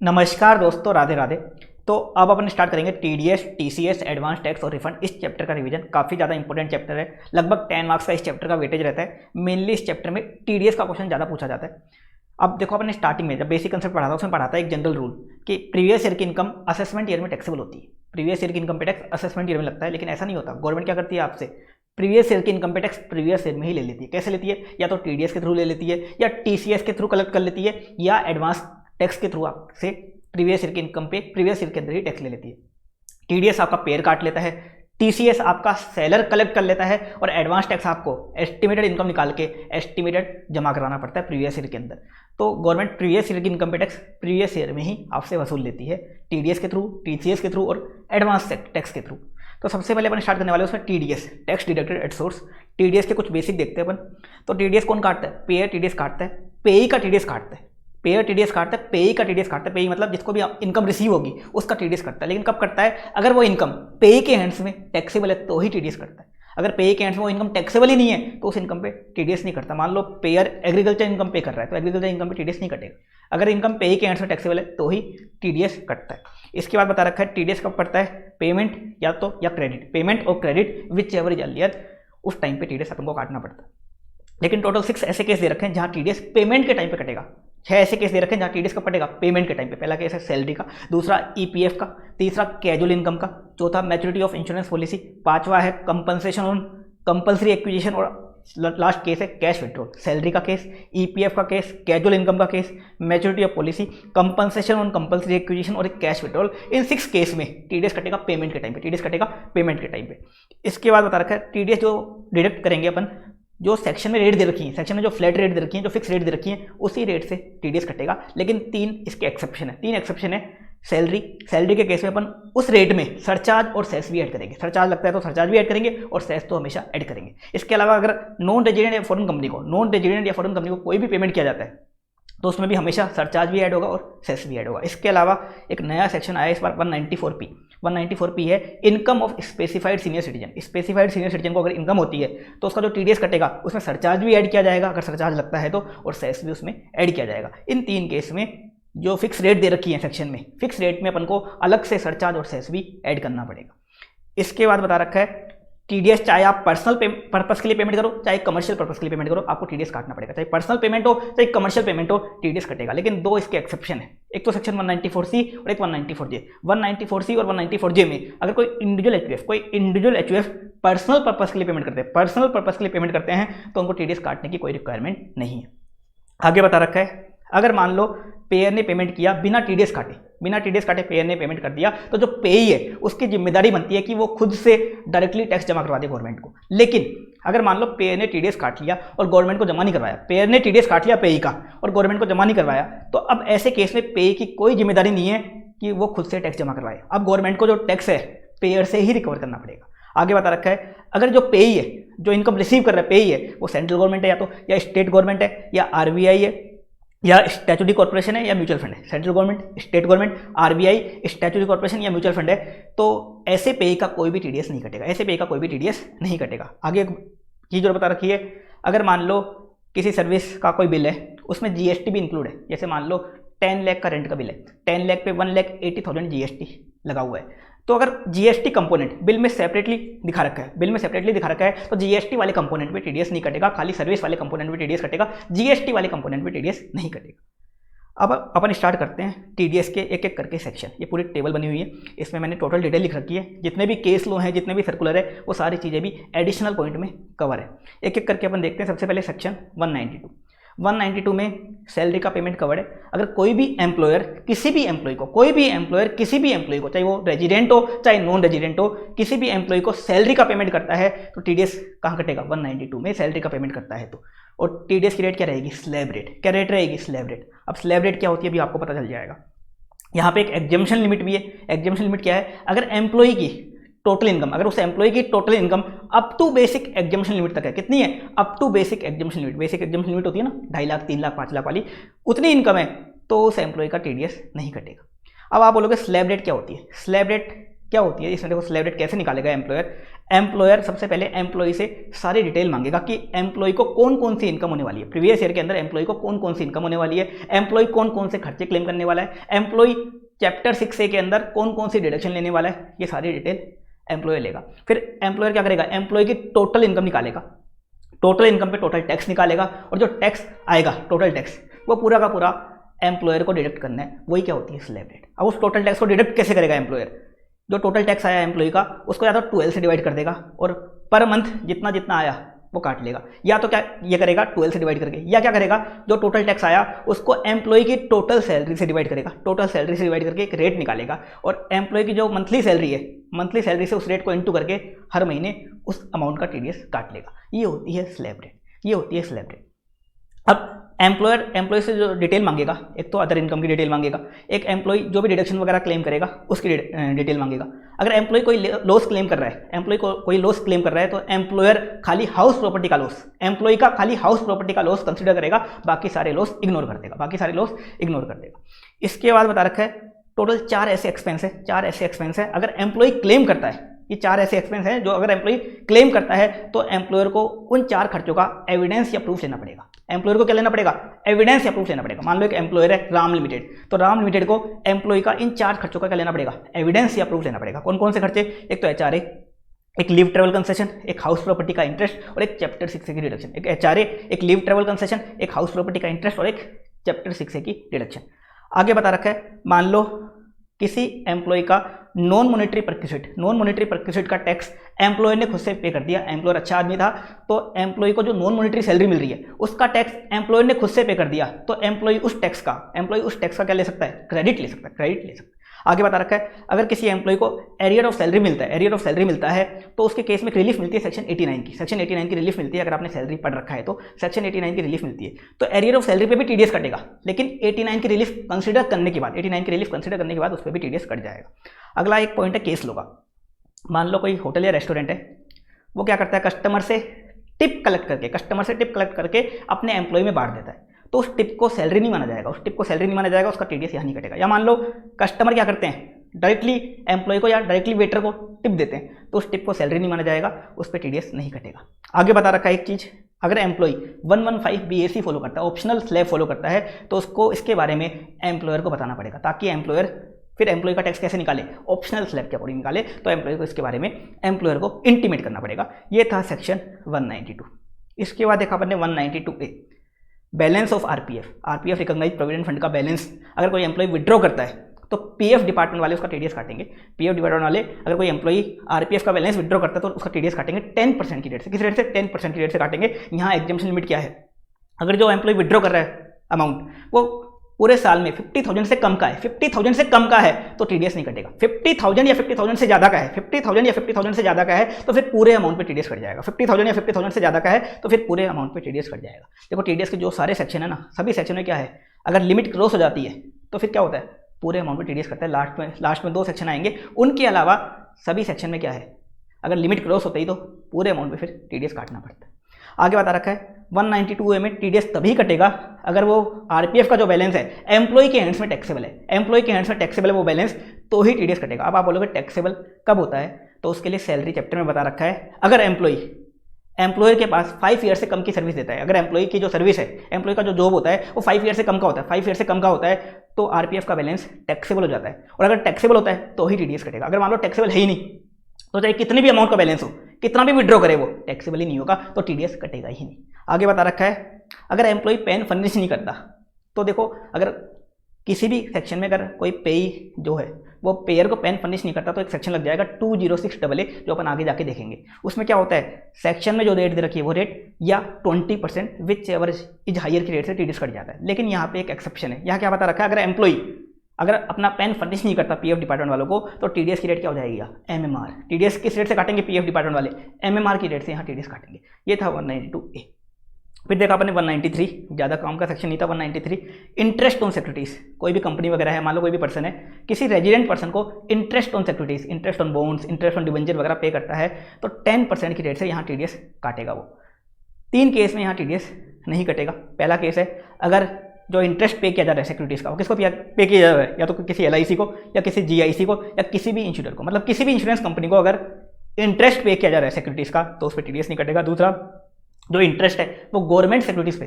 नमस्कार दोस्तों, राधे राधे। तो अब अपन स्टार्ट करेंगे टीडीएस, टीसीएस, एडवांस टैक्स और रिफंड। इस चैप्टर का रिवीजन काफ़ी ज़्यादा इंपॉर्टेंट चैप्टर है। लगभग 10 मार्क्स का इस चैप्टर का वेटेज रहता है। मेनली इस चैप्टर में टीडीएस का क्वेश्चन ज़्यादा पूछा जाता है। अब देखो, अपने स्टार्टिंग में जब बेसिक कंसेप्ट पढ़ा था उसमें पढ़ा था एक जनरल रूल कि प्रीवियस ईयर की इनकम असेसमेंट ईयर में टैक्सेबल होती है। प्रीवियस ईयर की इनकम पे टैक्स असेसमेंट ईयर में लगता है, लेकिन ऐसा नहीं होता। गवर्नमेंट क्या करती है, आपसे प्रीवियस ईयर की इनकम पे टैक्स प्रीवियस ईयर में ही ले लेती है। कैसे लेती है? या तो टीडीएस के थ्रू ले लेती है, या टीसीएस के थ्रू कलेक्ट कर लेती है, या एडवांस टैक्स के थ्रू आपसे प्रीवियस ईयर की इनकम पे प्रीवियस ईयर के अंदर ही टैक्स ले लेती है। टीडीएस आपका पेयर काट लेता है, टीसीएस आपका सेलर कलेक्ट कर लेता है, और एडवांस टैक्स आपको एस्टिमेटेड इनकम निकाल के एस्टिमेटेड जमा कराना पड़ता है प्रीवियस ईयर के अंदर। तो गवर्नमेंट प्रीवियस ईयर की इनकम पे टैक्स प्रीवियस ईयर में ही आपसे वसूल लेती है, टीडीएस के थ्रू, टीसीएस के थ्रू और एडवांस टैक्स के थ्रू। तो सबसे पहले अपन स्टार्ट करने वाले उसमें TDS, tax deducted at source. TDS के कुछ बेसिक देखते हैं अपन। तो टीडीएस कौन काटता है? पेयर टीडीएस काटता है, पेई का टीडीएस काटता है। पेयर टीडीएस काटता है, पेई का टीडीएस काटता है। पेई मतलब जिसको भी इनकम रिसीव होगी उसका टीडीएस करता है। लेकिन कब करता है? अगर वो इनकम पेई के हैंड्स में टैक्सेबल है तो ही टीडीएस करता है। अगर पेई के हैंड्स में वो इनकम टैक्सेबल ही नहीं है तो उस इनकम पे टीडीएस नहीं करता। मान लो पेयर एग्रीकल्चर इनकम पे कर रहा है तो एग्रीकल्चर इनकम पे टीडीएस नहीं कटेगा। अगर इनकम पेई के हैंड्स में टैक्सेबल है तो ही टीडीएस कटता है। इसके बाद बता रखा है टीडीएस कब पड़ता है? पेमेंट या क्रेडिट, पेमेंट और credit which ever is earlier, उस टाइम पे टीडीएस अपन को काटना पड़ता है। लेकिन टोटल 6 ऐसे केस दे रखे हैं जहां टीडीएस पेमेंट के टाइम पे कटेगा। 6 ऐसे केस दे रखे हैं जहां टीडीएस कब कटेगा? पेमेंट के टाइम पे। पहला केस है सैलरी का, दूसरा ईपीएफ का, तीसरा कैजुअल इनकम का, चौथा मैच्योरिटी ऑफ इंश्योरेंस पॉलिसी, पांचवा है कंपनसेशन ऑन कंपल्सरी एक्विजिशन, और लास्ट केस है कैश विड्रॉल। सैलरी का केस, ईपीएफ का केस, कैजुअल इनकम का case, maturity of policy, compensation on compulsory acquisition और एक कैश विड्रॉल। इन 6 केस में टीडीएस कटेगा पेमेंट के टाइम पे। टीडीएस कटेगा पेमेंट के टाइम पे। इसके बाद बता रखा है टीडीएस जो डिडक्ट करेंगे अपन, जो सेक्शन में रेट दे रखी है, सेक्शन में जो फ्लैट रेट दे रखी है, जो फिक्स रेट दे रखी है, उसी रेट से टीडीएस कटेगा। लेकिन 3 इसके एक्सेप्शन है। 3 एक्सेप्शन है। सैलरी के केस में अपन उस रेट में सरचार्ज और सेस भी ऐड करेंगे। सरचार्ज लगता है तो सरचार्ज भी ऐड करेंगे और सेस तो हमेशा ऐड करेंगे। इसके अलावा अगर नॉन रेजिडेंट या फॉरेन कंपनी को कोई भी पेमेंट किया जाता है तो उसमें भी हमेशा सरचार्ज भी ऐड होगा और सेस भी ऐड होगा। इसके अलावा एक नया सेक्शन आया इस बार 194P। 194P है income of specified senior citizen. Specified senior citizen को अगर इनकम होती है तो उसका जो टीडीएस कटेगा उसमें सरचार्ज भी ऐड किया जाएगा अगर सरचार्ज लगता है तो, और सेस भी उसमें ऐड किया जाएगा। इन 3 केस में जो फिक्स रेट दे रखी है सेक्शन में, फिक्स रेट में अपन को अलग से सरचार्ज और सेस भी ऐड करना पड़ेगा। इसके बाद बता रखा है टीडीएस चाहे आप पर्सनल पर्पस के लिए पेमेंट करो चाहे कमर्शियल पर्पस के लिए पेमेंट करो, आपको टीडीएस काटना पड़ेगा। चाहे पर्सनल पेमेंट हो चाहे कमर्शियल पेमेंट हो, टीडीएस कटेगा। लेकिन 2 इसके एक्सेप्शन है। एक तो सेक्शन 194C और एक 194J। 194C और 194J में अगर कोई इंडिविजुअल एचयूएफ पर्सनल पर्पस के लिए पेमेंट करते हैं तो उनको टीडीएस काटने की कोई रिक्वायरमेंट नहीं है। आगे बता रखा है अगर मान लो पेयर ने पेमेंट किया बिना टीडीएस काटे पेयर ने पेमेंट कर दिया, तो जो पेई है उसकी जिम्मेदारी बनती है कि वो खुद से डायरेक्टली टैक्स जमा करवा दे गवर्नमेंट को। लेकिन अगर मान लो पेयर ने टीडीएस काट लिया और गवर्नमेंट को जमा नहीं करवाया, पेयर ने टीडीएस काट लिया पेई का और गवर्नमेंट को जमा नहीं करवाया, तो अब ऐसे केस में पेई की कोई जिम्मेदारी नहीं है कि वो खुद से टैक्स जमा करवाए। अब गवर्नमेंट को जो टैक्स है पेयर से ही रिकवर करना पड़ेगा। आगे बता रखा है अगर जो पेई है, जो इनकम रिसीव कर रहा है पेई है, वो सेंट्रल गवर्नमेंट है या स्टेट गवर्नमेंट है या आरबीआई है या स्टैट्यूटरी कॉर्पोरेशन है या म्यूचुअल फंड है। Central government, state government, RBI, statutory corporation या म्यूचुअल फंड है, तो ऐसे पेई का कोई भी टीडीएस नहीं कटेगा। आगे चीज जो बता रखी है अगर मान लो किसी सर्विस का कोई बिल है उसमें जीएसटी भी इंक्लूड है। जैसे मान लो 10 लाख का रेंट का बिल है, 10 लाख पे 1,80,000 जीएसटी लगा हुआ है, तो अगर जीएसटी कंपोनेंट बिल में सेपरेटली दिखा रखा है तो जीएसटी वाले कंपोनेंट पे टीडीएस नहीं कटेगा, खाली सर्विस वाले कंपोनेंट पे टीडीएस कटेगा, जीएसटी वाले कंपोनेंट पे टीडीएस नहीं कटेगा। अब अपन स्टार्ट करते हैं टीडीएस के एक एक करके सेक्शन। ये पूरी टेबल बनी हुई है, इसमें मैंने टोटल डिटेल लिख रखी है। जितने भी केस लो हैं, जितने भी सर्कुलर है, वो सारी चीज़ें भी एडिशनल पॉइंट में कवर है। एक एक करके अपन देखते हैं। सबसे पहले सेक्शन 192 में सैलरी का पेमेंट कवर्ड है। अगर कोई भी एम्प्लॉयर किसी भी एम्प्लॉय को चाहे वो रेजिडेंट हो चाहे नॉन रेजिडेंट हो, किसी भी एम्प्लॉय को सैलरी का पेमेंट करता है तो टीडीएस कहाँ कटेगा? 192 में सैलरी का पेमेंट करता है तो। और टीडीएस की रेट क्या रहेगी? Slab rate. क्या रेट रहेगी? Slab rate. अब स्लैब रेट क्या होती है अभी आपको पता चल जाएगा। यहाँ पे एक एग्जम्पशन लिमिट भी है। एग्जम्पशन लिमिट क्या है? अगर एम्प्लॉय की टोटल इनकम, अगर उस एम्प्लॉय की total income up to basic exemption limit तक है, कितनी है? Up to basic exemption limit. Basic exemption limit होती है ना 2.5 लाख, 3 लाख, 5 लाख वाली, उतनी इनकम है तो उस एम्प्लॉय का टीडीएस नहीं कटेगा। अब आप बोलोगे स्लैब रेट क्या होती है? स्लैब रेट क्या होती है इसमें, देखो स्लैब रेट कैसे निकालेगा एम्प्लॉयर सबसे पहले एम्प्लॉय से सारी डिटेल मांगेगा कि एम्प्लॉय को कौन कौन सी इनकम होने वाली है, प्रीवियस ईयर के अंदर एम्प्लॉय को कौन कौन सी इनकम होने वाली है, एम्प्लॉय कौन कौन से खर्चे क्लेम करने वाला है, एम्प्लॉय चैप्टर 6A के अंदर कौन कौन सी डिडक्शन लेने वाला है, ये सारी डिटेल एम्प्लॉयर लेगा। फिर एम्प्लॉयर क्या करेगा, एम्प्लॉय की टोटल इनकम निकालेगा, टोटल इनकम पे टोटल टैक्स निकालेगा, और जो टैक्स आएगा टोटल टैक्स वो पूरा का पूरा एम्प्लॉयर को डिडक्ट करना है, वही क्या होती है स्लैब रेट। अब उस टोटल टैक्स को डिडक्ट कैसे करेगा एम्प्लॉयर, जो टोटल टैक्स आया एम्प्लॉय का उसको या तो 12 से डिवाइड कर देगा और पर मंथ जितना जितना आया वो काट लेगा, या तो क्या ये करेगा 12 से डिवाइड करके, या क्या करेगा जो टोटल टैक्स आया उसको एम्प्लॉय की टोटल सैलरी से डिवाइड करेगा, टोटल सैलरी से डिवाइड करके एक रेट निकालेगा और एम्प्लॉय की जो मंथली सैलरी है, मंथली सैलरी से उस रेट को इंटू करके हर महीने उस अमाउंट का टीडीएस काट लेगा। ये होती है स्लैब रेट, ये होती है स्लैब रेट। अब एम्प्लॉय से जो डिटेल मांगेगा, एक तो अदर इनकम की डिटेल मांगेगा, एक एम्प्लॉय जो भी डिडक्शन वगैरह क्लेम करेगा उसकी डिटेल मांगेगा। अगर एम्प्लॉय कोई लॉस क्लेम कर रहा है, एम्प्लॉय को कोई लॉस क्लेम कर रहा है तो एम्प्लॉयर खाली हाउस प्रॉपर्टी का लॉस, एम्प्लॉय का खाली हाउस प्रॉपर्टी का लॉस कंसिडर करेगा, बाकी सारे लॉस इग्नोर कर देगा, बाकी सारे लॉस इग्नोर कर देगा। इसके बाद बता रखा है टोटल 4 ऐसे एक्सपेंस है, 4 ऐसे एक्सपेंस है अगर एम्प्लॉय क्लेम करता है, ये 4 ऐसे एक्सपेंस हैं जो अगर एम्प्लॉय क्लेम करता है तो एम्प्लॉयर को उन 4 खर्चों का एविडेंस या प्रूफ लेना पड़ेगा। एम्प्लॉयर को क्या लेना पड़ेगा, एविडेंस या प्रूफ लेना पड़ेगा। मान लो एक एम्प्लॉयर है राम लिमिटेड, तो राम लिमिटेड को एम्प्लॉय का इन 4 खर्चों का क्या लेना पड़ेगा, एविडेंस या प्रूफ लेना पड़ेगा। कौन कौन से खर्चे, एक तो HRA, एक लीव ट्रेवल कंसेशन, एक हाउस प्रॉपर्टी का इंटरेस्ट और एक चैप्टर 6A की डिडक्शन। एक HRA, एक लीव ट्रेवल कंसेशन, एक हाउस प्रॉपर्टी का इंटरेस्ट और एक चैप्टर 6A की डिडक्शन। आगे बता रखा है मान लो किसी एम्प्लॉय का नॉन मॉनेटरी परक्विजिट का टैक्स एम्प्लॉयर ने खुद से पे कर दिया, एम्प्लॉयर अच्छा आदमी था तो एम्प्लॉय को जो नॉन मॉनेटरी सैलरी मिल रही है उसका टैक्स एम्प्लॉयर ने खुद से पे कर दिया, तो एम्प्लॉय उस टैक्स का क्या ले सकता है, क्रेडिट ले सकता है। आगे बता रखा है अगर किसी एम्प्लॉय को एरियर ऑफ सैलरी मिलता है तो उसके केस में रिलीफ मिलती है सेक्शन 89 की रिलीफ मिलती है। अगर आपने सैलरी पढ़ रखा है तो सेक्शन 89 की रिलीफ मिलती है, तो एरियर ऑफ सैलरी पे भी टीडीएस कटेगा, लेकिन 89 की रिलीफ कंसीडर करने के बाद उस पर भी टीडीएस कट जाएगा। अगला एक पॉइंट है केस लो का। मान लो कोई होटल या रेस्टोरेंट है, वो क्या करता है कस्टमर से टिप कलेक्ट करके अपने एम्प्लॉय में बांट देता है, तो उस टिप को सैलरी नहीं माना जाएगा, उसका टीडीएस यहाँ नहीं कटेगा। या मान लो कस्टमर क्या करते हैं डायरेक्टली एम्प्लॉय को या डायरेक्टली वेटर को टिप देते हैं, तो उस टिप को सैलरी नहीं माना जाएगा, उस पर टीडीएस नहीं कटेगा। आगे बता रखा है एक चीज़, अगर एम्प्लॉय 115 BAC फॉलो करता है, ऑप्शनल स्लैब फॉलो करता है, तो उसको इसके बारे में एम्प्लॉयर को बताना पड़ेगा, ताकि एम्प्लॉयर फिर एम्प्लॉय का टैक्स कैसे निकाले, ऑप्शनल स्लैब के अकॉर्डिंग निकाले, तो एम्प्लॉय को इसके बारे में एम्प्लॉयर को इंटीमेट करना पड़ेगा। ये था सेक्शन 192। इसके बाद देखा अपन ने 192A, balance of RPF recognise provident fund का बैलेंस। अगर कोई एम्प्लॉय विड्रॉ करता है तो पीएफ डिपार्टमेंट वाले उसका टीडीएस काटेंगे। पीएफ डिपार्टमेंट वाले अगर कोई एम्प्लॉय आरपीएफ का बैलेंस विड्रॉ करता है तो उसका टीडीएस काटेंगे 10% की रेट से। किस रेट से, 10% की रेट से काटेंगे। यहाँ एग्जाम्पशन लिमिट क्या है, अगर जो एम्प्लॉय विड्रॉ कर रहा है अमाउंट वो पूरे साल में 50,000 से कम का है, 50,000 से कम का है तो टीडीएस नहीं कटेगा। 50,000 या 50,000 से ज़्यादा का है, 50,000 या 50,000 से ज़्यादा का है तो फिर पूरे अमाउंट पे टीडीएस कट जाएगा। 50,000 या 50,000 से ज़्यादा का है तो फिर पूरे अमाउंट पे टीडीएस कट जाएगा। देखो टीडीएस के जो सारे सेक्शन है ना, सभी सेक्शन में क्या है, अगर लिमिट क्रॉस हो जाती है तो फिर क्या होता है, पूरे अमाउंट पे टीडीएस करता है। लास्ट में 2 सेक्शन आएंगे, उनके अलावा सभी सेक्शन में क्या है, अगर लिमिट क्रॉस होती है तो पूरे अमाउंट पे फिर टीडीएस काटना पड़ता है। आगे बता रखा है 192A में टीडीएस तभी कटेगा अगर वो आरपीएफ का जो बैलेंस है एम्प्लॉय के हैंड्स में टैक्सेबल है, एम्प्लॉय के हैंड्स में टैक्सेबल है वो बैलेंस, तो ही टीडीएस कटेगा। अब आप बोलोगे टैक्सेबल कब होता है, तो उसके लिए सैलरी चैप्टर में बता रखा है। अगर एम्प्लॉयर के पास 5 ईयर से कम की सर्विस देता है, अगर एम्प्लॉय की जो सर्विस है, एम्प्लॉय का जो जॉब होता है वो 5 ईयर से कम का होता है, 5 ईयर से कम का होता है तो आरपीएफ का बैलेंस टैक्सेबल हो जाता है। और अगर टैक्सेबल होता है तो ही टीडीएस कटेगा। अगर मान लो टैक्सेबल है ही नहीं तो चाहे कितनी भी अमाउंट का बैलेंस हो, कितना भी विड्रॉ करे वो टैक्सेबल ही नहीं होगा, तो टीडीएस कटेगा ही नहीं। आगे बता रखा है अगर एम्प्लॉय पैन फर्निश नहीं करता, तो देखो अगर किसी भी सेक्शन में अगर कोई पेई जो है वो पेयर को पैन फर्निश नहीं करता तो एक सेक्शन लग जाएगा 206AA, जो अपन आगे जाके देखेंगे। उसमें क्या होता है, सेक्शन में जो रेट दे रखी है वो रेट या 20% विच एवर इज हायर की रेट से टीडीएस कट जाता है। लेकिन यहाँ पे एक एक्सेप्शन है, यहाँ क्या बता रखा है, अगर एम्प्लॉय अगर अपना पैन फर्निश नहीं करता पीएफ डिपार्टमेंट वालों को तो टीडीएस की रेट क्या हो जाएगी, एमएमआर। टीडीएस किस रेट से काटेंगे, पीएफ डिपार्टमेंट वाले एमएमआर की रेट से यहाँ टीडीएस काटेंगे। ये था 192A। फिर देखा आपने 193, ज़्यादा काम का सेक्शन नहीं था 193, इंटरेस्ट ऑन सिक्योरिटीज। कोई भी कंपनी वगैरह है, मान लो कोई भी पर्सन है, किसी रेजिडेंट पर्सन को interest on securities, interest on bonds, interest on debenture वगैरह पे करता है तो 10% की रेट से यहाँ टीडीएस काटेगा वो। 3 केस में यहाँ टीडीएस नहीं कटेगा। पहला केस है अगर जो इंटरेस्ट पे किया जा रहा है सिक्योरिटीज़ का, वो किसको पे किया जा रहा है, या तो किसी LIC को या किसी GIC को या किसी भी इंश्योरेंस को, मतलब किसी भी इंश्योरेंस कंपनी को अगर इंटरेस्ट पे किया जा रहा है सिक्योरिटीज़ का तो उस पर TDS नहीं कटेगा। दूसरा, जो इंटरेस्ट है वो गवर्नमेंट सिक्योरिटीज़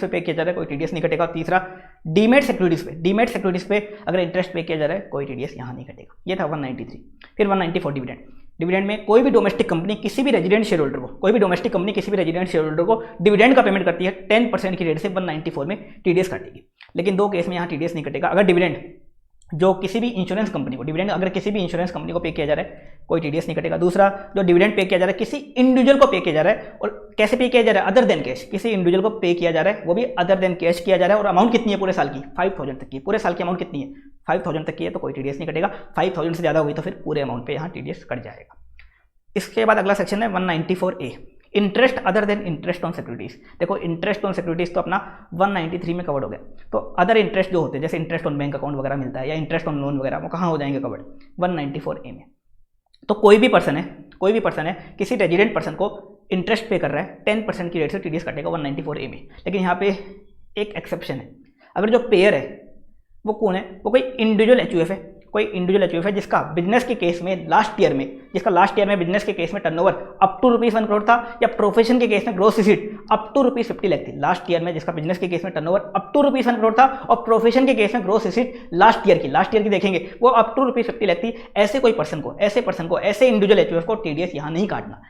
पे पे किया जा रहा है, कोई TDS नहीं कटेगा। तीसरा, डीमेट सिक्योरिटीज़ पे अगर इंटरेस्ट पे किया जा रहा है कोई TDS यहाँ नहीं कटेगा। ये था 193। फिर 194 डिविडेंड में कोई भी डोमेस्टिक कंपनी किसी भी रेजिडेंट शेयर होल्डर को डिविडेंड का पेमेंट करती है 10% की रेट से 194 में TDS काटेगी। लेकिन दो केस में यहाँ TDS नहीं कटेगा। अगर डिविडेंड जो किसी भी इंश्योरेंस कंपनी को पे किया जा रहा है कोई TDS नहीं कटेगा। दूसरा, जो डिविडेंड पे किया जा रहा है किसी इंडिविजुअल को पे किया जा रहा है, और कैसे पे किया जा रहा है, अदर देन कैश, किसी इंडिविजुअल को पे किया जा रहा है, वो भी अदर देन कैश किया जा रहा है, और अमाउंट कितनी है पूरे साल की, 5000 तक की। पूरे साल की अमाउंट कितनी है, 5000 तक की है, तो कोई TDS नहीं कटेगा। 5000 से ज़्यादा हुई तो फिर पूरे अमाउंट पर यहाँ TDS कट जाएगा। इसके बाद अगला सेक्शन है 194A, interest other than interest on securities. देखो, इंटरेस्ट ऑन सिक्योरिटीज तो अपना 193 में कवर्ड हो गया, तो अदर इंटरेस्ट जो होते हैं जैसे इंटरेस्ट ऑन बैंक अकाउंट वगैरह मिलता है या इंटरेस्ट ऑन लोन वगैरह, वो कहाँ हो जाएंगे कवर्ड, 194A में। तो कोई भी पर्सन है किसी रेजिडेंट पर्सन को इंटरेस्ट पे कर रहा है 10% की रेट से TDS कटेगा 194A में। लेकिन यहाँ पे एक एक्सेप्शन है, अगर जो पेयर है वो कौन है, वो कोई इंडिविजुअल HUF है जिसका बिजनेस के केस में लास्ट ईयर में बिजनेस के केस में टर्नओवर अप टू ₹1 करोड़ था, या प्रोफेशन के केस में gross receipt up to ₹50 lakh थी। लास्ट ईयर में जिसका बिजनेस के केस में टर्नओवर अप टू ₹1 करोड़ था और प्रोफेशन के केस में ग्रॉस रिसीट लास्ट ईयर की देखेंगे वो अप टू ₹50 लाख थी। ऐसे इंडिविजुअल HUF को TDS यहाँ नहीं काटना,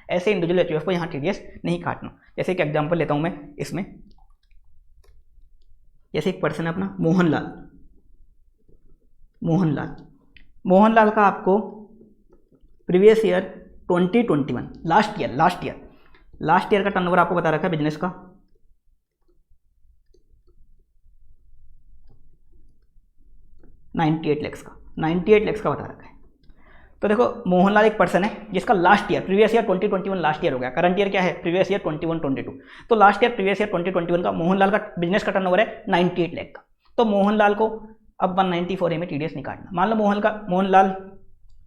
जैसे एक एग्जाम्पल लेता हूँ मैं इसमें, जैसे एक पर्सन है अपना मोहनलाल का आपको प्रीवियस ईयर 2021 लास्ट ईयर का टर्नओवर आपको बता रखा है बिजनेस का 98 लाख का बता रखा है। तो देखो, मोहनलाल एक पर्सन है जिसका प्रीवियस ईयर 2021 लास्ट ईयर हो गया, करंट ईयर क्या है, प्रीवियस ईयर 21-22। तो प्रीवियस ईयर 2021 का मोहनलाल का बिजनेस का टर्नओवर है 98 लाख का। तो मोहनलाल को अब 194A में TDS नहीं काटना। मान लो मोहनलाल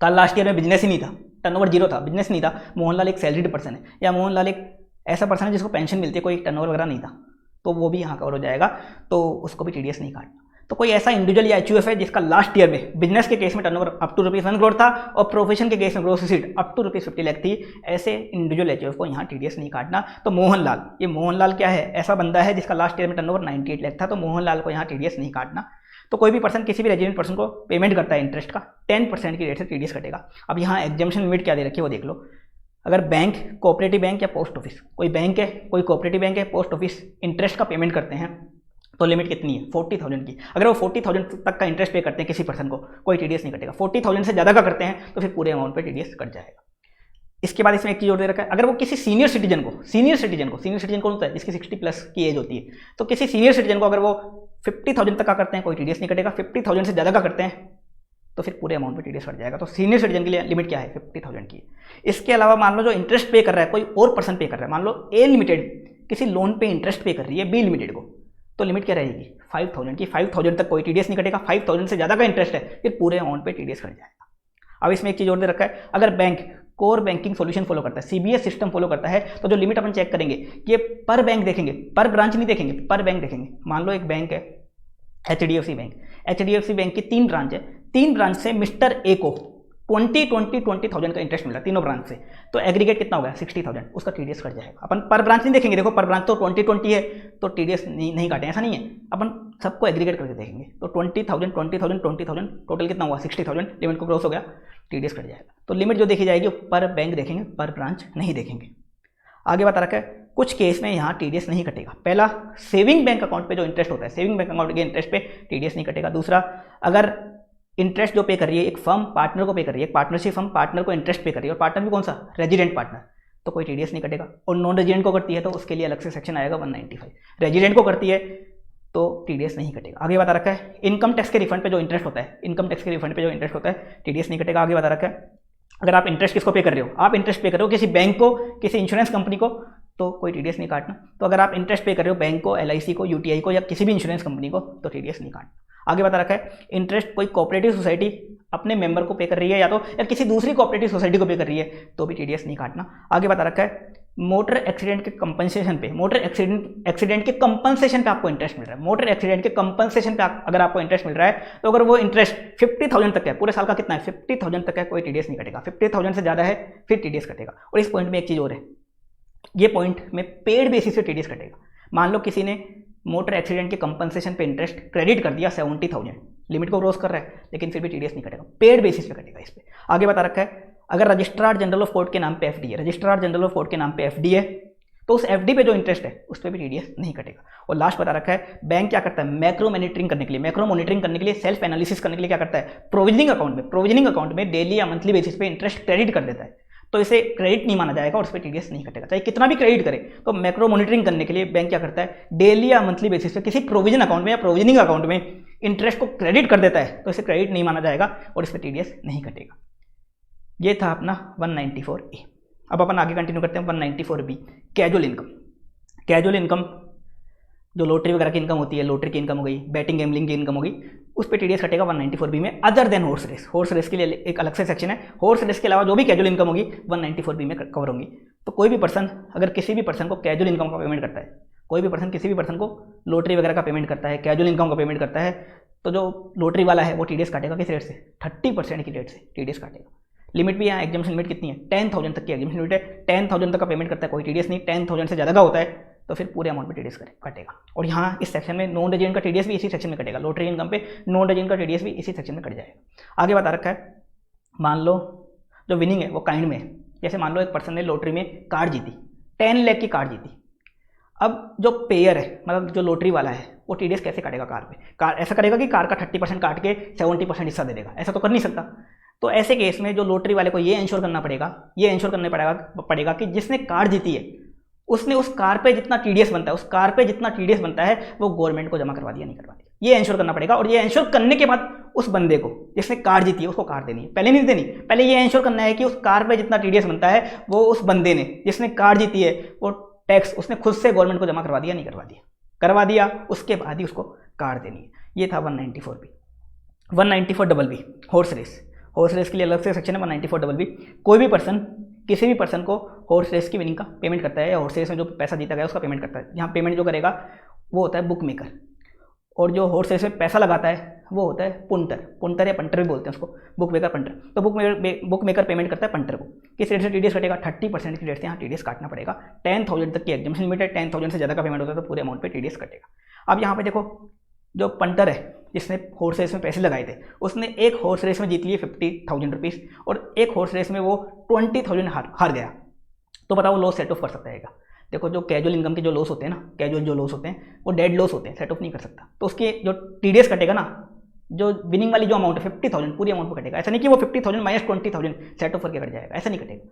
का लास्ट ईयर में बिजनेस ही नहीं था, टर्नओवर 0 था, बिजनेस नहीं था, मोहनलाल एक सैलरीड पर्सन है, या मोहनलाल एक ऐसा पर्सन है जिसको पेंशन मिलती है, कोई टर्नओवर वगैरह नहीं था, तो वो भी यहाँ कवर हो जाएगा, तो उसको भी TDS नहीं काटना। तो कोई ऐसा इंडिविजुअल या HUF है जिसका लास्ट ईयर में बिजनेस के केस में टर्नओवर अप टू ₹1 करोड़ था और प्रोफेशन के केस में gross receipt up to ₹50 lakh थी, ऐसे इंडिविजुअल HUF को यहाँ TDS नहीं काटना। तो मोहनलाल क्या है, ऐसा बंदा है जिसका लास्ट ईयर में टर्नओवर 98 लाख था, तो मोहनलाल को यहाँ TDS नहीं काटना। तो कोई भी पर्सन किसी भी रेजिडेंट पर्सन को पेमेंट करता है इंटरेस्ट का 10% की रेट से TDS कटेगा। अब यहाँ एग्जाम्पशन लिमिट क्या दे रखी है वो देख लो। अगर बैंक, कोऑपरेटिव बैंक या पोस्ट ऑफिस, कोई बैंक है, कोई कोऑपरेटिव बैंक है, पोस्ट ऑफिस इंटरेस्ट का पेमेंट करते हैं तो लिमिट कितनी है, 40,000 की। अगर वो 40,000 तक का इंटरेस्ट पे करते हैं किसी पर्सन को, कोई TDS नहीं कटेगा। 40,000 से ज़्यादा का करते हैं तो फिर पूरे अमाउंट पे TDS कट जाएगा। इसके बाद इसमें एक चीज़ और दे रखा है, अगर वो किसी सीनियर सिटीजन कौन होता है जिसकी 60 प्लस की एज होती है, तो किसी सीनियर सिटीजन को अगर वो 50,000 तक का करते हैं कोई TDS नहीं कटेगा। 50,000 से ज़्यादा का करते हैं तो फिर पूरे अमाउंट पे TDS कट जाएगा। तो सीनियर सिटीजन के लिए लिमिट क्या है, 50,000 की। इसके अलावा मान लो जो इंटरेस्ट पे कर रहा है कोई और पर्सन पे कर रहा है, मान लो A लिमिटेड किसी लोन पे इंटरेस्ट पे कर रही है B लिमिटेड को, तो लिमिट क्या रहेगी, 5,000 की। 5,000 तक कोई TDS नहीं कटेगा। 5,000 से ज़्यादा का इंटरेस्ट है फिर पूरे अमाउंट पे TDS कट जाएगा। अब इसमें एक चीज़ और दे रखा है, अगर bank core banking solution follow करता है, CBS सिस्टम फॉलो करता है, तो जो लिमिट अपन चेक करेंगे ये पर बैंक देखेंगे, पर ब्रांच नहीं देखेंगे, पर बैंक देखेंगे। मान लो एक बैंक है HDFC बैंक की 3 ब्रांच है, 3 ब्रांच से मिस्टर A को 20,000 का इंटरेस्ट मिला तीनों ब्रांच से, तो एग्रीगेट कितना हो गया, 60,000, उसका TDS कट जाएगा। अपन पर ब्रांच नहीं देखेंगे, देखो पर ब्रांच तो 20 है तो TDS नहीं काटे, ऐसा नहीं है, अपन सबको एग्रीगेट करके देखेंगे। तो 20,000 टोटल कितना हुआ, 60,000, लिमिट को क्रॉस हो गया, TDS कट जाएगा। तो लिमिट जो देखी जाएगी पर बैंक देखेंगे, पर ब्रांच नहीं देखेंगे। आगे बता रखा है कुछ केस में यहाँ TDS नहीं कटेगा। पहला, सेविंग बैंक अकाउंट पे जो इंटरेस्ट होता है, सेविंग बैंक अकाउंट के इंटरेस्ट पे TDS नहीं कटेगा। दूसरा, अगर इंटरेस्ट जो पे कर रही है एक फर्म पार्टनर को पे कर रही है, एक पार्टनरशिप फर्म पार्टनर को इंटरेस्ट पे कर रही है और पार्टनर भी कौन सा, रेजिडेंट पार्टनर, तो कोई TDS नहीं कटेगा। और नॉन रेजिडेंट को करती है तो उसके लिए अलग से सेक्शन आएगा 195। रेजिडेंट को करती है तो TDS नहीं कटेगा। आगे बता रखा है इनकम टैक्स के रिफंड पे जो इंटरेस्ट होता है, TDS नहीं कटेगा। आगे बता रखा है अगर आप इंटरेस्ट किसको पे कर रहे हो, आप इंटरेस्ट पे कर रहे हो किसी बैंक को, किसी इंश्योरेंस कंपनी को, तो कोई TDS नहीं काटना। तो अगर आप इंटरेस्ट पे कर रहे हो बैंक को, LIC को, UTI को या किसी भी इंश्योरेंस कंपनी को, तो TDS नहीं काटना। आगे बता रखा है इंटरेस्ट कोई कोऑपरेटिव सोसाइटी अपने मेंबर को पे कर रही है या किसी दूसरी कोऑपरेटिव सोसाइटी को पे कर रही है तो भी TDS नहीं काटना। आगे बता रखा है मोटर एक्सीडेंट के कंपनसेशन पे, मोटर एक्सीडेंट के कंपनसेशन पे आपको इंटरेस्ट मिल रहा है। मोटर एक्सीडेंट के कंपनसेशन पे अगर आपको इंटरेस्ट मिल रहा है तो अगर वो इंटरेस्ट 50,000 तक है, पूरे साल का कितना है 50,000 तक है, कोई टीडीएस नहीं कटेगा। 50,000 से ज़्यादा है फिर टीडीएस कटेगा। और इस पॉइंट में एक चीज़ और है, ये पॉइंट में पेड बेसिस पे टीडीएस कटेगा। मान लो किसी ने मोटर एक्सीडेंट के कंपनसेशन पे इंटरेस्ट क्रेडिट कर दिया 70,000, लिमिट को क्रॉस कर रहा है, लेकिन फिर भी टीडीएस नहीं कटेगा, पेड बेसिस पे कटेगा। इस पे आगे बता रखा है, अगर रजिस्ट्रार जनरल ऑफ कोर्ट के नाम पे एफडी है, रजिस्ट्रार जनरल ऑफ कोर्ट के नाम पे एफडी है, तो उस एफडी पे जो इंटरेस्ट है उस पर भी टीडीएस नहीं कटेगा। और लास्ट बता रखा है, बैंक क्या करता है मैक्रो मॉनिटरिंग करने के लिए, मैक्रो मॉनिटरिंग करने के लिए, सेल्फ एनालिसिस करने के लिए क्या करता है, प्रोविजनिंग अकाउंट में डेली या मंथली बेसिस पे इंटरेस्ट क्रेडिट कर देता है। तो इसे क्रेडिट नहीं माना जाएगा और उस पर टीडीएस नहीं कटेगा, चाहे कितना भी क्रेडिट करे। तो मैक्रो मॉनिटरिंग करने के लिए बैंक क्या करता है, डेली या मंथली बेसिस पे किसी प्रोविजन अकाउंट में या प्रोविजनिंग अकाउंट में इंटरेस्ट को क्रेडिट कर देता है, तो इसे क्रेडिट नहीं माना जाएगा और इस पर टीडीएस नहीं कटेगा। ये था अपना 194A। अब अपन आगे कंटिन्यू करते हैं 194B, casual income. Casual income जो लॉटरी वगैरह की इनकम होती है, लॉटरी की इनकम हो गई, बैटिंग गैम्बलिंग की इनकम हो गई, उस पर टीडीएस कटेगा 194B में, other than horse race. Horse race के लिए एक अलग से सेक्शन है, हॉर्स रेस के अलावा जो भी कैजुअल इनकम होगी 194B में कवर होंगी। तो कोई भी पर्सन अगर किसी भी पर्सन को कैजुअल इनकम का पेमेंट करता है, कोई भी पर्सन किसी भी पर्सन को लॉटरी वगैरह का पेमेंट करता है, कैजुअल इनकम का पेमेंट करता है, तो जो लॉटरी वाला है वो टीडीएस काटेगा किस रेट से, 30% की रेट से टीडीएस काटेगा। लिमिट भी यहाँ एग्जामिशन लिमिट कितनी है, 10,000 तक की एग्जामिशन लिमिट है। 10,000 तक का पेमेंट करता है कोई टीडीएस नहीं, 10,000 से ज़्यादा का होता है तो फिर पूरे अमाउंट पे टीडीएस कटेगा। और यहाँ इस सेक्शन में नॉन रेजिडेंट का टीडीएस भी इसी सेक्शन में कटेगा, लॉटरी इनकम पे नॉन रेजिडेंट का टीडीएस भी इसी सेक्शन में कट जाएगा। आगे बता रखा है, मान लो जो विनिंग है वो काइंड में है, जैसे मान लो एक पर्सन ने लॉटरी में कार जीती, 10 लाख की कार जीती। अब जो पेयर है मतलब जो लॉटरी वाला है वो टीडीएस कैसे काटेगा कार पे, कार ऐसा करेगा कि कार का 30% काट के 70% हिस्सा दे देगा, ऐसा तो कर नहीं सकता। तो ऐसे केस में जो लॉटरी वाले को ये इंश्योर करना पड़ेगा कि जिसने कार जीती है उसने उस कार पे जितना टीडीएस बनता है वो गवर्नमेंट को जमा करवा दिया नहीं करवा दिया, ये इंश्योर करना पड़ेगा। और ये इंश्योर करने के बाद उस बंदे को जिसने कार जीती है उसको कार देनी है, पहले नहीं देनी। पहले ये इंश्योर करना है कि उस कार पे जितना टीडीएस बनता है वो उस बंदे ने जिसने कार जीती है वो टैक्स उसने खुद से गवर्नमेंट को जमा करवा दिया नहीं करवा दिया, उसके बाद ही उसको कार देनी है। ये था 194B। 194BB horse race. Horse race के लिए अलग से सेक्शन है 194BB। कोई भी पर्सन किसी भी पर्सन को हॉर्स रेस की विनिंग का पेमेंट करता है या हॉर्स रेस में जो पैसा जीता गया उसका पेमेंट करता है, यहाँ पेमेंट जो करेगा वो होता है बुक मेकर, और जो हॉर्स रेस में पैसा लगाता है वो होता है पुंटर या पंटर भी बोलते हैं उसको, बुक मेकर पंटर। तो बुक मेकर पेमेंट करता है पंटर को। किस रेट से टीडीएस कटेगा, 30% की रेट से यहाँ टीडीएस काटना पड़ेगा। 10,000 तक की एग्जामिशन लिमिट है, 10,000 से ज़्यादा का पेमेंट होता है तो पूरे अमाउंट पे टीडीएस कटेगा। अब यहाँ पे देखो जो पंटर है जिसने हॉर्स रेस में पैसे लगाए थे उसने एक हॉर्स रेस में जीत लिए 50,000 रुपीज़ और एक हॉर्स रेस में वो 20,000 हार गया, तो बताओ लॉस सेट ऑफ कर सकता है क्या? देखो जो कैजुअल इनकम के जो लॉस होते हैं ना, कैजुअल जो लॉस होते हैं वो डेड लॉस होते हैं, सेट ऑफ नहीं कर सकता। तो उसके जो टीडीएस कटेगा ना, जो विनिंग वाली जो अमाउंट है 50,000 पूरी अमाउंट पर कटेगा। ऐसा नहीं कि वो 50,000 माइनस 20,000 सेट ऑफ करके कट जाएगा, ऐसा नहीं कटेगा,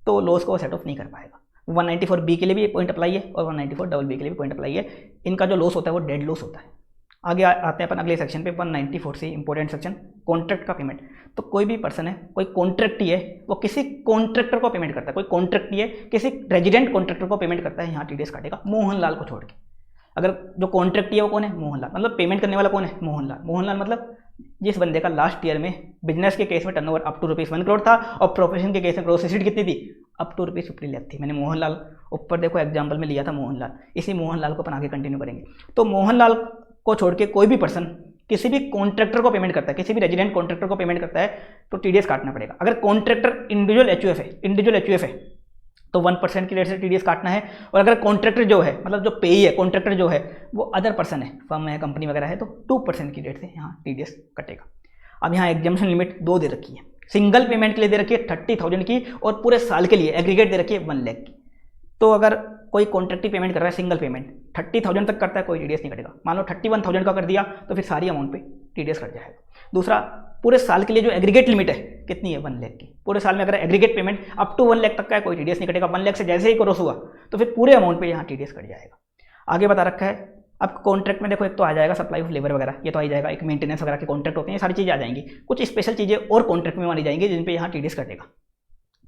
तो लॉस को वो सेट ऑफ नहीं कर पाएगा। 194B के लिए भी पॉइंट अप्लाई है और 194BB के लिए भी पॉइंट अप्लाई है। इनका जो लॉस होता है वो डेड लॉस होता है। आगे आते हैं अपन अगले सेक्शन पे 194C इंपॉर्टेंट सेक्शन, कॉन्ट्रैक्ट का पेमेंट। तो कोई भी पर्सन है, कोई कॉन्ट्रैक्टी है, वो किसी कॉन्ट्रैक्टर को पेमेंट करता है, कोई कॉन्ट्रैक्टी है किसी रेजिडेंट कॉन्ट्रैक्टर को पेमेंट करता है, यहाँ टीडीएस काटेगा मोहनलाल को छोड़ के। अगर जो कॉन्ट्रैक्टी है वो कौन है, मोहनलाल, मतलब पेमेंट करने वाला कौन है, मोहनलाल मतलब जिस बंदे का लास्ट ईयर में बिजनेस के केस में टर्नओवर अप टू ₹1 करोड़ था और प्रोफेशन के केस में ग्रॉस एसेट कितनी थी, अप टू ₹50 लाख थी। मैंने मोहनलाल ऊपर देखो एग्जाम्पल में लिया था मोहनलाल, इसी मोहनलाल को अपन आगे कंटिन्यू करेंगे। तो मोहनलाल को छोड़ के कोई भी पर्सन किसी भी कॉन्ट्रैक्टर को पेमेंट करता है, किसी भी रेजिडेंट कॉन्ट्रैक्टर को पेमेंट करता है तो टीडीएस काटना पड़ेगा। अगर कॉन्ट्रैक्टर इंडिविजुअल एचयूएफ है तो 1% की रेट से टीडीएस काटना है। और अगर कॉन्ट्रैक्टर जो है मतलब जो पेई है, कॉन्ट्रैक्टर जो है वो अदर पर्सन है, फर्म है, कंपनी वगैरह है, तो 2% की रेट से यहाँ टीडीएस कटेगा। अब यहाँ एग्जाम्पशन लिमिट 2 दे रखी है, सिंगल पेमेंट के लिए दे रखी है 30,000 की और पूरे साल के लिए एग्रीगेट दे रखी है 1 लाख की। तो अगर कोई कॉन्ट्रैक्टिव पेमेंट कर रहा है सिंगल पेमेंट 30,000 तक करता है कोई टीडीएस नहीं कटेगा। मान लो 31,000 का कर दिया तो फिर सारी अमाउंट पे टीडीएस कट जाएगा। दूसरा, पूरे साल के लिए जो एग्रीगेट लिमिट है कितनी है, 1 लाख की। पूरे साल में अगर aggregate payment up to 1 lakh तक का है कोई टीडीएस नहीं कटेगा। 1 लाख से जैसे ही क्रॉस हुआ तो फिर पूरे अमाउंट पे यहाँ टीडीएस कट जाएगा। आगे बता रखा है, अब कॉन्ट्रैक्ट में देखो एक तो आ जाएगा सप्लाई ऑफ लेबर वगैरह, ये तो आ जाएगा, एक मेंटेनेंस वगैरह के कॉन्ट्रैक्ट होते हैं, ये सारी चीज़ें आ जाएंगी। कुछ स्पेशल चीज़ें और कॉन्ट्रैक्ट में मानी जाएंगी जिन पे यहाँ टीडीएस कटेगा।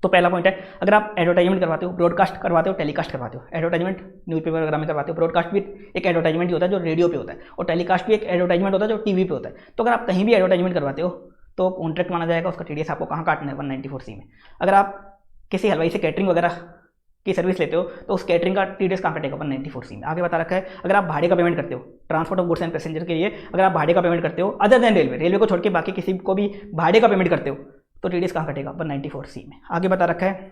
तो पहला पॉइंट है, अगर आप एडवर्टाइजमेंट करवाते हो, ब्रॉडकास्ट करवाते हो, टेलीकास्ट करवाते हो, एडवर्टाइजमेंट न्यूज़पेपर वगैरह में करवाते हो, ब्रॉडकास्ट भी एक एडवर्टाइजमेंट ही होता है जो रेडियो पे होता है और टेलीकास्ट भी एक एडवर्टाइजमेंट होता है जो टीवी पे होता है। तो अगर आप कहीं भी एडवर्टाइजमेंट करवाते हो तो कॉन्ट्रैक्ट माना जाएगा, उसका टीडीएस आपको कहाँ काटना है, 194C में। अगर आप किसी हलवाई से कैटरिंग वगैरह की सर्विस लेते हो तो उस कैटरिंग का टीडीएस कहाँ कटेगा? 194C में। आगे बता रखा है अगर आप भाड़े का पेमेंट करते हो transport of goods and passenger के लिए, अगर आप भाड़े का पेमेंट करते हो अदर देन रेलवे को छोड़ के बाकी किसी को भी भाड़े का पेमेंट करते हो तो टीडीएस कहाँ कटेगा? 194C में। आगे बता रखा है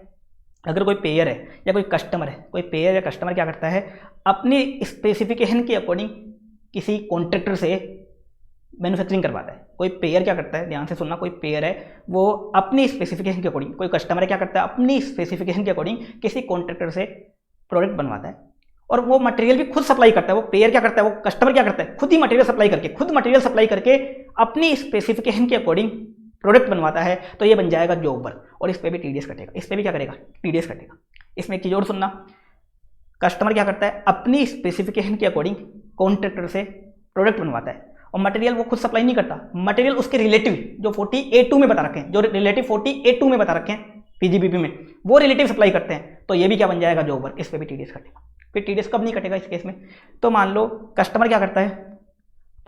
अगर कोई पेयर है या कोई कस्टमर है, कोई पेयर या कस्टमर क्या करता है, अपनी स्पेसिफिकेशन के अकॉर्डिंग किसी कॉन्ट्रैक्टर से मैन्युफैक्चरिंग करवाता है। कोई पेयर क्या करता है, ध्यान से सुनना, कोई पेयर है वो अपनी स्पेसिफिकेशन के अकॉर्डिंग, कोई कस्टमर है क्या करता है अपनी स्पेसिफिकेशन के अकॉर्डिंग किसी कॉन्ट्रैक्टर से प्रोडक्ट बनवाता है और वो मटेरियल भी खुद सप्लाई करता है। वो पेयर क्या करता है, वो कस्टमर क्या करता है, खुद ही मटेरियल सप्लाई करके अपनी स्पेसिफिकेशन के अकॉर्डिंग प्रोडक्ट बनवाता है, तो ये बन जाएगा जॉब वर्क और इस पर भी टीडीएस कटेगा। इस पर भी क्या करेगा? टीडीएस कटेगा। इसमें एक चीज़ और सुनना, कस्टमर क्या करता है अपनी स्पेसिफिकेशन के अकॉर्डिंग कॉन्ट्रैक्टर से प्रोडक्ट बनवाता है और मटेरियल वो खुद सप्लाई नहीं करता, मटेरियल उसके रिलेटिव जो 40A2 में बता रखे हैं, जो रिलेटिव 40A2 में बता रखे हैं पीजीबीपी में, वो रिलेटिव सप्लाई करते हैं, तो ये भी क्या बन जाएगा? Job work. इस पर भी टीडीएस कटेगा। फिर टीडीएस कब नहीं कटेगा इस केस में? तो मान लो कस्टमर क्या करता है,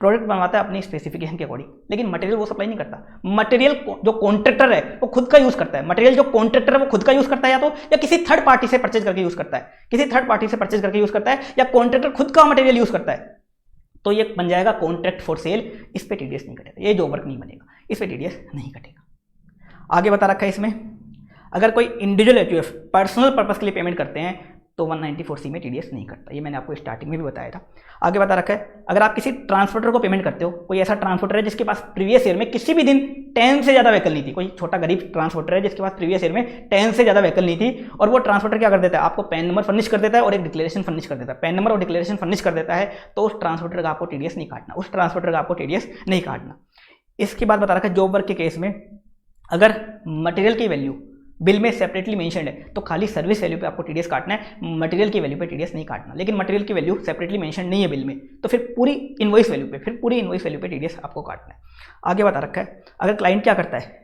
प्रोडक्ट बनवाता है अपनी स्पेसिफिकेशन के अकॉर्डिंग, लेकिन मटेरियल वो सप्लाई नहीं करता। मटेरियल जो कॉन्ट्रैक्टर है वो खुद का यूज करता है, मटेरियल जो कॉन्ट्रैक्टर है वो खुद का यूज करता है या किसी थर्ड पार्टी से परचेज करके यूज करता है, किसी थर्ड पार्टी से परचेज करके यूज करता है या कॉन्ट्रैक्टर खुद का मटेरियल यूज करता है, तो ये बन जाएगा कॉन्ट्रैक्ट फॉर सेल। इस पे टीडीएस नहीं कटेगा, ये जॉब वर्क नहीं बनेगा, इस पे टीडीएस नहीं कटेगा। आगे बता रखा है इसमें अगर कोई इंडिविजुअल एचयूएफ पर्सनल पर्पस के लिए पेमेंट करते हैं तो 194C में टीडीएस नहीं करता, ये मैंने आपको स्टार्टिंग में भी बताया था। आगे बता रखा है अगर आप किसी ट्रांसपोर्टर को पेमेंट करते हो, कोई ऐसा ट्रांसपोर्टर है जिसके पास प्रीवियस ईयर में किसी भी दिन 10 से ज़्यादा व्हीकल नहीं थी, कोई छोटा गरीब ट्रांसपोर्टर है जिसके पास प्रीवियस ईयर में 10 से ज़्यादा व्हीकल नहीं थी और वो ट्रांसपोर्टर क्या कर देता है, आपको पैन नंबर फर्निश कर देता है और एक डिक्लेरेशन फर्निश कर देता है, पैन नंबर और डिक्लेरेशन फर्निश कर देता है, तो उस ट्रांसपोर्टर का आपको टीडीएस नहीं काटना, उस ट्रांसपोर्टर का आपको टीडीएस नहीं काटना। इसके बाद बता रखा है जॉब वर्क के केस में अगर मटेरियल की वैल्यू बिल में सेपरेटली मेंशन्ड है तो खाली सर्विस वैल्यू पे आपको टीडीएस काटना है, मटेरियल की वैल्यू पे टीडीएस नहीं काटना। लेकिन मटेरियल की वैल्यू सेपरेटली मेंशन नहीं है बिल में तो फिर पूरी इनवॉइस वैल्यू पे टीडीएस आपको काटना है। आगे बता रखा है अगर क्लाइंट क्या करता है,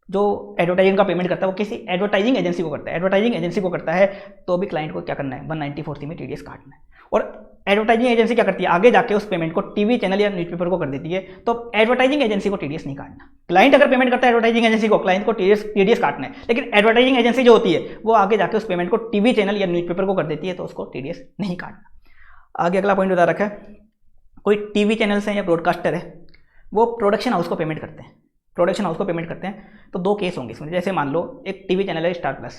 जो एडवर्टाइजिंग का पेमेंट करता है वो किसी एडवर्टाइजिंग एजेंसी को करता है, तो भी क्लाइंट को क्या करना है, 194C में टीडीएस काटना है। और एडवर्टाइजिंग एजेंसी क्या करती है, आगे जाके उस पेमेंट को टीवी चैनल या न्यूज़पेपर को कर देती है, तो एडवर्टाइजिंग एजेंसी को टीडीएस नहीं काटना। क्लाइंट अगर पेमेंट करता है एडवर्टाइजिंग एजेंसी को, क्लाइंट को टीडीएस काटना है, लेकिन एडवर्टाइजिंग एजेंसी जो होती है वो आगे जाके उस पेमेंट को टीवी चैनल या न्यूज़पेपर को कर देती है, तो उसको टीडीएस नहीं काटना। आगे अगला पॉइंट बता रखा है कोई टीवी चैनल से या ब्रॉडकास्टर है वो प्रोडक्शन हाउस को पेमेंट करते हैं, तो दो केस होंगे इसमें। जैसे मान लो एक टीवी चैनल है स्टार प्लस,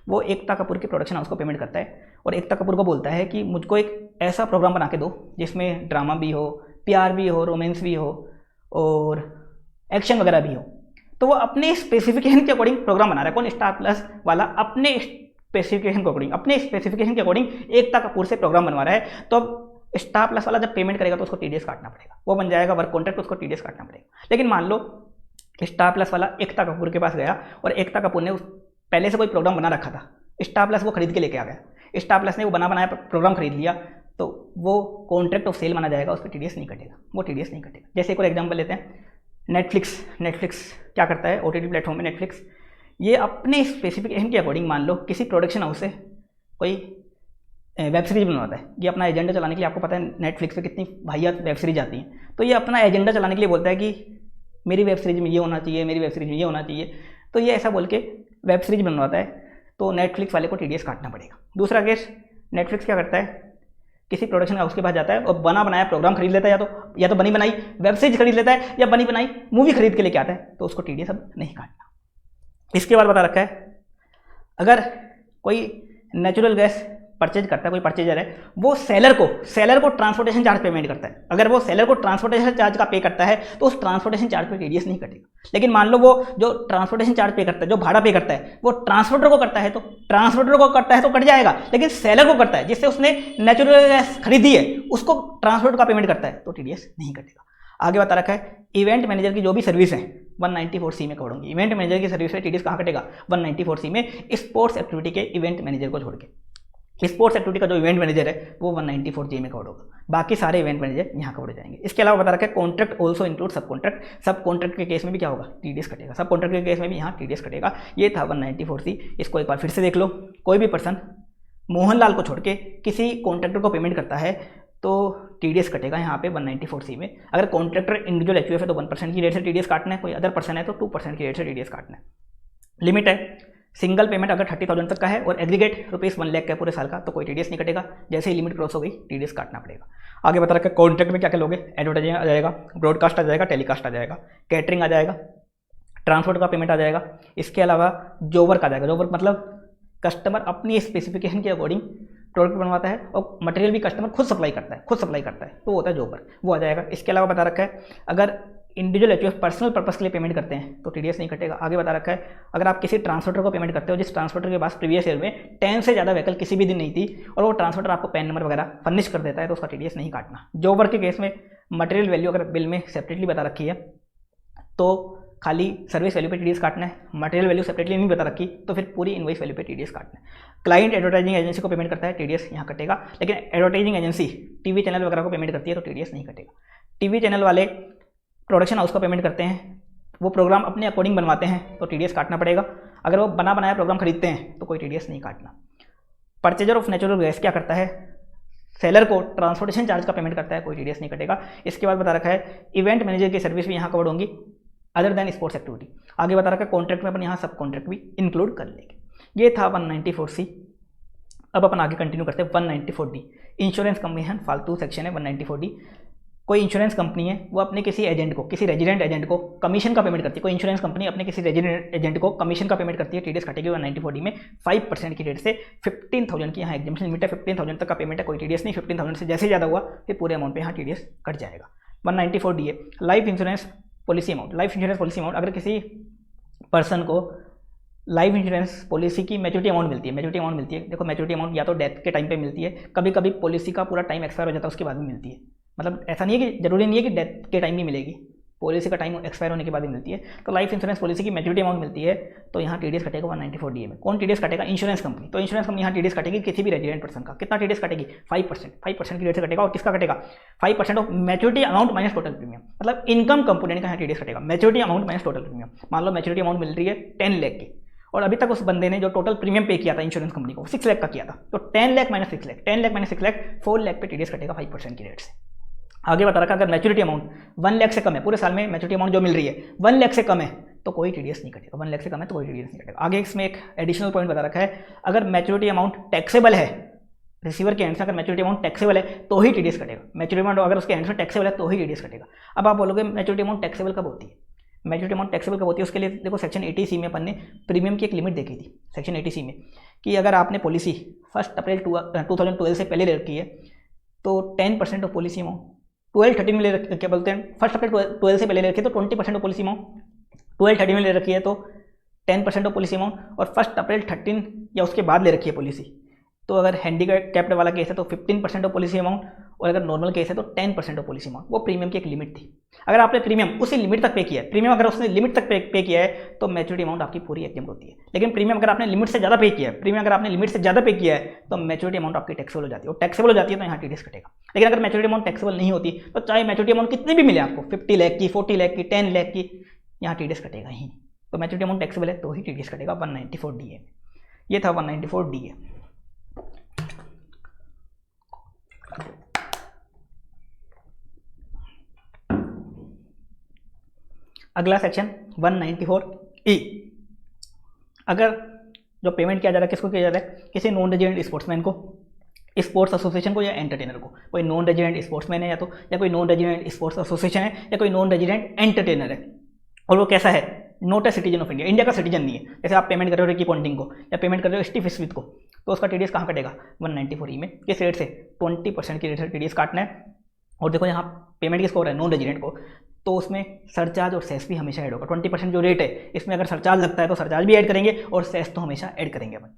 वो एकता कपूर के प्रोडक्शन हाउस को पेमेंट करता है और एकता कपूर को बोलता है कि मुझको एक ऐसा प्रोग्राम बना के दो जिसमें ड्रामा भी हो, प्यार भी हो, रोमांस भी हो और एक्शन वगैरह भी हो। तो वो अपने स्पेसिफिकेशन के अकॉर्डिंग प्रोग्राम बना रहा है, कौन, स्टार प्लस वाला अपने स्पेसिफिकेशन के अकॉर्डिंग एकता कपूर से प्रोग्राम बनवा रहा है। तो अब स्टार प्लस वाला जब पेमेंट करेगा तो उसको टीडीएस काटना पड़ेगा, वो बन जाएगा वर्क कॉन्ट्रैक्ट, उसको टीडीएस काटना पड़ेगा। लेकिन मान लो स्टार प्लस वाला एकता कपूर के पास गया और एकता कपूर ने पहले से कोई प्रोग्राम बना रखा था, स्टार प्लस वो खरीद के लेके आ गया, स्टार प्लस ने वो बनाया प्रोग्राम खरीद लिया, तो वो कॉन्ट्रैक्ट ऑफ सेल माना जाएगा, उस पर टीडीएस नहीं कटेगा, वो टीडीएस नहीं कटेगा। जैसे एक और एग्जांपल लेते हैं, नेटफ्लिक्स क्या करता है, ओटीटी प्लेटफॉर्म में नेटफ्लिक्स, ये अपने स्पेसिफिकेशन के अकॉर्डिंग मान लो किसी प्रोडक्शन हाउस से कोई वेब सीरीज बनवाता है। ये अपना एजेंडा चलाने के लिए, आपको पता है नेटफ्लिक्स पे कितनी वाहियात वेब सीरीज आती हैं, तो ये अपना एजेंडा चलाने के लिए बोलता है कि मेरी वेब सीरीज में ये होना चाहिए, मेरी वेब सीरीज में ये होना चाहिए, तो ये ऐसा बोल के वेब सीरीज बनवाता है, तो नेटफ्लिक्स वाले को टीडीएस काटना पड़ेगा। दूसरा केस, नेटफ्लिक्स क्या करता है, किसी प्रोडक्शन हाउस के पास जाता है और बना बनाया प्रोग्राम खरीद लेता है, या तो बनी बनाई वेब सीरीज खरीद लेता है या बनी बनाई मूवी खरीद के लेके आता है, तो उसको टीडीएस अब नहीं काटना। इसके बाद बता रखा है अगर कोई नेचुरल गैस परचेज करता है, कोई परचेजर है, वो सेलर को ट्रांसपोर्टेशन चार्ज पेमेंट करता है, अगर वो सेलर को ट्रांसपोर्टेशन चार्ज का पे करता है तो उस ट्रांसपोर्टेशन चार्ज पे टीडीएस नहीं कटेगा। लेकिन मान लो वो जो ट्रांसपोर्टेशन चार्ज पे करता है, जो भाड़ा पे करता है, वो ट्रांसपोर्टर को करता है तो कट जाएगा, लेकिन सेलर को करता है जिससे उसने नेचुरल गैस खरीदी है, उसको ट्रांसपोर्ट का पेमेंट करता है, तो टीडीएस नहीं कटेगा। आगे बता रखा है इवेंट मैनेजर की जो भी सर्विस है 194C में कवर होंगी। इवेंट मैनेजर की सर्विस में टीडीएस कहाँ कटेगा, 194C में, स्पोर्ट्स एक्टिविटी के इवेंट मैनेजर को छोड़ के। स्पोर्ट्स एक्टिविटी का जो इवेंट मैनेजर है वो 194J में कवर होगा, बाकी सारे इवेंट मैनेजर यहाँ कवर हो जाएंगे। इसके अलावा बता रखा है कॉन्ट्रैक्ट ऑल्सो इंक्लूड सब कॉन्ट्रैक्ट के केस में भी क्या होगा, टीडीएस कटेगा, सब कॉन्ट्रैक्ट के केस में भी यहाँ टीडीएस कटेगा। ये था 194C। इसको एक बार फिर से देख लो। कोई भी पर्सन मोहनलाल को छोड़ के किसी कॉन्ट्रैक्टर को पेमेंट करता है तो टीडीएस कटेगा यहाँ पे 194C में। अगर कॉन्ट्रैक्टर इंडिविजुअल एचयूएफ है तो 1% की रेट से टीडीएस काटना है, कोई अदर पर्सन है तो 2% की रेट से टीडीएस काटना है। लिमिट है सिंगल पेमेंट अगर 30,000 तक का है और एग्रीगेट ₹1,00,000 का है पूरे साल का, तो कोई टीडीएस नहीं कटेगा। जैसे ही लिमिट क्रॉस हो गई टीडीएस काटना पड़ेगा। आगे बता रखा है कॉन्ट्रैक्ट में क्या क्या लोगे, एडवर्टाइजिंग आ जाएगा, ब्रॉडकास्ट आ जाएगा, टेलीकास्ट आ जाएगा, कैटरिंग आ जाएगा, ट्रांसपोर्ट का पेमेंट आ जाएगा। इसके अलावा जॉब वर्क आ जाएगा। जॉब वर्क मतलब कस्टमर अपनी स्पेसिफिकेशन के अकॉर्डिंग प्रोडक्ट बनवाता है और मटेरियल भी कस्टमर खुद सप्लाई करता है, तो होता है जॉब वर्क, वो आ जाएगा। इसके अलावा बता रखा है अगर इंडिविजुअल एचयूएफ पर्सनल पर्पस के लिए पेमेंट करते हैं तो टीडीएस नहीं कटेगा। आगे बता रखा है अगर आप किसी ट्रांसपोर्टर को पेमेंट करते हो जिस ट्रांसपोर्टर के पास प्रीवियस ईयर में 10 से ज़्यादा व्हीकल किसी भी दिन नहीं थी और वो ट्रांसपोर्टर आपको पैन नंबर वगैरह फर्निश कर देता है तो उसका टीडीएस नहीं काटना। जॉब वर्क के केस में मटेरियल वैल्यू अगर बिल में सेपरेटली बता रखी है तो खाली सर्विस वैल्यू पे टीडीएस काटना है, मटेरियल वैल्यू सेपरेटली नहीं बता रखी तो फिर पूरी इनवॉइस वैल्यू पे टीडीएस काटना है। क्लाइंट एडवर्टाइजिंग एजेंसी को पेमेंट करता है, टीडीएस यहाँ कटेगा। लेकिन एडवर्टाइजिंग एजेंसी टीवी चैनल वगैरह को पेमेंट करती है तो टीडीएस नहीं कटेगा। टीवी चैनल वाले प्रोडक्शन हाउस को पेमेंट करते हैं, वो प्रोग्राम अपने अकॉर्डिंग बनवाते हैं तो टीडीएस काटना पड़ेगा। अगर वो बना बनाया प्रोग्राम खरीदते हैं तो कोई टीडीएस नहीं काटना। परचेजर ऑफ नेचुरल गैस क्या करता है, सेलर को ट्रांसपोर्टेशन चार्ज का पेमेंट करता है, कोई टीडीएस नहीं कटेगा। इसके बाद बता रखा है इवेंट मैनेजर की सर्विस भी यहाँ कवर होंगी अदर देन स्पोर्ट्स एक्टिविटी। आगे बता रखा है कॉन्ट्रैक्ट में अपन यहाँ सब कॉन्ट्रैक्ट भी इंक्लूड कर लेंगे। ये था 194C। अब अपन आगे कंटिन्यू करते हैं 194D। इंश्योरेंस कमीशन फालतू सेक्शन है 194D। कोई इंश्योरेंस कंपनी है वो अपने किसी एजेंट को, किसी रेजिडेंट एजेंट को कमीशन का पेमेंट करती है। कोई इंश्योरेंस कंपनी अपने किसी रेजिडेंट एजेंट को कमीशन का पेमेंट करती है, टीडीएस कटेगी 194D में 5% की रेट से। 15,000 की यहाँ एग्जाम्पशन लिमिट है, 15,000 तक का पेमेंट है, कोई टीडीएस नहीं। 15,000 से जैसे ज़्यादा हुआ फिर पूरे अमाउंट पे यहाँ टीडीएस कट जाएगा। 194D है life insurance policy amount. Life insurance policy amount अगर किसी पर्सन को लाइफ इंश्योरेंस पॉलिसी की मैच्योरिटी अमाउंट मिलती है, देखो मैच्योरिटी अमाउंट या तो डेथ के टाइम पे मिलती है, कभी कभी पॉलिसी का पूरा टाइम एक्सपायर हो जाता है उसके बाद भी मिलती है। मतलब ऐसा नहीं है कि जरूरी नहीं है कि डेथ के टाइम ही मिलेगी, पॉलिसी का टाइम एक्सपायर होने के बाद ही मिलती है। तो लाइफ इंश्योरेंस पॉलिसी की मैच्योरिटी अमाउंट मिलती है तो यहाँ टीडीएस कटेगा 194D में। कौन टीडीएस कटेगा, इंश्योरेंस कंपनी। तो इंश्योरेंस कंपनी यहाँ टीडीएस कटेगी किसी भी रेजिडेंट पर्सन का। कितना टीडीएस कटेगी, 5% की रेट से कटेगा। और किसका कटेगा, 5% of maturity amount minus total premium. मतलब इनकम कंपोनेंट का यहाँ टीडीएस कटेगा, maturity amount minus total premium. मान लो मैच्योरिटी अमाउंट मिल रही है 10 लाख की और अभी तक उस बंदे ने जो टोटल प्रीमियम पे किया था इंश्योरेंस कंपनी को 6 लाख का किया था, तो 10 लाख माइनस 6 लाख, 10 लाख माइनस 6 लाख, 4 लाख पे टीडीएस कटेगा 5% की रेट से। आगे बता रखा अगर मैच्योरिटी अमाउंट 1 लाख से कम है, पूरे साल में मैच्योरिटी अमाउंट जो मिल रही है 1 लाख से कम है तो कोई टीडीएस नहीं कटेगा। 1 लाख से कम है तो कोई टीडीएस नहीं कटेगा। आगे इसमें एक एडिशनल पॉइंट बता रखा है अगर मैच्योरिटी अमाउंट टैक्सेबल है, रिसीवर के एंड से अगर मैच्योरिटी अमाउंट टैक्सेबल है तो ही टीडीएस कटेगा। मैच्योरिटी अमाउंट अगर उसके एंड से टैक्सेबल है तो ही टीडीएस कटेगा। अब आप बोलोगे मैच्योरिटी अमाउंट टैक्सेबल कब होती है, मैच्योरिटी अमाउंट टैक्सेबल कब होती है, उसके लिए देखो सेक्शन 80C में अपन ने प्रीमियम की एक लिमिट देखी थी सेक्शन 80C में कि अगर आपने पॉलिसी 1 अप्रैल 2012 से पहले ले रखी है तो 10% ऑफ पॉलिसी अमाउंट 12-13 में ले रखी, क्या बोलते हैं 1 अप्रैल 12 से पहले ले रखी है तो 20% ऑफ पॉलिसी अमाउंट, 12-13 में ले रखी है तो 10% ऑफ पॉलिसी अमाउंट, और 1 अप्रैल 13 या उसके बाद ले रखी है पॉलिसी तो अगर हैंडीकैप्ड वाला केस है तो 15% ऑफ पॉलिसी अमाउंट, और अगर नॉर्मल केस है तो 10% ऑफ पॉलिसी अमाउंट। वो प्रीमियम की एक लिमिट थी। अगर आपने प्रीमियम उसी लिमिट तक पे किया है, प्रीमियम अगर उसने लिमिट तक पे किया है तो मैच्योरिटी अमाउंट आपकी पूरी एग्जाम होती है। लेकिन प्रीमियम अगर आपने लिमिट से ज़्यादा पे किया है, प्रीमियम अगर आपने लिमिट से ज़्यादा पे किया है तो मैच्योरिटी अमाउंट आपकी टैक्सेबल हो जाती है, और टैक्सेबल हो जाती है तो यहाँ टीडीएस कटेगा। लेकिन अगर मैच्योरिटी अमाउंट टैक्सेबल नहीं होती तो चाहे मैच्योरिटी अमाउंट कितनी भी मिले आपको, 50 लाख की, 40 लाख की, 10 लाख की, यहाँ टीडीएस कटेगा ही। तो मैच्योरिटी अमाउंट टैक्सेबल है तो ही टीडीएस कटेगा 194D है। ये था 194D है। अगला सेक्शन 194E। अगर जो पेमेंट किया जा रहा है किसको किया जा रहा है, किसी नॉन रेजिडेंट स्पोर्ट्समैन को, स्पोर्ट्स एसोसिएशन को या एंटरटेनर को। कोई नॉन रेजिडेंट स्पोर्ट्समैन है या तो, या कोई नॉन रेजिडेंट स्पोर्ट्स एसोसिएशन है, या कोई नॉन रेजिडेंट एंटरटेनर है, और वो कैसा है, not a citizen of India, India का सिटीजन नहीं है। जैसे आप पेमेंट कर रहे हो रिकी पॉन्टिंग को या पेमेंट कर रहे हो स्टीव स्मिथ को, तो उसका टीडीएस कहाँ कटेगा, 194E में। किस रेट से, 20% की रेट से टीडीएस काटना है। और देखो यहाँ पेमेंट किसको हो रहा है, नॉन रेजिडेंट को, तो उसमें सरचार्ज और सेस भी हमेशा ऐड होगा। 20% जो रेट है इसमें अगर सरचार्ज लगता है तो सरचार्ज भी ऐड करेंगे और सेस तो हमेशा ऐड करेंगे अपन।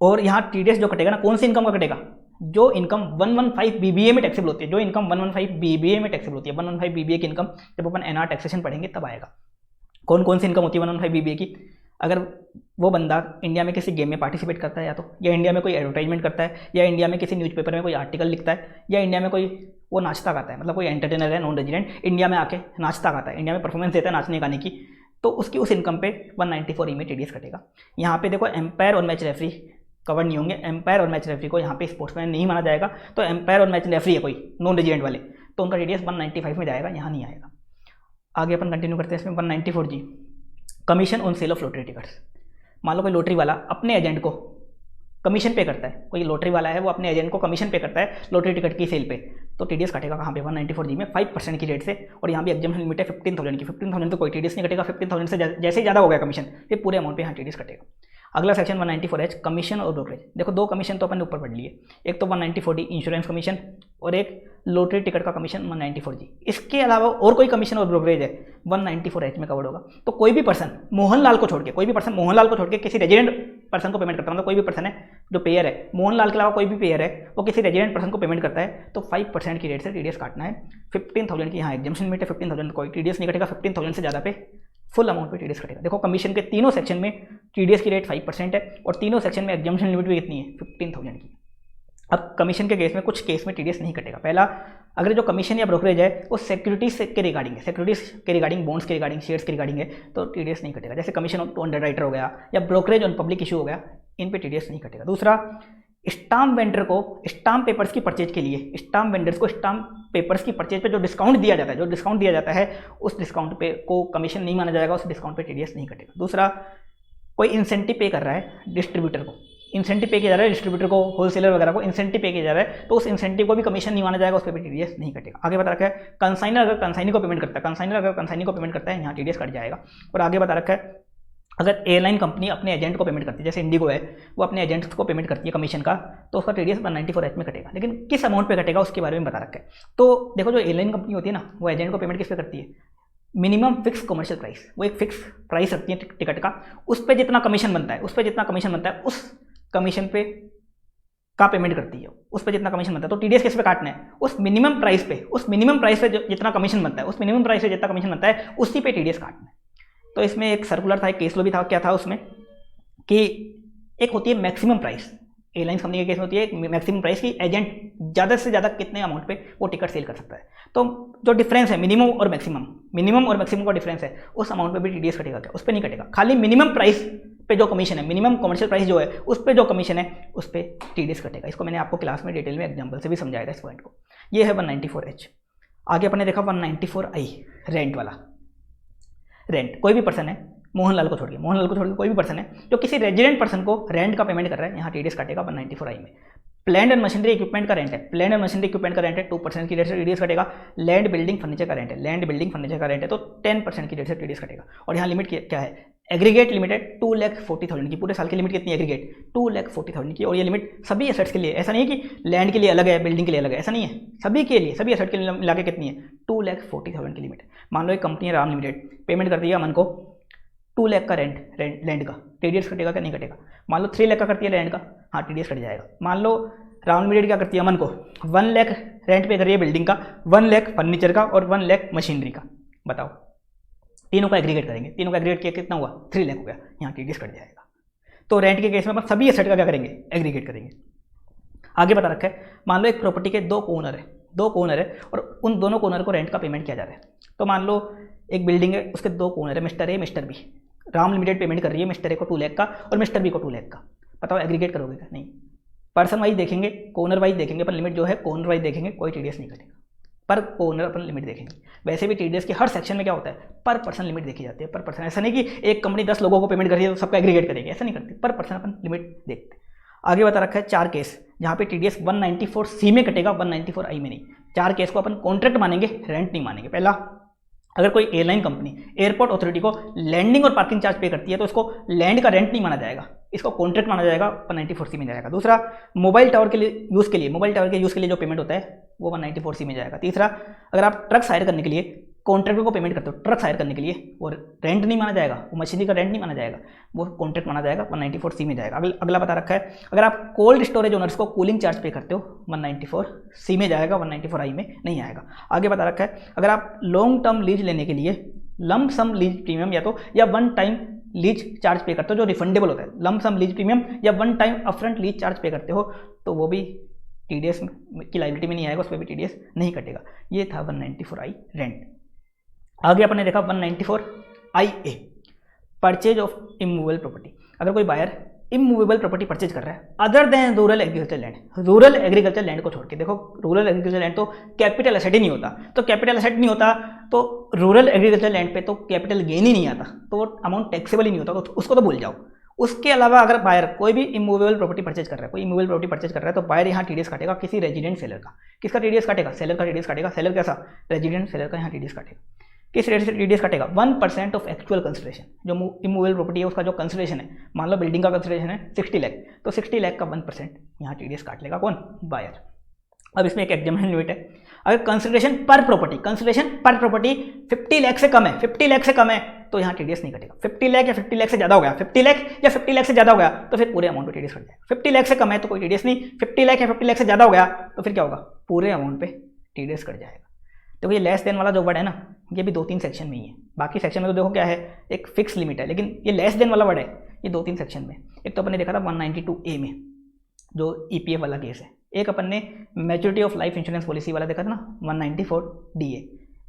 और यहाँ टीडीएस जो कटेगा ना, कौन सी इनकम का कटेगा, जो इनकम 115 BBA में टैक्सेबल होती है, जो इनकम 115 BBA में टैक्सेबल होती है। 115 BBA की इनकम जब अपन एनआर टैक्सेशन पढ़ेंगे तब आएगा। कौन कौन सी इनकम होती है 115 BBA की, अगर वो बंदा इंडिया में किसी गेम में पार्टिसिपेट करता है या तो, या इंडिया में कोई एडवर्टाइजमेंट करता है, या इंडिया में किसी न्यूज़पेपर में कोई आर्टिकल लिखता है, या इंडिया में कोई वो नाचता गाता है, मतलब कोई एंटरटेनर है नॉन रेजिडेंट, इंडिया में आके नाचता गाता है, इंडिया में परफॉर्मेंस देता है नाचने गाने की, तो उसकी उस इनकम पे 194E में टीडीएस कटेगा। यहाँ पे देखो एम्पायर और मैच रेफरी कवर नहीं होंगे। एम्पायर और मैच रेफरी को यहाँ पे स्पोर्ट्समैन नहीं माना जाएगा, तो एम्पायर और मैच रेफरी है कोई नॉन रेजिडेंट वाले, तो उनका टीडीएस 195 में जाएगा, यहाँ नहीं आएगा। आगे अपन कंटिन्यू करते हैं इसमें 194G, commission on sale of lottery tickets. मान लो कोई लॉटरी वाला अपने एजेंट को कमीशन पे करता है, कोई लॉटरी वाला है वो अपने एजेंट को कमीशन पे करता है लॉटरी टिकट की सेल पे, तो टीडीएस कटेगा कहाँ पे 194G में 5% की रेट से। और यहाँ भी एग्जाम्पशन लिमिट है 15,000 की, 15,000 तो कोई टीडीएस नहीं कटेगा, 15,000 से जैसे ही ज़्यादा हो गया कमीशन फिर पूरे अमाउंट पे यहाँ टीडीएस कटेगा। अगला सेक्शन 194H कमीशन और ब्रोकरेज। देखो दो कमीशन तो अपन ने ऊपर पढ़ लिए, एक तो 194D इंश्योरेंस कमीशन और एक लॉटरी टिकट का कमीशन 194G। इसके अलावा और कोई कमीशन और ब्रोकरेज है 194H में कवर्ड होगा। तो कोई भी पर्सन मोहनलाल को छोड़ के, कोई भी पर्सन मोहनलाल को छोड़ के किसी रेजिडेंट पर्सन को पेमेंट करता है, मतलब कोई भी पर्सन है जो पेयर है, मोहनलाल के अलावा कोई भी पेयर है वो किसी रेजिडेंट पर्सन को पेमेंट करता है तो 5% की रेट से टीडीएस काटना है। 15,000 की यहाँ एग्जाम्पशन लिमिट है, 15,000 कोई टीडीएस नहीं कटेगा, 15,000 से ज़्यादा पे फुल अमाउंट पे टीडीएस कटेगा। देखो कमीशन के तीनों सेक्शन में टीडीएस की रेट 5% है और तीनों सेक्शन में एग्जाम्पशन लिमिट भी कितनी है 15,000 की। अब कमीशन के केस में कुछ केस में टीडीएस नहीं कटेगा। पहला, अगर जो कमीशन या ब्रोकरेज है वो सिक्योरिटीज के रिगार्डिंग है, सिक्योरिटीज के रिगार्डिंग, बॉन्ड्स के रिगार्डिंग, शेयर्स के रिगार्डिंग है तो टीडीएस नहीं कटेगा। जैसे कमीशन टू अंडरराइटर हो गया या ब्रोकरेज ऑन पब्लिक इशू हो गया, इन पे टीडीएस नहीं कटेगा। दूसरा, स्टाम्प वेंडर को स्टाम्प पेपर्स की परचेज के लिए, स्टाम्प वेंडर्स को स्टाम्प पेपर्स की परचेज पे जो डिस्काउंट दिया जाता है, उस डिस्काउंट पे को कमीशन नहीं माना जाएगा, उस डिस्काउंट पे टीडीएस नहीं कटेगा। दूसरा, कोई इंसेंटिव पे कर रहा है डिस्ट्रीब्यूटर को, इंसेंटिव पे किया जा रहा है डिस्ट्रीब्यूटर को, होलसेलर वगैरह को इंसेंटिव पे किया जा रहा है तो उस इंसेंटिव को भी कमीशन नहीं माना जाएगा, उस पर भी टीडीएस नहीं कटेगा। आगे बता रखा है कंसाइनर अगर कंसाइनी को पेमेंट करता है, यहाँ टीडीएस कट जाएगा। और आगे बता रखा है अगर एयरलाइन कंपनी अपने एजेंट को पेमेंट करती है, जैसे इंडिगो है वो अपने एजेंट को पेमेंट करती है कमीशन का, तो उसका टीडीएस 194H में कटेगा। लेकिन किस अमाउंट पे कटेगा उसके बारे में बता रखा है। तो देखो जो एयरलाइन कंपनी होती है ना, वो एजेंट को पेमेंट किस पे करती है, मिनिमम फिक्स कमर्शियल प्राइस, वो एक फिक्स प्राइस रखती है टिकट का, उस पर जितना कमीशन बनता है उस कमीशन पे का पेमेंट करती है, उस पर जितना कमीशन बनता है। तो टीडीएस किस पे काटना है, उस मिनिमम प्राइस पे जितना कमीशन बनता है उसी पे टीडीएस काटना है। तो इसमें एक सर्कुलर था, एक केस लो भी था, क्या था उसमें कि एक होती है मैक्सिमम प्राइस, एयरलाइंस कंपनी के केस में होती है मैक्सिमम प्राइस की एजेंट ज़्यादा से ज़्यादा कितने अमाउंट पे वो टिकट सेल कर सकता है। तो जो डिफरेंस है मिनिमम और मैक्सिमम का डिफरेंस है, उस अमाउंट पे भी टीडीएस कटेगा क्या, उस पर नहीं कटेगा। खाली मिनिमम प्राइस पे जो कमीशन है, मिनिमम कमर्शियल प्राइस जो है उस पे जो कमीशन है उस पर टीडीएस कटेगा। इसको मैंने आपको क्लास में डिटेल में एग्जाम्पल से भी समझाया था इस पॉइंट को। ये है 194H। आगे अपने देखा 194I रेंट वाला। रेंट, कोई भी पर्सन है मोहनलाल को छोड़ के कोई भी पर्सन है जो किसी रेजिडेंट पर्सन को रेंट का पेमेंट कर रहा है, यहाँ टीडीएस काटेगा 194I में। प्लैंड एंड मशीनरी इक्विपमेंट का रेंट है, 2% की रेट से टीडीएस कटेगा। लैंड बिल्डिंग फर्नीचर का रेंट है तो 10% की रेट से टीडीएस कटेगा। और यहाँ लिमिट क्या है, एग्रीगेट लिमिट है 2,40,000 की, पूरे साल की लिमिट कितनी है एग्रीगेट 2,40,000 की। और ये लिमिट सभी एसेट्स के लिए, ऐसा नहीं है कि लैंड के लिए अलग है बिल्डिंग के लिए अलग है, ऐसा नहीं है, सभी के लिए, सभी एसेट के लिए मिला के कितनी है 2,40,000 की लिमिट। मान लो एक कंपनी है राम लिमिटेड, पेमेंट कर दिया अमन को 2 लाख का लैंड का, टीडीएस कटेगा क्या, नहीं कटेगा। मान लो 3 लाख का करती है लैंड का, हाँ टीडीएस कट जाएगा। मान लो राम लिमिटेड क्या करती है अमन को 1 लाख रेंट पे कर रही है बिल्डिंग का, 1 लाख फर्नीचर का और 1 लाख मशीनरी का, बताओ तीनों का एग्रीगेट करेंगे, तीनों का एग्रीगेट किया कितना हुआ 3 लाख हो गया, यहाँ टीडीएस कट जाएगा। तो रेंट के केस में अपन सभी एसेट का क्या करेंगे, एग्रीगेट करेंगे। आगे बता रखा है मान लो एक प्रॉपर्टी के 2 ओनर है और उन दोनों ओनर को रेंट का पेमेंट किया जा रहा है। तो मान लो एक बिल्डिंग है, उसके 2 ओनर है, mister A mister B. Ram limited payment कर रही है मिस्टर ए को 2 लाख का और मिस्टर बी को 2 लाख का। बताओ एग्रीगेट करोगे क्या, नहीं। पर्सन वाइज देखेंगे, कोनर वाइज देखेंगे, पर लिमिट जो है कोनर वाइज देखेंगे, कोई टीडीएस नहीं कटेगा। पर कोनर अपन लिमिट देखेंगे। वैसे भी टीडीएस के हर सेक्शन में क्या होता है, पर पर्सन लिमिट देखी जाती है, पर पर्सन। ऐसा नहीं कि एक कंपनी 10 लोगों को पेमेंट कर रही है तो सबका एग्रीगेट करेगी, ऐसा नहीं करती, पर पर्सन अपन लिमिट देखते हैं। आगे बता रखा है 4 केस जहाँ पे टीडीएस 194C में कटेगा, 194I में नहीं। 4 केस को अपन कॉन्ट्रैक्ट मानेंगे, रेंट नहीं मानेंगे। पहला, अगर कोई एयरलाइन कंपनी एयरपोर्ट अथॉरिटी को लैंडिंग और पार्किंग चार्ज पे करती है तो इसको लैंड का रेंट नहीं माना जाएगा, इसको कॉन्ट्रैक्ट माना जाएगा, 194C में जाएगा। दूसरा, मोबाइल टावर के यूज़ के लिए जो पेमेंट होता है वो 194C में जाएगा। तीसरा, अगर आप ट्रक्स हायर करने के लिए कॉन्ट्रैक्टर को पेमेंट करते हो, ट्रक्स हायर करने के लिए, वो रेंट नहीं माना जाएगा, वो मशीनरी का रेंट नहीं माना जाएगा, वो कॉन्ट्रैक्ट माना जाएगा, 194C में जाएगा। अगला बता रखा है अगर आप कोल्ड स्टोरेज ओनर्स को कूलिंग चार्ज पे करते हो 194C में जाएगा, 194I में नहीं आएगा। आगे बता रखा है अगर आप लॉन्ग टर्म लीज लेने के लिए लंप सम लीज प्रीमियम या 1 टाइम लीज चार्ज पे करते हो जो रिफंडेबल होता है, लंप सम लीज प्रीमियम या 1 टाइम अपफ्रंट लीज चार्ज पे करते हो तो वो भी टीडीएस की लायबिलिटी में नहीं आएगा, उस पर भी टीडीएस नहीं कटेगा। ये था 194I रेंट। आगे अपने देखा 194IA purchase of immovable property. अगर कोई बायर इमूवेबल प्रॉपर्टी परचेज कर रहा है other than rural agriculture land को छोड़ के, देखो रूरल एग्रीकल्चर लैंड तो कैपिटल एसेट ही नहीं होता, तो कैपिटल एसेट नहीं होता तो रूरल एग्रीकल्चर लैंड पे तो कैपिटल गेन ही नहीं आता, तो वो अमाउंट टैक्सेबल ही नहीं होता, तो उसको तो भूल जाओ। उसके अलावा अगर बायर कोई भी इमूवेबल प्रॉपर्टी परचेज कर रहा है, कोई इमूवेबल प्रॉपर्टी परचेज कर रहा है, तो बायर यहाँ टीडीएस काटेगा किसी रेजिडेंट सेलर का। किसका टीडीएस काटेगा? सेलर का टीडीएस काटेगा। सेलर कैसा? रेजिडेंट सेलर का यहाँ टीडीएस काटेगा। किस रेट से टीडीएस काटेगा? 1% ऑफ एक्चुअल कंसिडरेशन। जो इमूवेबल प्रॉपर्टी है उसका जो कंसिडरेशन है, मान लो बिल्डिंग का कंसिडरेशन है 60 लाख, तो 60 लाख का 1% यहाँ टीडीएस काट लेगा कौन? बायर। अब इसमें एक एग्जाम्पशन लिमिट है, अगर कंसिडरेशन पर प्रॉपर्टी 50 लाख से कम है, 50 लाख से कम है, तो यहाँ टीडीएस नहीं कटेगा। 50 लाख या 50 लाख से ज़्यादा हो गया, 50 लाख या 50 लाख से ज़्यादा हो गया, तो फिर पूरे अमाउंट पे टीडीएस कट जाएगा। 50 लाख से कम है तो कोई टीडीएस नहीं, 50 लाख या 50 लाख से ज़्यादा हो गया तो फिर क्या होगा? पूरे अमाउंट पे टीडीएस कट जाएगा। देखो ये लेस देन वाला जो वर्ड है ना, ये भी 2-3 सेक्शन में ही है। बाकी सेक्शन में तो देखो क्या है, एक फिक्स लिमिट है, लेकिन ये लेस देन वाला वर्ड है, ये 2-3 सेक्शन में। एक तो अपन ने देखा था 192A में जो ईपीएफ वाला केस है, एक अपन ने maturity of life insurance policy वाला देखा था ना 194DA,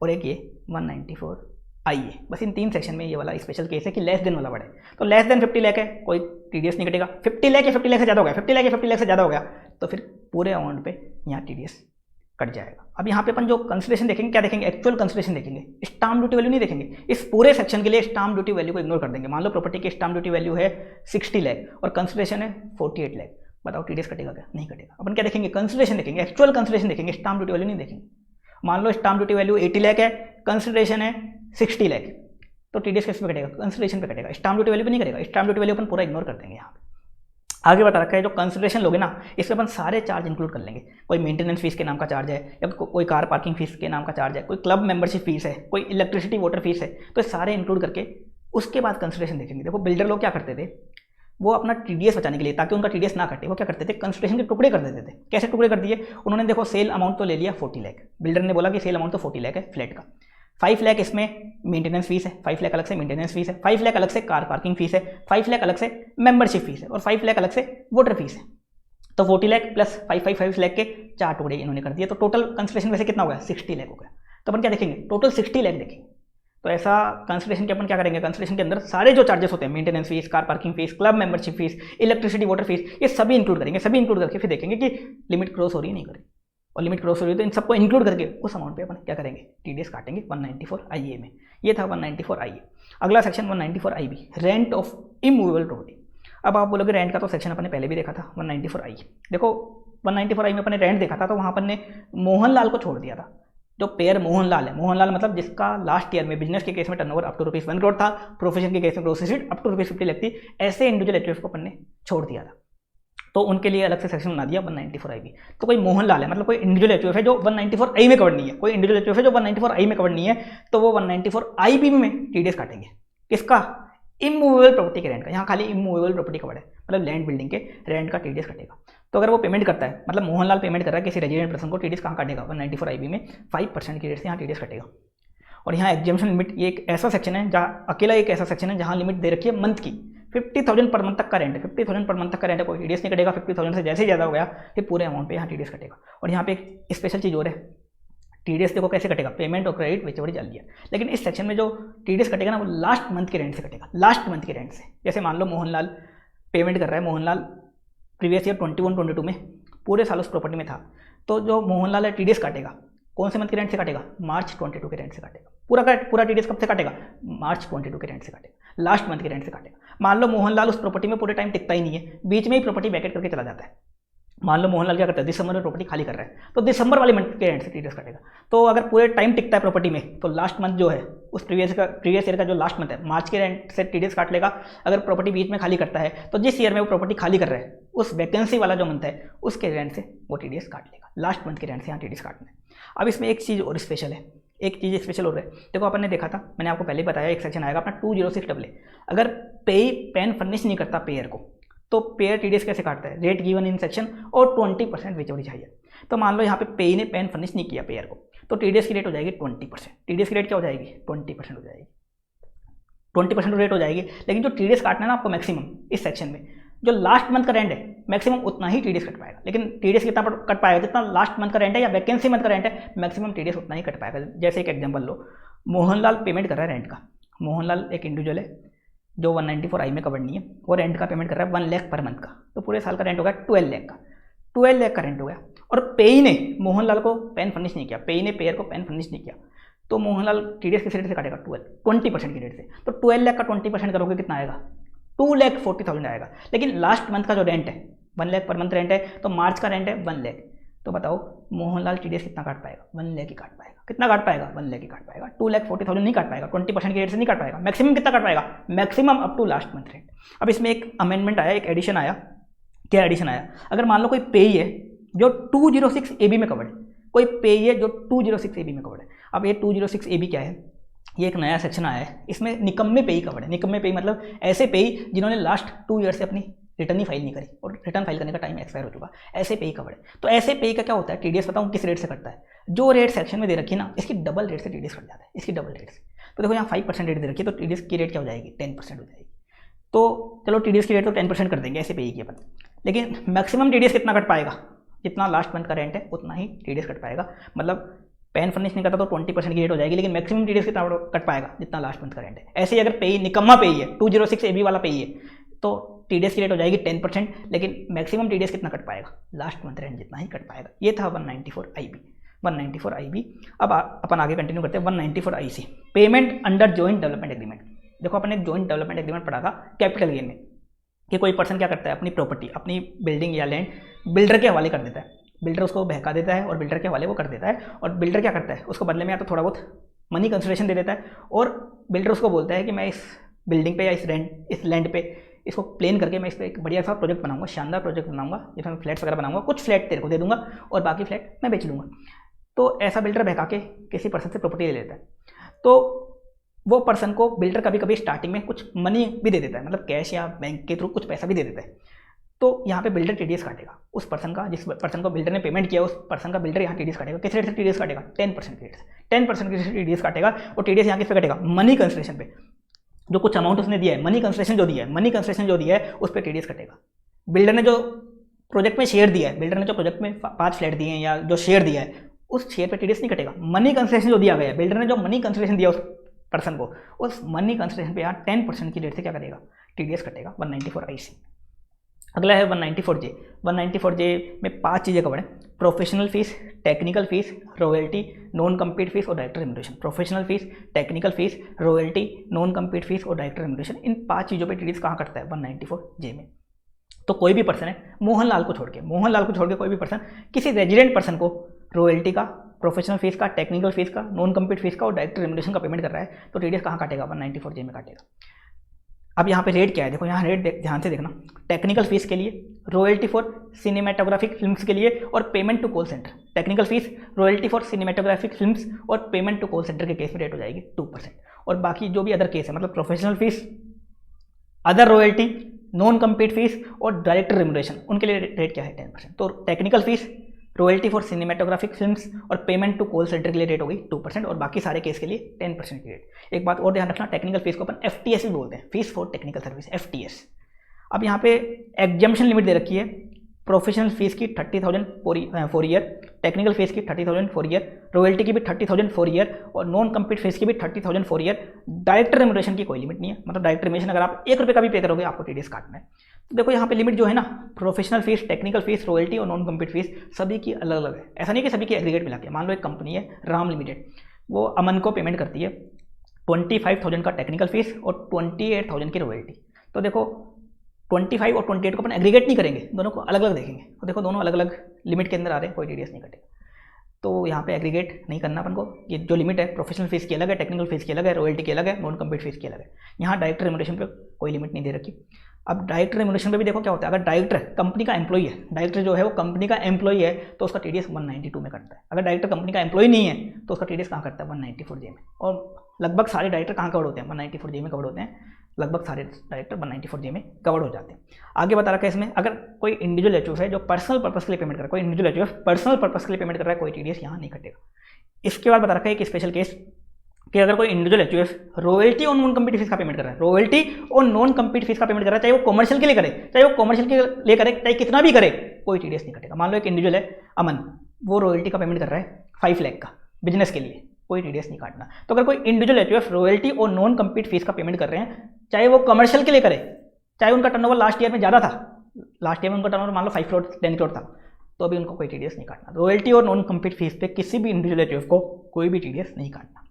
और एक ये 194IA। बस इन 3 सेक्शन में ये वाला स्पेशल केस है कि लेस देन वाला वर्ड है। तो लेस देन 50 लाख है, कोई टीडीएस नहीं कटेगा। 50 लाख या 50 लाख से ज़्यादा हो गया, 50 लाख या 50 लाख से ज़्यादा हो गया, तो फिर पूरे अमाउंट पे यहाँ टीडीएस कट जाएगा। अब यहाँ पे अपन जो कंसिडरेशन देखेंगे, क्या देखेंगे? एक्चुअल कंसिडरेशन देखेंगे, स्टाम्प ड्यूटी वैल्यू नहीं देखेंगे। इस पूरे सेक्शन के लिए स्टाम्प ड्यूटी वैल्यू को इग्नोर कर देंगे। मान लो प्रॉपर्टी की स्टाम्प ड्यूटी वैल्यू है 60 लाख और कंसिडरेशन है 48 लाख, बताओ टीडीएस कटेगा क्या? नहीं कटेगा। अपन क्या देखेंगे? कंसिडरेशन देखेंगे, एक्चुअल कंसिडरेशन देखेंगे, स्टाम्प ड्यूटी वैल्यू नहीं देखेंगे। मान लो स्टाम्प ड्यूटी वैल्यू 80 लाख है, कंसिडरेशन है 60 लाख, तो टीडीएस किस पे कटेगा? कंसिडरेशन पे कटेगा, स्टाम्प ड्यूटी वैल्यू पे नहीं करेगा। स्टाम्प ड्यूटी वैल्यू अपन पूरा इग्नोर कर देंगे। यहाँ पे आगे बता रखा है जो कंसिडरेशन लोगे ना, इसमें अपन सारे चार्ज इंक्लूड कर लेंगे। कोई मेंटेनेंस फीस के नाम का चार्ज है, या कोई कार पार्किंग फीस के नाम का चार्ज है, कोई क्लब मेंबरशिप फीस है, कोई इलेक्ट्रिसिटी वाटर फीस है, तो सारे इंक्लूड करके उसके बाद कंसिडरेशन देखेंगे। देखो बिल्डर लोग क्या करते थे, वो अपना टीडीएस बचाने के लिए, ताकि उनका टीडीएस ना कटे, वो क्या करते थे? कंसिडरेशन के टुकड़े कर देते थे। कैसे टुकड़े कर दिए उन्होंने? देखो सेल अमाउंट तो ले लिया 40 लाख, बिल्डर ने बोला कि सेल अमाउंट तो 40 लाख है फ्लैट का, 5 लाख इसमें मेंटेनेंस फीस है, 5 लाख अलग से मेंटेनेंस फीस है, 5 लाख अलग से कार पार्किंग फीस है, 5 लाख अलग से मेंबरशिप फीस है, और 5 लाख अलग से वाटर फीस है। तो 40 लाख प्लस 5 लाख के 4 टुकड़े इन्होंने कर दिए, तो टोटल कंसिडरेशन वैसे कितना हो गया? 60 लाख हो गया। तो अपन क्या देखेंगे? टोटल 60 लाख देखेंगे। तो ऐसा कंसिडरेशन के अपन क्या करेंगे? कंसिडरेशन के अंदर सारे जो चार्जेस होते हैं, maintenance fees, car parking fees, club membership fees, electricity water fees, ये सभी इंक्लूड करेंगे। सभी इंक्लूड करके फिर देखेंगे कि लिमिट क्रॉस हो रही है नहीं कर रही, और लिमिट क्रॉस हो रही है तो इन सबको इंक्लूड करके उस अमाउंट पे अपन क्या करेंगे? टीडीएस काटेंगे 194IA में। ये था 194IA। अगला section 194IB, rent of immovable property. अब आप बोलोगे रेंट का तो सेक्शन अपन ने पहले भी देखा था 194I। देखो 194I में अपन ने रेंट देखा था, तो वहाँ अपन ने मोहनलाल को छोड़ दिया था। जो पेयर मोहनलाल है, मोहनलाल मतलब जिसका लास्ट ईयर में बिजनेस के केस में टर्नओवर अप टू ₹1 करोड़ था, प्रोफेशन के केस में gross receipt up to ₹50 lakh थी, ऐसे इंडिविजुअल एचयूएफ को अपन ने छोड़ दिया था, तो उनके लिए अलग से सेक्शन बना दिया 194IB। तो कोई मोहनलाल है, मतलब कोई इंडिविजुअल एचयूएफ है जो 194I में कवर नहीं है, कोई इंडिविजुअल एचयूएफ है जो 194I में कवर नहीं है, तो वो 194IB में टीडीएस काटेंगे। किसका? इमूवेबल प्रॉपर्टी के रेंट का। यहाँ खाली इमूवेबल प्रॉपर्टी कवर है, मतलब लैंड बिल्डिंग के रेंट का टीडीएस कटेगा। तो अगर वो पेमेंट करता है, मतलब मोहनलाल पेमेंट कर रहा है किसी रेजिडेंट पर्सन को, टीडीएस कहाँ काटेगा? 194IB में 5% की रेट से यहाँ टीडीएस कटेगा। और यहाँ एग्जाम्पशन लिमिट, ये एक ऐसा सेक्शन है जहाँ अकेला एक ऐसा सेक्शन है जहाँ लिमिट दे रखी है मंथ की। 50,000 पर मंथ तक का रेंट है, 50,000 पर मंथ तक का रेंट है, कोई टीडीएस नहीं कटेगा। 50,000 से जैसे ही ज़्यादा हो गया फिर पूरे अमाउंट पे यहाँ टीडीएस कटेगा। और यहाँ पे एक स्पेशल चीज़ और है, टीडीएस देखो कैसे कटेगा? पेमेंट और क्रेडिट विचवरी चल दिया, लेकिन इस सेक्शन में जो टीडीएस कटेगा ना, वो लास्ट मंथ के रेंट से कटेगा, लास्ट मंथ के रेंट से। जैसे मान लो मोहनलाल पेमेंट कर रहा है, मोहनलाल प्रीवियस ईयर 21-22 में पूरे साल उस प्रॉपर्टी में था, तो जो मोहनलाल है टीडीएस काटेगा कौन से मंथ के रेंट से काटेगा? मार्च 22 के रेंट से काटेगा। पूरा टीडीएस कब से काटेगा? मार्च 22 के रेंट से काटेगा, लास्ट मंथ के रेंट से काटेगा। मान लो मोहनलाल उस प्रॉपर्टी में पूरे टाइम टिकता ही नहीं है, बीच में ही प्रॉपर्टी वैकेट करके चला जाता है। मान लो मोहनलाल क्या करता है? दिसंबर में प्रॉपर्टी खाली कर रहा है, तो दिसंबर वाले मंथ के रेंट से टीडीएस काटेगा। तो अगर पूरे टाइम टिकता है प्रॉपर्टी में, तो लास्ट मंथ जो है उस प्रीवियस ईयर का जो लास्ट मंथ है, मार्च के रेंट से टीडीएस काट लेगा। अगर प्रॉपर्टी बीच में खाली करता है, तो जिस ईयर में वो प्रॉपर्टी खाली कर रहा है उस वैकेंसी वाला जो मंथ है उसके रेंट से वो टीडीएस काट लेगा, लास्ट मंथ के रेंट से यहाँ टीडीएस काटना है। अब इसमें एक चीज़ और स्पेशल है, एक चीज़ स्पेशल हो रहा है। देखो अपन ने देखा था, मैंने आपको पहले बताया, एक सेक्शन आएगा अपना 206AA। अगर पेन फर्निश नहीं करता पेयर को, तो पेयर टीडीएस कैसे काटता है? रेट गिवन इन सेक्शन और 20% विचवरी चाहिए। तो मान लो यहाँ पे पे ने पेन फर्निश नहीं किया पेयर को, तो टीडीएस की रेट हो जाएगी 20%। टीडीएस की रेट क्या हो जाएगी? 20% हो जाएगी, 20% रेट हो जाएगी। लेकिन जो टीडीएस काटना है ना आपको मैक्सिमम इस सेक्शन में, जो लास्ट मंथ का रेंट है मैक्सिमम उतना ही टीडीएस कट पाएगा। लेकिन टीडीएस कितना कट पाएगा? जितना लास्ट मंथ का रेंट है या वैकेंसी मंथ का रेंट है, मैक्सिमम टीडीएस उतना ही कट पाएगा। जैसे एक एग्जांपल लो, मोहनलाल पेमेंट कर रहा है रेंट का। मोहनलाल एक इंडिविजुअल है जो 194I में कवर नहीं है, और रेंट का पेमेंट कर रहा है 1 लाख पर मंथ का, तो पूरे साल का रेंट हो गया 12 लाख का। 12 लाख का रेंट हो गया, और पेई ने मोहनलाल को पेन फर्निश नहीं किया, पेई ने पेयर को पेन फर्निश नहीं किया, तो मोहनलाल टीडीएस किस रेट से काटेगा? 20% की रेट से। तो 12 लाख का 20% करोगे कितना आएगा? 2,40,000 आएगा। लेकिन लास्ट मंथ का जो रेंट है 1 लाख पर मंथ रेंट है, तो मार्च का रेंट है 1 लाख। तो बताओ मोहनलाल टीडीएस कितना काट पाएगा? 1 लाख ही काट पाएगा। कितना काट पाएगा? 1 लाख ही काट पाएगा। 2,40,000 नहीं काट पाएगा, 20% की रेट से नहीं काट पाएगा। मैक्सिमम कितना काट पाएगा? Maximum up to last month rent. अब इसमें एक अमेंडमेंट आया, एक एडिशन आया। क्या एडिशन आया? अगर मान लो कोई पेई है जो 206 AB में कवर्ड है, कोई पेई है जो 206 AB में कवर्ड है। अब ये 206 AB क्या है? ये एक नया सेक्शन आया है, इसमें निकम्मे पेई कवर्ड है। निकम्मे पेई मतलब ऐसे पेई जिन्होंने लास्ट 2 ईयर से अपनी रिटर्न ही फाइल नहीं करी और रिटर्न फाइल करने का टाइम एक्सपायर हो चुका, ऐसे पेई कवर्ड है। तो ऐसे पेई का क्या होता है? टीडीएस बताऊँ किस रेट से कटता है? जो रेट सेक्शन में दे रखी है ना, इसकी डबल रेट से टीडीएस कट जाता है, इसकी डबल रेट से। तो देखो यहाँ 5% रेट दे रखी है, तो टीडीएस की रेट क्या हो जाएगी? 10% हो जाएगी। तो चलो टीडीएस की रेट तो 10% कर देंगे ऐसे पेई की अपन, लेकिन मैक्सिमम टीडीएस कितना कट पाएगा? जितना लास्ट मंथ का रेंट है उतना ही टीडीएस कट पाएगा। मतलब पैन फर्निश नहीं करता तो 20% की रेट हो जाएगी, लेकिन मैक्सिमम टीडीएस कितना कट पाएगा? जितना लास्ट मंथ का रेंट है। ऐसे ही अगर पेई निकम्मा पेई है, 206 AB वाला पेई है, तो टीडीएस की रेट हो जाएगी 10%, लेकिन मैक्सिमम टीडीएस कितना कट पाएगा? लास्ट मंथ रेंट जितना ही कट पाएगा। ये था 194 IB। 194 IB। अब अपन आगे कंटिन्यू करते हैं 194 IC, payment under joint development agreement. देखो अपन एक जॉइंट डेवलपमेंट एग्रीमेंट पढ़ा था कैपिटल गेन में, कि कोई पर्सन क्या करता है, अपनी प्रॉपर्टी, अपनी बिल्डिंग या लैंड बिल्डर के हवाले कर देता है। बिल्डर उसको बहका देता है और बिल्डर के हवाले वो कर देता है, और बिल्डर क्या करता है, उसको बदले में या तो थोड़ा बहुत मनी कंसिडरेशन दे देता है, और बिल्डर उसको बोलता है कि मैं इस बिल्डिंग पे या इस लैंड पे इसको प्लेन करके मैं इस पर एक बढ़िया सा प्रोजेक्ट बनाऊंगा, शानदार प्रोजेक्ट बनाऊंगा, जिसमें मैं फ्लैट्स वगैरह बनाऊंगा, कुछ फ्लैट तेरे को दे दूंगा और बाकी फ्लैट मैं बेच लूँगा। तो ऐसा बिल्डर बहका के किसी पर्सन से प्रॉपर्टी ले लेता है, तो वो पर्सन को बिल्डर कभी कभी स्टार्टिंग में कुछ मनी भी दे देता है, मतलब कैश या बैंक के थ्रू कुछ पैसा भी दे देता है। तो यहाँ पे बिल्डर टीडीएस काटेगा उस पर्सन का, जिस पर्सन को बिल्डर ने पेमेंट किया, उस पर्सन का बिल्डर यहाँ टीडीएस काटेगा। किस रेट से टीडीएस काटेगा? 10% की रेट से। 10% की टीडीएस काटेगा, और टीडीएस यहाँ किस पे काटेगा? मनी कंसिडरेशन पे। जो कुछ अमाउंट उसने दिया है, मनी कंसिडरेशन जो दिया है, मनी कंसिडरेशन जो दिया है उस पर टीडीएस कटेगा। बिल्डर ने जो प्रोजेक्ट में शेयर दिया है, बिल्डर ने जो प्रोजेक्ट में 5 फ्लैट दिए हैं या जो शेयर दिया है, उस शेयर पे टीडीएस नहीं कटेगा। मनी कंसिडरेशन जो दिया गया है, बिल्डर ने जो मनी कंसिडरेशन दिया उस पर्सन को, उस मनी कंसिडरेशन पे यहाँ 10% की रेट से क्या करेगा? टीडीएस कटेगा। 194 IC। अगला है 194J। 194J में 5 चीज़ें कवर है: professional fees, technical fees, royalty, non compete fees और director remuneration. Professional fees, technical fees, royalty, non compete fees और डायरेक्टर रेम्युनरेशन, इन 5 चीज़ों पे टीडीएस कहाँ कटता है? 194J में। तो कोई भी पर्सन है, मोहनलाल को छोड़ के कोई भी पर्सन किसी रेजिडेंट पर्सन को रॉयल्टी का, प्रोफेशनल फीस का, टेक्निकल फीस का, नॉन कम्पीट फीस का और डायरेक्टर रेम्युनरेशन का पेमेंट कर रहा है, तो टीडीएस कहाँ काटेगा? 194J में काटेगा। अब यहाँ पे रेट क्या है? देखो यहाँ रेट ध्यान से देखना। टेक्निकल फीस के लिए, रॉयल्टी फॉर सिनेमेटोग्राफिक फिल्म्स के लिए और payment to call centre. Technical fees, royalty for cinematographic films और पेमेंट टू कॉल सेंटर के केस में रेट हो जाएगी 2%। और बाकी जो भी अदर केस है, मतलब professional fees, other royalty, non compete fees और डायरेक्टर रेम्युनरेशन, उनके लिए रेट क्या है? 10%। तो technical fees, royalty for cinematographic films और पेमेंट टू कॉल सेंटर के लिए रेट हो गई 2%, और बाकी सारे केस के लिए 10% की रेट। एक बात और ध्यान रखना, टेक्निकल फीस को अपन FTS भी बोलते हैं, fees for technical service, FTS। अब यहाँ पे एग्जम्पशन लिमिट दे रखी है, प्रोफेशनल फीस की 30,000 फॉर ईयर, टेक्निकल फीस की 30,000 फॉर ईयर, रॉयल्टी की भी 30,000 फॉर ईयर और नॉन कम्पीट फीस की भी 30,000 फॉर ईयर। डायरेक्टर रेम्युनरेशन की कोई लिमिट नहीं है, मतलब डायरेक्टर रेम्युनरेशन अगर आप 1 रुपये का भी पे करोगे आपको टीडीएस काटना है। तो देखो यहाँ पे लिमिट जो है ना, professional fees, technical fees, royalty और नॉन कम्पीट फीस सभी की अलग अलग है। ऐसा नहीं कि सभी की एग्रीगेट मिला के। मान लो एक कंपनी है राम लिमिटेड, वो अमन को पेमेंट करती है 25,000 का टेक्निकल फीस और 28,000 की रॉयल्टी। तो देखो 25 और 28 को अपन एग्रीगेट नहीं करेंगे, दोनों को अलग अलग देखेंगे। तो देखो दोनों अलग अलग लिमिट के अंदर आ रहे हैं, कोई टीडीएस नहीं कटेगा। तो यहाँ पे एग्रीगेट नहीं करना अपन को। ये जो लिमिट है, प्रोफेशनल फीस की अलग है, टेक्निकल फीस की अलग है, रॉयल्टी की अलग है, नॉन कम्पीट फीस की अलग है। यहाँ डायरेक्टर रेम्युनरेशन पे कोई लिमिट नहीं दे रखी। अब डायरेक्टर रेम्युनरेशन पे भी देखो क्या होता है, अगर डायरेक्टर कंपनी का एम्प्लॉई है, डायरेक्टर जो है वो कंपनी का एम्प्लॉई है, तो उसका टीडीएस 192 में कटता है। अगर डायरेक्टर कंपनी का एम्प्लॉई नहीं है तो उसका टीडीएस कहाँ कटता है? 194J में। और लगभग सारे डायरेक्टर कहाँ कवर होते हैं? 194J में कवर होते हैं। लगभग सारे डायरेक्टर 194J में कवर हो जाते हैं। आगे बता रखा है इसमें, अगर कोई इंडिविजुअल एचयूएफ है जो पर्सनल पर्पस के लिए पेमेंट कर रहा है, कोई इंडिविजुअल एचयूएफ पर्सनल पर्पस के लिए पेमेंट कर रहा है, कोई टीडीएस यहाँ नहीं कटेगा। इसके बाद बता रखा है एक स्पेशल केस कि अगर कोई इंडिविजुअल एचयूएफ रॉयल्टी और नॉन कम्पीट फीस का पेमेंट कर रहा है, रॉयल्टी और नॉन कम्पीट फीस का पेमेंट कर रहा है, चाहे वो कमर्शियल के लिए करे, चाहे वो कमर्शियल के लिए करे, चाहे कितना भी करे, कोई टीडीएस नहीं कटेगा। मान लो एक इंडिविजुअल है अमन, वो रॉयल्टी का पेमेंट कर रहा है 5 लाख का बिजनेस के लिए, कोई टीडीएस नहीं काटना। तो अगर कोई इंडिविजुअल एचयूएफ रॉयल्टी और नॉन कम्पीट फीस का पेमेंट कर रहे हैं, चाहे वो कमर्शियल के लिए करे, चाहे उनका टर्नओवर लास्ट ईयर में ज़्यादा था, लास्ट ईयर में उनका टर्नओवर मान लो 5 करोड़ 10 करोड़ था, तो अभी उनको कोई टीडीएस नहीं काटना। रॉयल्टी और नॉन कम्पीट फीस पे किसी भी इंडिविजुअल एचयूएफ को कोई भी टीडीएस नहीं काटना।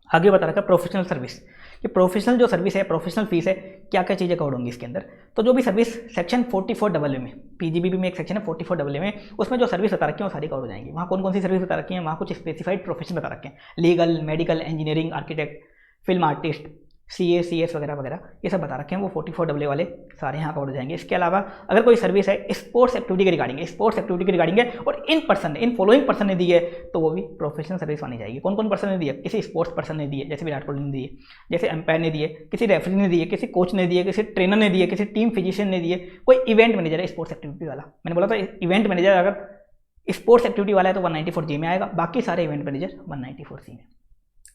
आगे बता रखा है प्रोफेशनल सर्विस। ये प्रोफेशनल जो सर्विस है, प्रोफेशनल फीस है, क्या क्या चीज़ें कवर होंगी इसके अंदर। तो जो भी सर्विस सेक्शन 44AA में, पीजीबीबी में एक सेक्शन है 44AA में, उसमें जो सर्विस बता रखी है वो सारी कवर हो जाएंगी। वहाँ कौन कौन सी सर्विस बता रखी है, वहाँ कुछ स्पेसिफाइड प्रोफेशन बता रखे हैं, legal, medical, engineering, architect, film artist, CA CS वगैरह वगैरह, ये सब बता रखे हैं। वो 44AA वाले सारे यहाँ कवर हो जाएंगे। इसके अलावा अगर कोई सर्विस है स्पोर्ट्स एक्टिविटी के रिगार्डिंग है, स्पोर्ट्स एक्टिविटी के रिगार्डिंग है और in person in following person ने दी है, तो वो भी प्रोफेशनल सर्विस मानी जाएगी। कौन कौन पर्सन ने दी है, किसी स्पोर्ट्स पर्सन ने दी है, जैसे विराट कोहली ने दी है, जैसे एम्पायर ने दी है, किसी रेफरी ने दी है, किसी कोच ने दी है, किसी ट्रेनर ने दी है, किसी टीम फिजिशियन ने दी है, कोई इवेंट मैनेजर है स्पोर्ट्स एक्टिविटी वाला। मैंने बोला था इवेंट मैनेजर अगर स्पोर्ट्स एक्टिविटी वाला है तो 194J में आएगा, बाकी सारे इवेंट मैनेजर 194C में।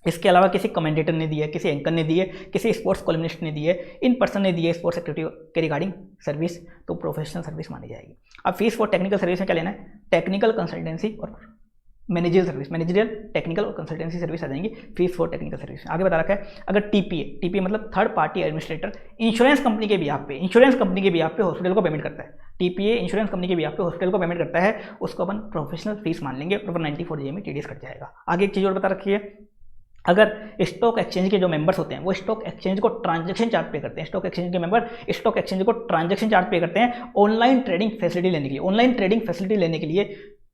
इसके अलावा किसी कमेंटेटर ने दी है, किसी एंकर ने दी है, किसी स्पोर्ट्स कॉलमनिस्ट ने दी है, इन पर्सन ने दी है स्पोर्ट्स एक्टिविटी के रिगार्डिंग सर्विस, तो प्रोफेशनल सर्विस मानी जाएगी। अब फीस फॉर टेक्निकल सर्विस में क्या लेना है, टेक्निकल कंसल्टेंसी और मैनेजरियल सर्विस, मैनेजरियल, टेक्निकल और कंसल्टेंसी सर्विस आ जाएंगी फीस फॉर टेक्निकल सर्विस। आगे बता रखा है अगर टीपीए मतलब third party administrator insurance company के बिहाफ पे हॉस्पिटल को पेमेंट करता है, टीपीए इंश्योरेंस कंपनी के बिहाफ पे हॉस्पिटल को पेमेंट करता है, उसको अपन प्रोफेशनल फीस मान लेंगे और 194J में TDS कट जाएगा। आगे एक चीज़ और बता रखी है, अगर स्टॉक एक्सचेंज के जो मेंबर्स होते हैं वो स्टॉक एक्सचेंज को ट्रांजैक्शन चार्ज पे करते हैं, स्टॉक एक्सचेंज के मेंबर स्टॉक एक्सचेंज को ट्रांजैक्शन चार्ज पे करते हैं ऑनलाइन ट्रेडिंग फैसिलिटी लेने के लिए,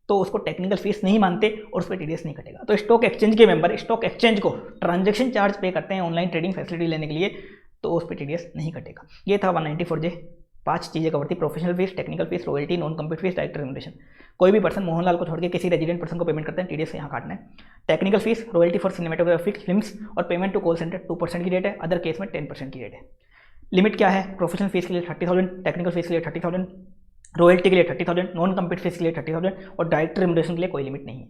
तो उसको टेक्निकल फीस नहीं मानते और उस पर TDS नहीं कटेगा। तो स्टॉक एक्सचेंज के मेंबर स्टॉक एक्सचेंज को ट्रांजैक्शन चार्ज पे करते हैं ऑनलाइन ट्रेडिंग फैसिलिटी लेने के लिए, तो उस पर TDS नहीं कटेगा। ये था 194J। 5 चीज़ें कवर थी, professional fees, technical fees, royalty, non compete fees, direct remuneration. कोई भी पर्सन मोहनलाल को छोड़ के किसी रेजिडेंट पर्सन को पेमेंट करते हैं, TDS यहाँ काटना है। Technical fees, royalty for cinematographic films और पेमेंट टू कॉल सेंटर 2% की रेट है, अदर केस में 10% की रेट है। लिमिट क्या है, प्रोफेशनल फीस के लिए 30,000, टेक्निकल फीस के लिए 30,000, रॉयल्टी के लिए 30,000, नॉन कम्पीट फीस के लिए 30,000 और डायरेक्ट रेम्युनरेशन के लिए कोई लिमिट नहीं है।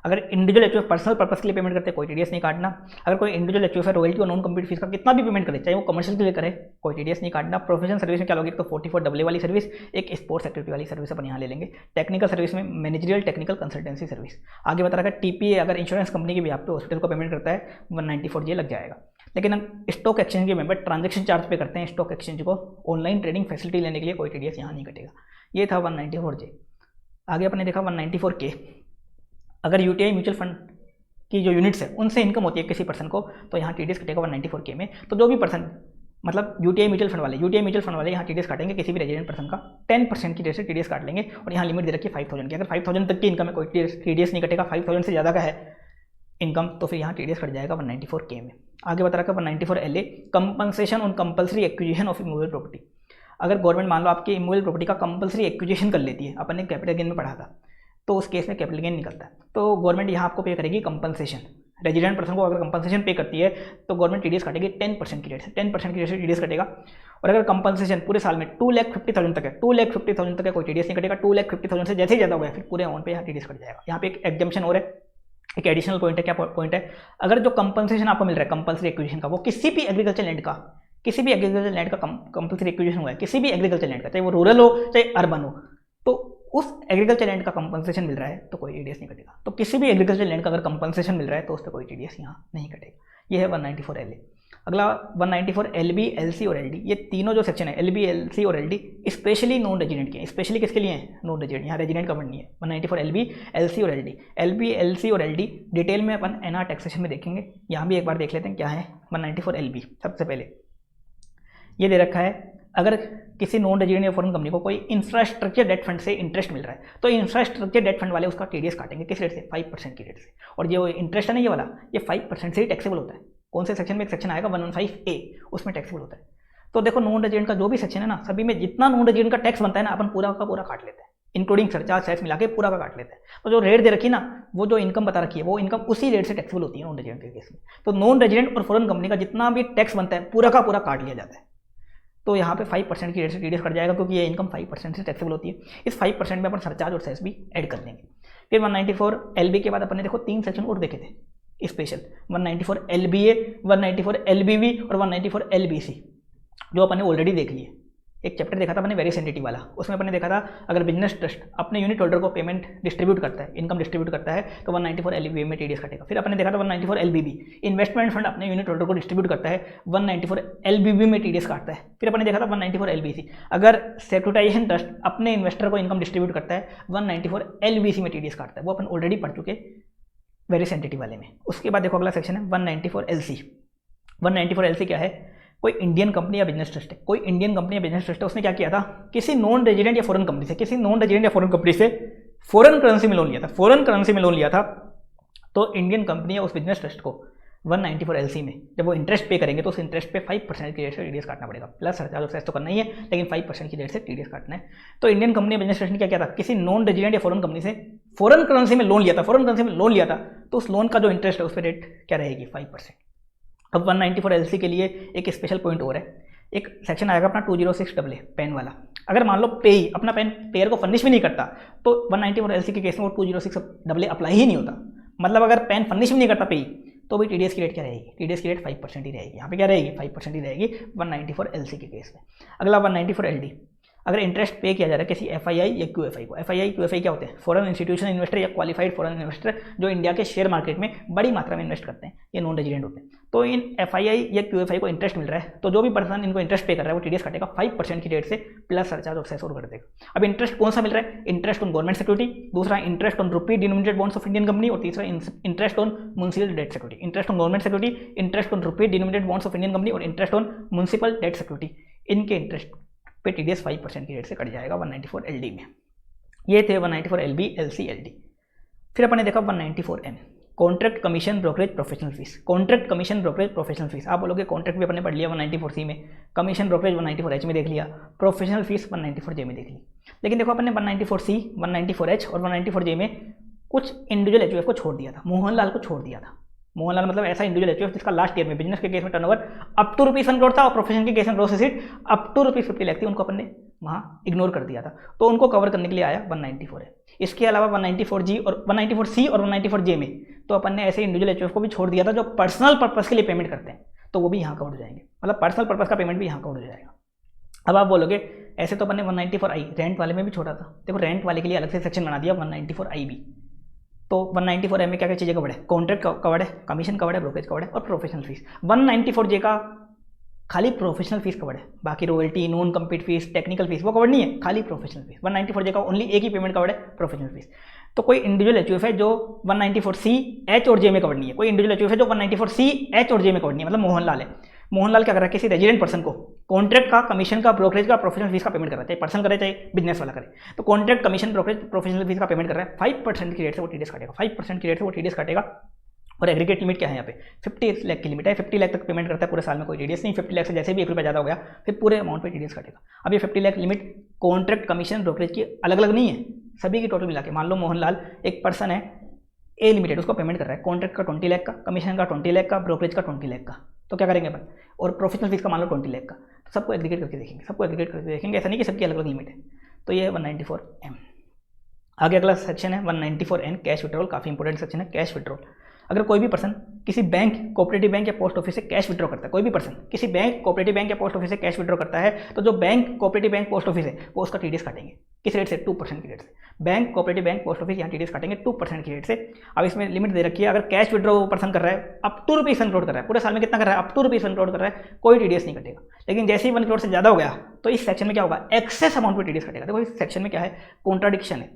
अगर इंडिविजुअल एचयूएफ पर्सनल पर्पस के लिए पेमेंट करते हैं कोई TDS नहीं काटना। अगर कोई इंडिविजुअल एचयूएफ है रॉयल्टी और नॉन कम्पीट फीस का कितना भी पेमेंट करे, चाहे वो कमर्शियल के लिए करे, कोई TDS नहीं काटना। प्रोफेशनल सर्विस में क्या लोगे, तो 44AA वाली सर्विस, एक स्पोर्ट्स एक्टिविटी वाली सर्विस अपन यहाँ ले लेंगे। टेक्निकल सर्विस में मैनेजरियल टेक्निकल कंसल्टेंसी सर्विस। आगे बता रखा है TPA अगर इंश्योरेंस कंपनी के भी आप पे हॉस्पिटल को पेमेंट करता है 194J लग जाएगा। लेकिन स्टॉक एक्सचेंज के मेंबर ट्रांजेक्शन चार्ज पे करते हैं स्टॉक एक्सचेंज को ऑनलाइन ट्रेडिंग फैसिलिटी लेने के लिए, कोई TDS यहाँ नहीं कटेगा। ये था 194J। आगे अपने देखा 194K। अगर UTI म्यूचुअल फंड की जो यूनिट्स है उनसे इनकम होती है किसी पर्सन को, तो यहाँ TDS कटेगा 194K में। तो जो भी पर्सन मतलब UTI म्यूचुअल फंड वाले यहाँ TDS काटेंगे किसी भी रेजिडेंट पर्सन का 10% की रेट से TDS काट लेंगे और यहाँ लिमिट दे रखी है 5,000 की। अगर 5,000 तक की इनकम है कोई TDS नहीं कटेगा, 5,000 से ज़्यादा का है इनकम तो फिर यहाँ TDS कट जाएगा 194K में। आगे बता रखा है 194LA compensation on compulsory acquisition of immovable property. अगर गवर्नमेंट मान लो आपकी इमूवेबल प्रॉपर्टी का कंपल्सरी एक्विजिशन कर लेती है, अपन ने कैपिटल गेन में पढ़ा था, तो उस केस में कैपिटल गेन निकलता है, तो गवर्नमेंट यहाँ आपको पे करेगी कंपनसेशन। रेजिडेंट पर्सन को अगर कंपनसेशन पे करती है तो गवर्नमेंट TDS काटेगी 10% की रेट से, 10% की रेट से TDS कटेगा। और अगर कंपनसेशन पूरे साल में 2,50,000 तक है, 2,50,000 तक है, कोई TDS नहीं कटेगा। 2,50,000 से जैसे ही ज़्यादा हुआ है फिर पूरे अमाउंट पे यहाँ TDS कट जाएगा। यहाँ पे एक एग्जम्पशन और है, एक एडिशनल पॉइंट है। क्या पॉइंट है, अगर जो कंपनसेशन आपको मिल रहा है कंपल्सरी एक्विजिशन का, वो किसी भी एग्रीकल्चर लैंड का कंपल्सरी एक्विजिशन हुआ है, किसी भी एग्रीकल्चर लैंड का, चाहे वो रूरल हो चाहे अर्बन हो, तो उस एग्रीकल्चर लैंड का कंपनसेशन मिल रहा है तो कोई TDS नहीं कटेगा। तो किसी भी एग्रीकल्चर लैंड का अगर कंपनसेशन मिल रहा है तो उस पर कोई TDS यहाँ नहीं कटेगा। ये है 194LA। अगला 194LB, LC और LD। ये तीनों जो सेक्शन है LB, LC और LD स्पेशली नॉन रेजिडेंट के हैं। स्पेशली किसके लिए हैं, नॉन रेजिडेंट, यहाँ रेजिडेंट कवर नहीं है। 194LB, LC और LD। LB, LC और LD डिटेल में अपन NR टैक्सेशन में देखेंगे, यहाँ भी एक बार देख लेते हैं क्या है। 194LB सबसे पहले ये दे रखा है, अगर किसी नॉन रेजिडेंट या फॉरेन कंपनी को कोई इंफ्रास्ट्रक्चर डेट फंड से इंटरेस्ट मिल रहा है तो इंफ्रास्ट्रक्चर डेट फंड वाले उसका TDS काटेंगे किस रेट से, 5% की रेट से। और जो इंटरेस्ट है ना ये वाला, ये 5% से ही टैक्सेबल होता है। कौन से सेक्शन में, एक सेक्शन आएगा 115A, उसमें टैक्सेबल होता है। तो देखो नॉन रेजिडेंट का जो भी सेक्शन है ना, सभी में जितना नॉन रेजिडेंट का टैक्स बनता है ना, अपन पूरा का पूरा काट लेते हैं, इंक्लूडिंग सरचार्ज सेस मिला के पूरा का काट लेते हैं। तो जो रेट दे रखी ना, वो जो इनकम बता रखी है, वो इनकम उसी रेट से टैक्सेबल होती है नॉन रेजिडेंट के केस में। तो नॉन रेजिडेंट और फॉरेन कंपनी का जितना भी टैक्स बनता है पूरा का पूरा काट लिया जाता है। तो यहाँ पे 5% की रेट से TDS कट जाएगा, क्योंकि ये इनकम 5% से टैक्सेबल होती है। इस 5% में अपन सरचार्ज और सेस भी ऐड कर लेंगे। फिर 194LB के बाद अपन ने देखो 3 सेक्शन और देखे थे स्पेशल, 194LBA, 194LBB और 194LBC, जो अपन ने ऑलरेडी देख लिए। एक चैप्टर देखा था अपने वेरियस एंटिटी वाला, उसमें अपने देखा था अगर बिजनेस ट्रस्ट अपने यूनिट होल्डर को पेमेंट डिस्ट्रीब्यूट करता है, इनकम डिस्ट्रीब्यूट करता है, तो 194LBA में TDS कटेगा। फिर अपने देखा था 194LBB इन्वेस्टमेंट फंड अपने यूनिट होल्डर को डिस्ट्रीब्यूट करता है, 194LBB में TDS काटता है। फिर अपने देखा था 194LBC अगर सेक्युरिटाइजेशन ट्रस्ट अपने इन्वेस्टर को इनकम डिस्ट्रीब्यूट करता है, 194LBC में TDS काटता है। वो अपन ऑलरेडी पढ़ चुके वेरी सेंसिटिव वाले में। उसके बाद देखो अगला सेक्शन है 194 LC। 194 LC क्या है, कोई इंडियन कंपनी या बिजनेस ट्रस्ट है, कोई इंडियन कंपनी या बिजनेस ट्रस्ट है, उसने क्या किया था, किसी नॉन रेजिडेंट या फॉरेन कंपनी से, किसी नॉन रेजिडेंट या फॉरेन कंपनी से फॉरेन करेंसी में लोन लिया था, फॉरेन करेंसी में लोन लिया था। तो इंडियन कंपनी या उस बिजनेस ट्रस्ट को 194 LC में जब वो इंटरेस्ट पे करेंगे तो उस इंटरेस्ट पे 5% की रेट से टीडीएस काटना पड़ेगा, प्लस सरचार्ज और सेस तो करना ही है, लेकिन 5% की रेट से टीडीएस काटना है। तो इंडियन कंपनी या बिजनेस ट्रस्ट ने क्या किया था, किसी नॉन रेजिडेंट या फॉरेन कंपनी से फॉरेन करेंसी में लोन लिया था, फॉरेन करेंसी में लोन लिया था, तो उस लोन का जो इंटरेस्ट है उस पर रेट क्या रहेगी, 5%। अब 194 LC के लिए एक स्पेशल पॉइंट और है, एक सेक्शन आएगा अपना 206AA पेन वाला। अगर मान लो पेई अपना पेन पेयर को फर्निश भी नहीं करता तो 194 LC के केस में वो 206AA अप्लाई ही नहीं होता। मतलब अगर पेन फर्निश भी नहीं करता पेई तो भी टीडीएस की रेट क्या रहेगी, टीडीएस की रेट 5% ही रहेगी। यहाँ पे क्या रहेगी, 5% ही रहेगी 194 LC के केस में। अगला 194 LD, अगर इंटरेस्ट पे किया जा रहा है किसी एफआईआई या क्यूएफआई को, एफआईआई क्यूएफआई क्या होते हैं, फॉरेन इंस्टीट्यूशन इन्वेस्टर या क्वालिफाइड फॉरेन इन्वेस्टर जो इंडिया के शेयर मार्केट में बड़ी मात्रा में इन्वेस्ट करते हैं, ये नॉन रेजिडेंट होते हैं। तो इन एफआईआई या क्यूएफआई को इंटरेस्ट मिल रहा है तो जो भी पर्सन इनको इंटरेस्ट पे कर रहा है वो टीडीएस काटेगा 5% की रेट से, प्लस सरचार्ज और सेस और कर देगा। अब इंटरेस्ट कौन सा मिल रहा है, इंटरेस्ट ऑन गवर्नमेंट सिक्योरिटी, दूसरा interest on rupee denominated bonds of Indian company, और तीसरा interest on municipal debt security. Interest on government security, interest on rupee denominated bonds of Indian company और interest on municipal debt security, इनके interest पे TDS 5% की rate से cut जाएगा 194 LD में। ये थे 194 LB LC LD। फिर अपन ने देखा 194 M, contract commission brokerage professional fees. Contract commission brokerage professional fees, आप बोलोगे कॉन्ट्रैक्ट भी अपन ने पढ़ लिया 194 C में, कमीशन ब्रोकरेज 194 H में देख लिया, प्रोफेशनल फीस 194 J में देख ली। लेकिन देखो अपन ने 194 C, 194 H और 194 J में कुछ इंडिविजुअल एचयूएफ को छोड़ दिया था, मोहनलाल को छोड़ दिया था। मोहनलाल मतलब ऐसा इंडिविजुअल एचयूएफ जिसका लास्ट ईयर में बिजनेस के केस में टर्नओवर अप टू ₹1 करोड़ था और प्रोफेशन के केस में gross asset up to ₹50 lakh थी, उनको अपन ने वहाँ इग्नोर कर दिया था। तो उनको कवर करने के लिए आया 194 है। इसके अलावा 194G और 194C और 194J में तो अपन ने ऐसे इंडिविजुअल एचयूएफ को भी छोड़ दिया था जो पर्सनल पर्पस के लिए पेमेंट करते हैं, तो वो भी यहाँ कवर हो जाएंगे, मतलब पर्सनल पर्पस का पेमेंट भी यहाँ कवर हो जाएगा। अब आप बोलोगे ऐसे तो अपन ने 194I रेंट वाले में भी छोड़ा था, देखो रेंट वाले के लिए अलग से सेक्शन बना दिया 194I भी। तो 194M में क्या क्या चीज़ें कवर्ड है, कॉन्ट्रैक्ट कवर्ड है, कमीशन कवर्ड है, ब्रोकरेज कवर्ड है और प्रोफेशनल फीस। 194J का खाली प्रोफेशनल फीस कवर्ड है, बाकी royalty, non compete fees, technical fees वो कवर्ड नहीं है, खाली प्रोफेशनल फीस। 194J का ओनली एक ही पेमेंट कवर्ड है, प्रोफेशनल फीस। तो कोई इंडिविजुअल एचयूएफ है जो 194C, H और J में कवर्ड नहीं है, कोई इंडिविजुअल एचयूएफ है जो 194C, H और J में कवर्ड नहीं है, मतलब मोहनलाल है। मोहनलाल क्या कर रहा है, किसी रेजिडेंट पर्सन को कॉन्ट्रैक्ट का, कमीशन का, ब्रोकरेज का, प्रोफेशनल फीस का पेमेंट कर रहा है, चाहे पर्सन करे चाहे बिजनेस वाला करे। तो contract, commission, brokerage, professional fees का पेमेंट कर रहा है, 5% की रेट से वो टीडीएस काटेगा, 5% की रेट से वो टीडीएस काटेगा। और एग्रीगेट लिमिट क्या है यहाँ पे, 50 लाख की लिमिट है, 50 लाख तक पेमेंट करता है पूरे साल में कोई टीडीएस नहीं, 50 लाख से जैसे भी ₹1 ज़्यादा हो गया फिर पूरे अमाउंट पे टीडीएस काटेगा। अब ये 50 lakh limit contract, commission, brokerage की अलग अलग नहीं है, सभी की टोटल मिला के। मान लो मोहनलाल एक पर्सन है ए लिमिटेड, उसको पेमेंट कर रहा है कॉन्ट्रैक्ट का 20 लाख का, कमीशन का 20 लाख का, ब्रोकरेज का 20 लाख का, तो क्या करेंगे अपन, और प्रोफेशनल फीस का मान लो 20 लाख का, तो सबको एग्रीगेट करके देखेंगे, सबको एग्रीगेट करके देखेंगे, ऐसा नहीं कि सबकी अलग अलग लिमिट है। तो ये 194M। आगे अगला सेक्शन है 194N, कैश विड्रॉल, काफ़ी इंपॉर्टेंट सेक्शन है कैश विड्रॉल। अगर कोई भी पर्सन किसी बैंक, कोऑपरेटिव बैंक या पोस्ट ऑफिस से कैश विड्रॉ करता है, कोई भी पर्सन किसी बैंक, कोऑपरेटिव बैंक या पोस्ट ऑफिस से कैश विड्रॉ करता है, तो जो bank, cooperative bank, post office है वो उसका टीडीएस काटेंगे, किस रेट से, 2% की रेट से। Bank, cooperative bank, post office यहाँ टीडीएस काटेंगे 2% की रेट से। अब इसमें लिमिट दे रखी है, अगर कैश विड्रॉ वो पर्सन कर रहा है अप टू ₹1 करोड़ कर रहा है, पूरे साल में कितना कर रहा है, अप टू ₹1 करोड़ कर रहा है, कोई टीडीएस नहीं कटेगा। लेकिन जैसे ही 1 करोड़ से ज़्यादा हो गया तो इस सेक्शन में क्या होगा, एक्सेस अमाउंट पर टीडीएस कटेगा। देखो इस सेक्शन में क्या है, कॉन्ट्राडिक्शन है।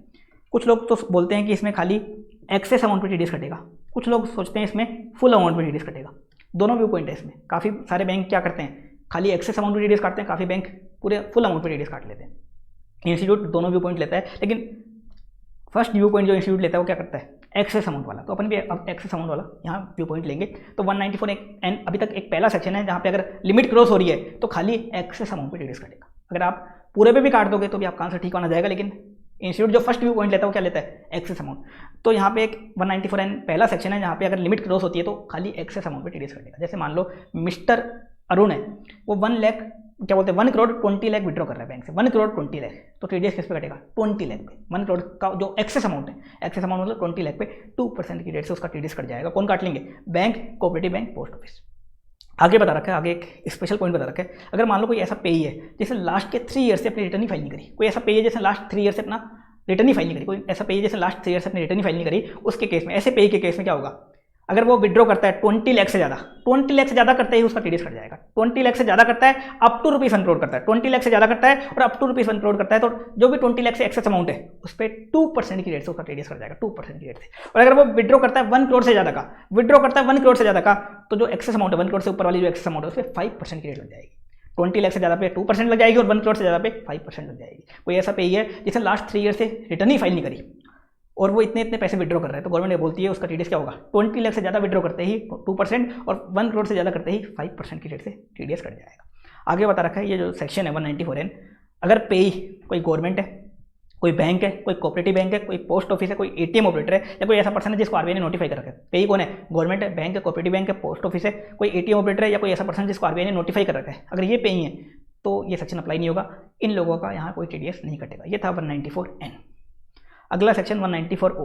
कुछ लोग तो बोलते हैं कि इसमें खाली एक्सेस अमाउंट पे टीडीएस कटेगा, कुछ लोग सोचते हैं इसमें फुल अमाउंट पे टीडीएस कटेगा। दोनों व्यू पॉइंट है इसमें। काफ़ी सारे बैंक क्या करते हैं, खाली एक्सेस अमाउंट पे टीडीएस काटते हैं, काफ़ी बैंक पूरे फुल अमाउंट पे टीडीएस काट लेते हैं। इंस्टीट्यूट दोनों व्यू पॉइंट लेता है, लेकिन फर्स्ट व्यू पॉइंट जो इंस्टीट्यूट लेता है वो क्या करता है, एक्सेस अमाउंट वाला। तो अपन भी अब एक्सेस अमाउंट वाला यहाँ व्यू पॉइंट लेंगे। तो 194N अभी तक एक पहला सेक्शन है जहाँ पे अगर लिमिट क्रॉस हो रही है तो खाली एक्सेस अमाउंट पे टीडीएस कटेगा। अगर आप पूरे पे भी काट दोगे तो भी आपका आंसर ठीक होना जाएगा, लेकिन इंस्टीट्यूट जो फर्स्ट व्यू पॉइंट लेता है वो क्या लेता है, एक्सेस अमाउंट। तो यहाँ पे एक 194N पहला सेक्शन है जहाँ पे अगर लिमिट क्रॉस होती है तो खाली एक्सेस अमाउंट पे टीडीएस कटेगा। जैसे मान लो मिस्टर अरुण है, वो 1 लाख क्या बोलते हैं 1 करोड़ 20 लाख विड्रॉ कर रहा है बैंक से, 1 करोड़ 20 लाख, तो टीडीएस किस पे कटेगा, 20 लाख पे। 1 करोड़ का जो एक्सेस अमाउंट है, एक्सेस अमाउंट मतलब 20 लाख पे 2% की रेट से उसका टीडीएस कट जाएगा। कौन काट लेंगे, bank, cooperative bank, post office. आगे बता रखा है, आगे एक स्पेशल पॉइंट बता रखा है, अगर मान लो कोई ऐसा पेई है जैसे लास्ट के 3 ईयर से अपनी रिटर्न ही फाइल नहीं करी, कोई ऐसा पेई है जैसे लास्ट 3 ईयर से अपना रिटर्न ही फाइल नहीं करी, कोई ऐसा पेई जैसे लास्ट 3 ईयर से अपनी रिटर्न ही फाइल नहीं करी, उसके केस में, ऐसे पेई के केस में क्या होगा, अगर वो विड्रॉ करता है 20 लाख से ज़्यादा, 20 लाख से ज़्यादा करते ही उसका टीडीएस कट जाएगा। 20 लाख से ज़्यादा करता है, अप टू रुपीज़ 1 करोड़ करता है, 20 लाख से ज़्यादा करता है और अप टू रुपीज़ 1 करोड़ करता है, तो जो भी 20 लाख से एक्सेस अमाउंट है उस पर 2% की रेट से उसका टीडीएस कट जाएगा, 2% की रेट से। और अगर वो विड्रॉ करता है 1 करोड़ से ज़्यादा का, विड्रॉ करता है 1 करोड़ से ज़्यादा का, तो जो एक्सेस अमाउंट है 1 करोड़ से ऊपर वाली जो एक्सेस अमाउंट है उस पर 5% की रेट लग जाएगी। 20 लाख से ज़्यादा पे 2% लग जाएगी और 1 करोड़ से ज़्यादा पे 5% लग जाएगी। कोई ऐसा पेई है जिसने लास्ट 3 ईयर से रिटर्न ही फाइल नहीं करी और वो इतने पैसे विड्रॉ कर रहा है, तो गवर्नमेंट ये बोलती है उसका टीडीएस क्या होगा, 20 लाख से ज़्यादा विड्रॉ करते ही 2% और 1 करोड़ से ज़्यादा करते ही 5% की रेट से टीडीएस कट जाएगा। आगे बता रखा है ये जो सेक्शन है 194N, अगर पेई कोई गवर्नमेंट है, कोई बैंक है, कोई कोऑपरेटिव बैंक है, कोई पोस्ट ऑफिस है, कोई एटीएम ऑपरेटर है या कोई ऐसा पर्सन है जिसको आरबीआई ने नोटिफाई कर रखा है। पेई कौन है, गवर्नमेंट है, बैंक है, कोऑपरेटिव बैंक है, पोस्ट ऑफिस है, कोई एटीएम ऑपरेटर है या कोई ऐसा पर्सन जिसको आरबीआई ने नोटिफाई कर रखा है। अगर ये पेई है तो ये सेक्शन अप्लाई नहीं होगा, इन लोगों का यहाँ कोई टीडीएस नहीं कटेगा। ये था 194N। अगला section 194O,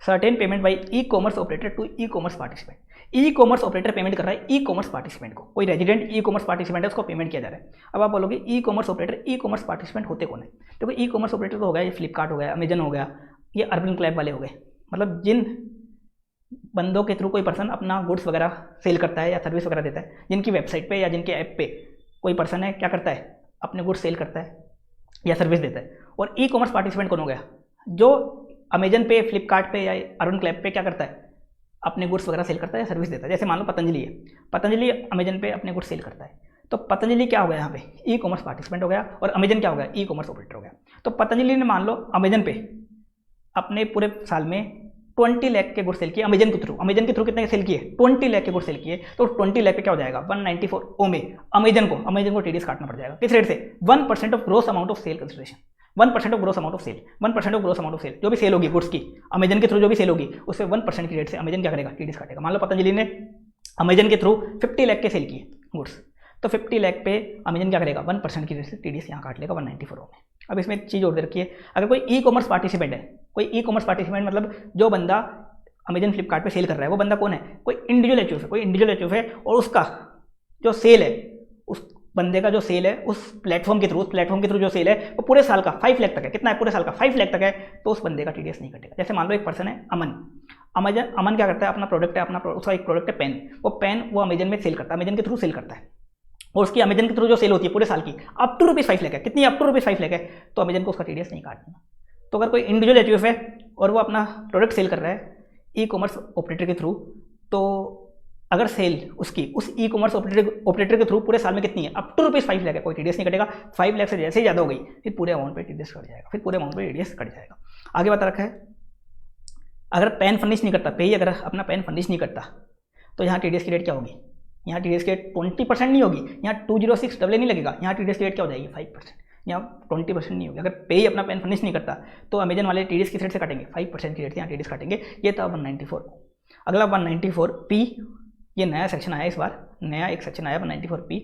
certain payment by e commerce operator to e commerce participant. E commerce operator payment कर रहा है ई कॉमर्स पार्टिसिपेंट को, कोई रेजिडेंट ई कॉमर्स पार्टिसिपेंट है उसको पेमेंट किया जा रहा है। अब आप बोलोगे ई कॉमर्स ऑपरेटर, ई कॉमर्स पार्टिसिपेंट होते कौन है? देखो ई कॉमर्स ऑपरेटर तो हो गया, ये फ्लिपकार्ट हो गया, अमेजन हो गया, ये अर्बन क्लैब वाले हो गए, मतलब जिन बंदों के थ्रू कोई पर्सन अपना गुड्स वगैरह सेल करता है या सर्विस वगैरह देता है, जिनकी वेबसाइट पे या जिनके ऐप पे कोई पर्सन है क्या करता है, अपने गुड्स सेल करता है या सर्विस देता है। और ई कॉमर्स पार्टिसिपेंट कौन हो गया, जो अमेजन पे, फ्लिपकार्ट पे या अर्बन क्लैब पे क्या करता है, अपने गुड्स वगैरह सेल करता है या सर्विस देता है। जैसे मान लो पतंजलि है, पतंजलि अमेजन पे अपने गुड्स सेल करता है, तो पतंजलि क्या हो गया यहाँ पे, ई कॉमर्स पार्टिसिपेंट हो गया और अमेजन क्या हो गया, ई कॉमर्स ऑपरेटर हो गया। तो पतंजलि ने मान लो अमेजन पे अपने पूरे साल में 20 लाख के गुड्स सेल किए अमेजन के थ्रू, अमेजन के थ्रू कितने सेल किए, 20 लाख के गुड्स सेल किए, तो 20 लाख पे क्या हो जाएगा, 194O में अमेजन को टीडीएस काटना पड़ जाएगा। किस रेट से, 1% of gross amount of sale consideration, 1% of gross amount of sale, 1% of gross amount of sale, जो भी सेल होगी गुड्स की अमेजन के थ्रू, जो भी सेल होगी उससे 1% की रेट से अमेजन क्या करेगा, टीडीएस काटेगा। मान लो पतंजलि ने अमेजन के थ्रू 50 लाख के सेल किए गुड्स, तो 50 लाख पे अमेजन क्या करेगा, 1% की रेट से टीडीएस यहाँ काट लेगा 194O में। अब इसमें एक चीज़ और दे रखी है, अगर कोई ई कॉमर्स पार्टिसिपेंट है, कोई ई कॉमर्स पार्टिसिपेंट मतलब जो बंदा अमेजन फ्लिपकार्ट पे सेल कर रहा है, वो बंदा कौन है, कोई इंडिविजुअल एचयूएफ है, कोई इंडिविजुअल एचयूएफ है और उसका जो सेल है, उस बंदे का जो सेल है उस प्लेटफॉर्म के थ्रू जो सेल है वो पूरे साल का 5 लाख तक है, कितना है पूरे साल का 5 लाख तक है, तो उस बंदे का टीडीएस नहीं कटेगा। जैसे मान लो एक पर्सन है अमन क्या करता है, अपना प्रोडक्ट है, उसका एक प्रोडक्ट है पेन, वो अमेजन में सेल करता है, अमेजन के थ्रू सेल करता है और उसकी अमेजन के थ्रू जो सेल होती है पूरे साल की अप टू ₹5 लाख है, कितनी अप टू ₹5 लाख है, तो अमेजन को उसका टीडीएस नहीं काटना। तो अगर कोई इंडिविजुअल एचयूएफ है और वो अपना प्रोडक्ट सेल कर रहा है ई कॉमर्स ऑपरेटर के थ्रू, तो अगर सेल उसकी उस ई कॉमर्स ऑपरेटर के थ्रू पूरे साल में कितनी है, अप टू ₹5 लाख है, कोई टीडीएस नहीं कटेगा। 5 लाख से जैसे ही ज़्यादा हो गई फिर पूरे अमाउंट पे टीडीएस कट जाएगा, आगे बता रखा है। अगर पैन फर्निश नहीं करता, पे अगर अपना पैन फर्निश नहीं करता, तो यहाँ टीडीएस की रेट क्या होगी, यहाँ टीडीएस की रेट 20% नहीं होगी, यहाँ 206AA नहीं लगेगा, यहाँ टीडीएस की रेट क्या हो जाएगी 5%, यहाँ 20% नहीं होगी। अगर पे अपना पैन फर्निश नहीं करता तो अमेजन वाले टीडीएस की रेट से काटेंगे, 5% की रेट से यहाँ टीडीएस काटेंगे। ये था 194। अगला 194P, ये नया सेक्शन आया, इस बार नया एक सेक्शन आया 194P,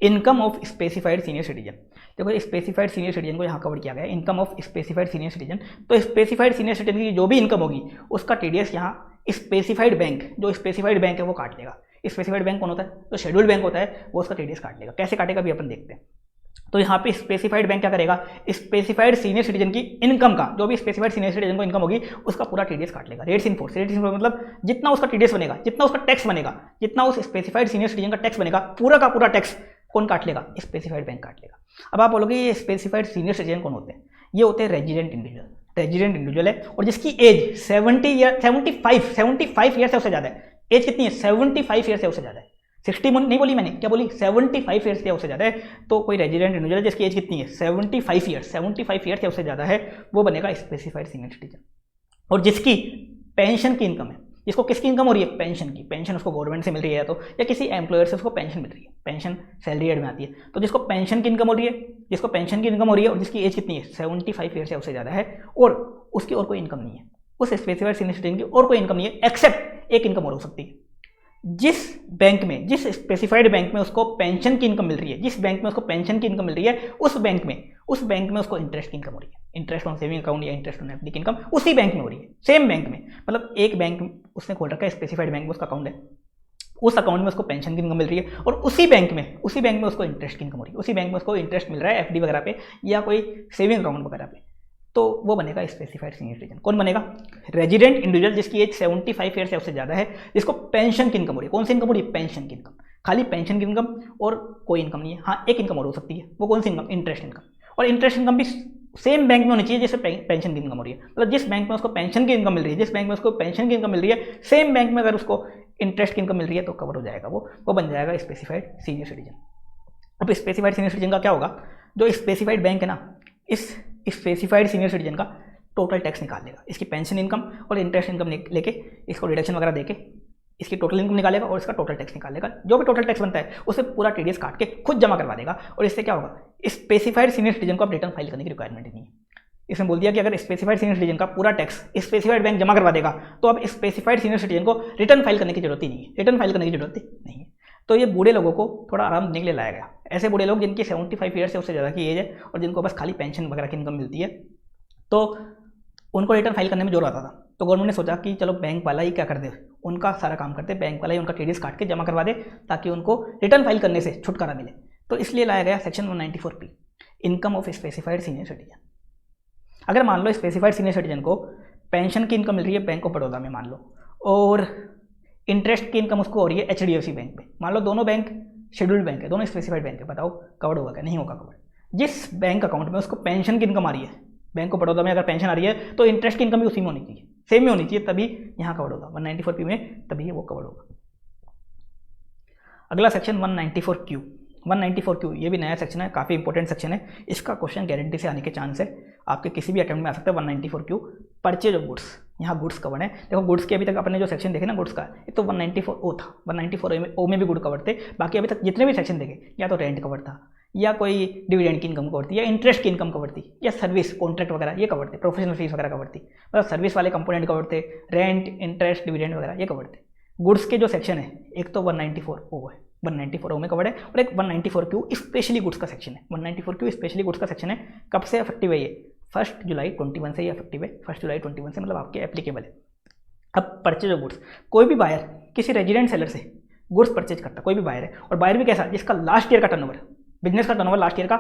income of specified senior citizen. देखो स्पेसिफाइड सीनियर सिटीजन को यहाँ कवर किया गया है, income of specified senior citizen. तो स्पेसिफाइड सीनियर सिटीजन की जो भी इनकम होगी उसका टीडीएस यहाँ स्पेसिफाइड बैंक, जो स्पेसिफाइड बैंक है वो काट लेगा। स्पेसिफाइड बैंक कौन होता है, तो शेड्यूल्ड बैंक होता है, वो उसका टीडीएस काट लेगा। कैसे काटेगा भी अपन देखते हैं। तो यहाँ पे स्पेसिफाइड बैंक क्या करेगा, स्पेसिफाइड सीनियर सिटीजन की इनकम का, जो भी स्पेसिफाइड सीनियर सिटीजन को इनकम होगी उसका पूरा टीडीएस काट लेगा। रेट्स इन फोर्स, मतलब जितना उसका टीडीएस बनेगा, जितना उसका टैक्स बनेगा, जितना उस स्पेसिफाइड सीनियर सिटीजन का टैक्स बनेगा, पूरा का पूरा टैक्स कौन काट लेगा, स्पेसिफाइड बैंक काट लेगा। अब आप बोलोगे ये स्पेसिफाइड सीनियर सिटीजन कौन होते हैं, ये होते हैं रेजिडेंट इंडिविजुअल है और जिसकी एज 75 ईयर से उससे ज़्यादा है। एज कितनी है, 75 ईयर से उससे ज़्यादा है, 60 नहीं बोली मैंने, क्या बोली, 75 ईयर से उससे ज़्यादा है। तो कोई रेजिडेंट इंडिविजुअल है जिसकी एज कितनी है, 75 ईयर से उससे ज़्यादा है, वो बनेगा स्पेसिफाइड सीनियर सिटीजन। और जिसकी पेंशन की इनकम है, जिसको किसकी इनकम हो रही है, पेंशन की, पेंशन उसको गवर्नमेंट से मिल रही है तो, या किसी एम्प्लॉयर से उसको पेंशन मिल रही है, पेंशन सैलरी एड में आती है। तो जिसको पेंशन की इनकम हो रही है, और जिसकी एज कितनी है, 75 ईयर से उससे ज़्यादा है और उसकी और कोई इनकम नहीं है, उस स्पेसिफाइड सीनियर सिटीजन की और कोई इनकम नहीं है, एक्सेप्ट एक इनकम और हो सकती है। जिस बैंक में, जिस स्पेसिफाइड बैंक में उसको पेंशन की इनकम मिल रही है, जिस बैंक में उसको पेंशन की इनकम मिल रही है, उस बैंक में उसको इंटरेस्ट की इनकम हो रही है, इंटरेस्ट ऑन सेविंग अकाउंट या इंटरेस्ट ऑन एफडी की इनकम उसी बैंक में हो रही है, सेम बैंक में। मतलब एक बैंक उसने खोल रखा है, स्पेसिफाइड बैंक में उसका अकाउंट है, उस अकाउंट में उसको पेंशन की इनकम मिल रही है और उसी बैंक में उसको इंटरेस्ट की इनकम हो रही है, उसी बैंक में उसको इंटरेस्ट मिल रहा है एफडी वगैरह पे या कोई सेविंग अकाउंट वगैरह पे। तो वो बनेगा स्पेसिफाइड सीनियर सिटीजन। कौन बनेगा? रेजिडेंट इंडिविजुअल जिसकी एज 75 ईयर से उससे ज़्यादा है, जिसको पेंशन की इनकम हो रही है। कौन सी इनकम हो रही है? पेंशन की इनकम। खाली पेंशन की इनकम और कोई इनकम नहीं है। हाँ, एक इनकम और हो सकती है। वो कौन सी इनकम? Interest income. और इंटरेस्ट इनकम भी सेम बैंक में होनी चाहिए जिससे पेंशन की इनकम हो रही है। मतलब जिस बैंक में उसको पेंशन की इनकम मिल रही है, जिस बैंक में उसको पेंशन की इनकम मिल रही है, सेम बैंक में अगर उसको इंटरेस्ट की इनकम मिल रही है तो कवर हो जाएगा वो बन जाएगा स्पेसिफाइड सीनियर सिटीजन। अब स्पेसिफाइड सीनियर सिटीजन का क्या होगा? जो स्पेसिफाइड बैंक है ना, इस स्पेसिफाइड सीनियर सिटीजन का टोटल टैक्स निकाल लेगा। इसकी पेंशन इनकम और इंटरेस्ट इनकम लेके इसको डिडक्शन वगैरह देके इसकी टोटल इनकम निकालेगा और इसका टोटल टैक्स निकालेगा। जो भी टोटल टैक्स बनता है उसे पूरा टीडीएस काट के खुद जमा करवा देगा। और इससे क्या होगा? स्पेसिफाइड सीनियर सिटीजन को अब रिटर्न फाइल करने की रिक्वायरमेंट ही नहीं है। इसमें बोल दिया कि अगर स्पेसिफाइड सीनियर सिटीजन का पूरा टैक्स स्पेसिफाइड बैंक जमा करवा देगा तो अब स्पेसिफाइड सीनियर सिटीजन को रिटर्न फाइल करने की जरूरत ही नहीं है। रिटर्न फाइल करने की जरूरत ही नहीं है। तो ये बूढ़े लोगों को थोड़ा आराम देने के लिए लाया गया। ऐसे बूढ़े लोग जिनकी 75 ईयर से उससे ज़्यादा की एज है और जिनको बस खाली पेंशन वगैरह की इनकम मिलती है, तो उनको रिटर्न फाइल करने में जोर आता था। तो गवर्नमेंट ने सोचा कि चलो बैंक वाला ही क्या कर दे, उनका सारा काम करते, बैंक वाला ही उनका टीडीएस काट के जमा करवा दे ताकि उनको रिटर्न फाइल करने से छुटकारा मिले। तो इसलिए लाया गया section 194P, income of specified senior citizen. अगर मान लो स्पेसिफाइड सीनियर सिटीजन को पेंशन की इनकम मिल रही है बैंक ऑफ बड़ौदा में मान लो, और इंटरेस्ट की इनकम उसको हो रही है HDFC बैंक में, मान लो दोनों बैंक शेड्यूल्ड बैंक है, दोनों स्पेसिफाइड बैंक है, बताओ कवर्ड होगा क्या? नहीं होगा कवर्ड। जिस बैंक अकाउंट में उसको पेंशन की इनकम आ रही है, बैंक ऑफ बड़ौदा में अगर पेंशन आ रही है तो इंटरेस्ट की इनकम भी उसी में होनी चाहिए, सेम में होनी चाहिए, तभी यहाँ कवर्ड होगा 194P में, तभी वो कवर्ड होगा। अगला सेक्शन 194Q। 194Q ये भी नया सेक्शन है, काफ़ी इंपॉर्टेंट सेक्शन है। इसका क्वेश्चन गारंटी से आने के चांस है, आपके किसी भी अटेम्प्ट में आ सकता है। 194Q परचेज ऑफ गुड्स, यहाँ गुड्स कवर है। देखो गुड्स के अभी तक अपने जो सेक्शन देखे ना गुड्स का, ये तो 194O था, 194O में भी गुड कवर थे। बाकी अभी तक जितने भी सेक्शन देखे, या तो रेंट कवर था, या कोई डिविडेंड की इनकम कवर थी, या इंटरेस्ट की इनकम कवर थी, या सर्विस कॉन्ट्रैक्ट वगैरह ये कवर थे, प्रोफेशनल फीस वगैरह कवर थी, मतलब सर्विस वाले कंपोनेंट कवर थे, रेंट इंटरेस्ट डिविडेंड वगैरह ये कवर थे। गुड्स के जो सेक्शन है, एक तो 194O है, 194O में कवर्ड है, और एक 194Q स्पेशली गुड्स का सेक्शन है। 194Q स्पेशली गुड्स का सेक्शन है। कब से इफेक्टिव है ये? 1 जुलाई 21 से ये इफेक्टिव है। 1 जुलाई 21 से मतलब आपके एप्लीकेबल है। अब परचेज ऑफ गुड्स, कोई भी बायर किसी रेजिडेंट सेलर से गुड्स परचेज करता है, कोई भी बायर है, और बायर भी कैसा? जिसका लास्ट ईयर का टर्नओवर, बिजनेस का टर्नओवर लास्ट ईयर का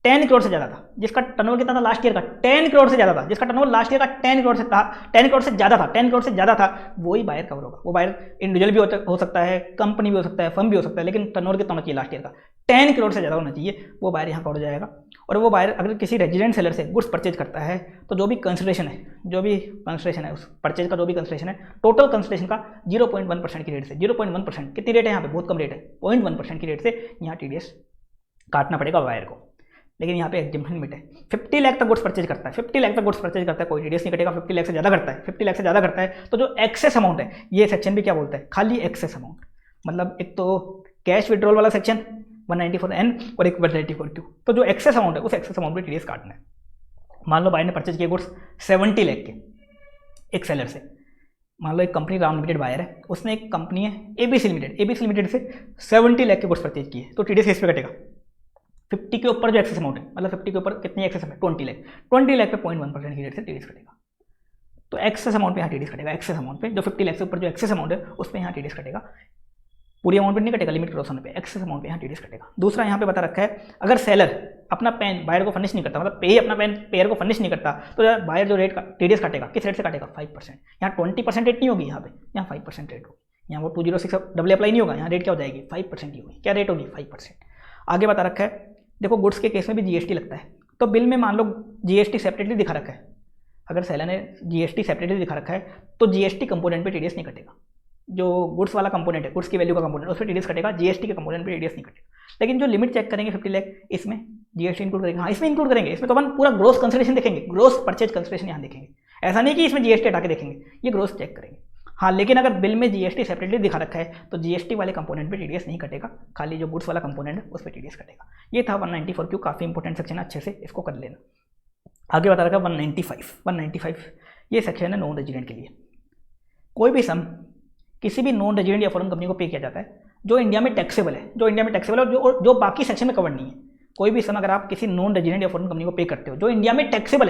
10 करोड़ से ज़्यादा था। जिसका टर्नओवर कितना था लास्ट ईयर का? 10 करोड़ से ज़्यादा था। जिसका टर्नओवर लास्ट ईयर का 10 करोड़ से था, 10 करोड़ से ज़्यादा था, 10 करोड़ से ज़्यादा था, वही बायर कवर होगा। वो बायर इंडिविजुअल भी हो सकता है, कंपनी भी हो सकता है, फर्म भी हो सकता है, लेकिन टर्नओवर कितना होना चाहिए लास्ट ईयर का? 10 करोड़ से ज़्यादा होना चाहिए, वो बायर यहाँ कवर हो जाएगा। और वो बायर अगर किसी रेजिडेंट सेलर से गुड्स परचेज करता है तो जो भी कंसिडरेशन है उस परचेज का जो भी कंसिडरेशन है, टोटल कंसिडरेशन का 0.1% की रेट से, 0.1% कितनी रेट है यहाँ पे? बहुत कम रेट है, 0.1% की रेट से यहाँ टीडीएस काटना पड़ेगा बायर को। लेकिन यहाँ पे एग्जम्पशन लिमिट है, 50 लाख तक गुड्स परचेज करता है, 50 लाख तक गुड्स परचेज करता है, कोई टीडीएस नहीं कटेगा। 50 लाख से ज़्यादा करता है, 50 लाख से ज़्यादा करता है तो जो एक्सेस अमाउंट है, ये सेक्शन भी क्या बोलता है? खाली एक्सेस अमाउंट। मतलब एक तो कैश विड्रॉल वाला सेक्शन 194N और एक 194Q। तो जो एक्सेस अमाउंट है उस एक्सेस अमाउंट पे टीडीएस काटना है। मान लो बायर ने परचेज किए गुड्स 70 लाख के एक सेलर से, मान लो एक कंपनी राम लिमिटेड बायर है, उसने एक कंपनी है ABC लिमिटेड से 70 लाख के गुड्स परचेज किए, तो टीडीएस किस पे कटेगा? 50 के ऊपर जो एक्सेस अमाउंट है, मतलब 50 के ऊपर कितनी एक्सेस है? 20 लाख। 20 लाख पे 0.1% की रेट से टीडीएस कटेगा। तो एक्सेस अमाउंट पे यहाँ टीडीएस कटेगा। एक्सेस अमाउंट पे जो 50 लाख से ऊपर जो एक्सेस अमाउंट है उस पर यहाँ टीडीएस कटेगा। पूरी अमाउंट पे नहीं कटेगा, लिमिट क्रॉस होने पे एक्सेस अमाउंट पे यहाँ टीडीएस कटेगा। दूसरा यहाँ पे बता रखा है, अगर सेलर अपना पैन बायर को फर्निश नहीं करता, मतलब पे अपना पैन पेयर को फर्निश नहीं करता, तो बायर जो रेट का टीडीएस काटेगा, किस रेट से काटेगा? 5%। यहाँ 20% रेट नहीं होगी, यहाँ पे यहाँ 5% रेट होगी। यहाँ वो 206 डबल अप्लाई नहीं होगा, यहाँ रेट क्या हो जाएगी? 5% की होगी। क्या रेट होगी? 5%। आगे बता रखा है, देखो गुड्स के केस में भी जीएसटी लगता है, तो बिल में मान लो जीएसटी सेपरेटली दिखा रखा है, अगर सेलर ने जीएसटी सेपरेटली दिखा रखा है तो जीएसटी कंपोनेंट पे टीडीएस नहीं कटेगा। जो गुड्स वाला कंपोनेंट है, गुड्स की वैल्यू का कंपोनेंट, उस पर टीडीएस कटेगा, जीएसटी के कंपोनेंट पे टीडीएस नहीं कटेगा। लेकिन जो लिमिट चेक करेंगे 50 लाख, इसमें जीएसटी इंक्लूड करेंगे। हाँ, इसमें इंक्लूड करेंगे, इसमें तो अपन पूरा ग्रोस कंसिडरेशन देखेंगे, ग्रोस परचेज कंसिडरेशन यहाँ देखेंगे। ऐसा नहीं कि इसमें जीएसटी हटा के देखेंगे, ये ग्रोस चेक करेंगे। हाँ, लेकिन अगर बिल में जीएसटी सेपरेटली दिखा रखा है तो जीएसटी वाले कंपोनेंट पे टीडीएस नहीं कटेगा, खाली जो गुड्स वाला कंपोनेंट है उस पर टीडीएस कटेगा। ये था 194Q, काफ़ी इंपॉर्टेंट सेक्शन है, अच्छे से इसको कर लेना। आगे बता रखा 195 ये सेक्शन है नॉन रेजिडेंट के लिए। कोई भी सम किसी भी नॉन रेजिडेंट या फॉरेन कंपनी को पे किया जाता है जो इंडिया में टैक्सेबल है, और जो बाकी सेक्शन में कवर नहीं है। कोई भी सम अगर आप किसी नॉन रेजिडेंट या फॉरेन कंपनी को पे करते हो जो इंडिया में टैक्सेबल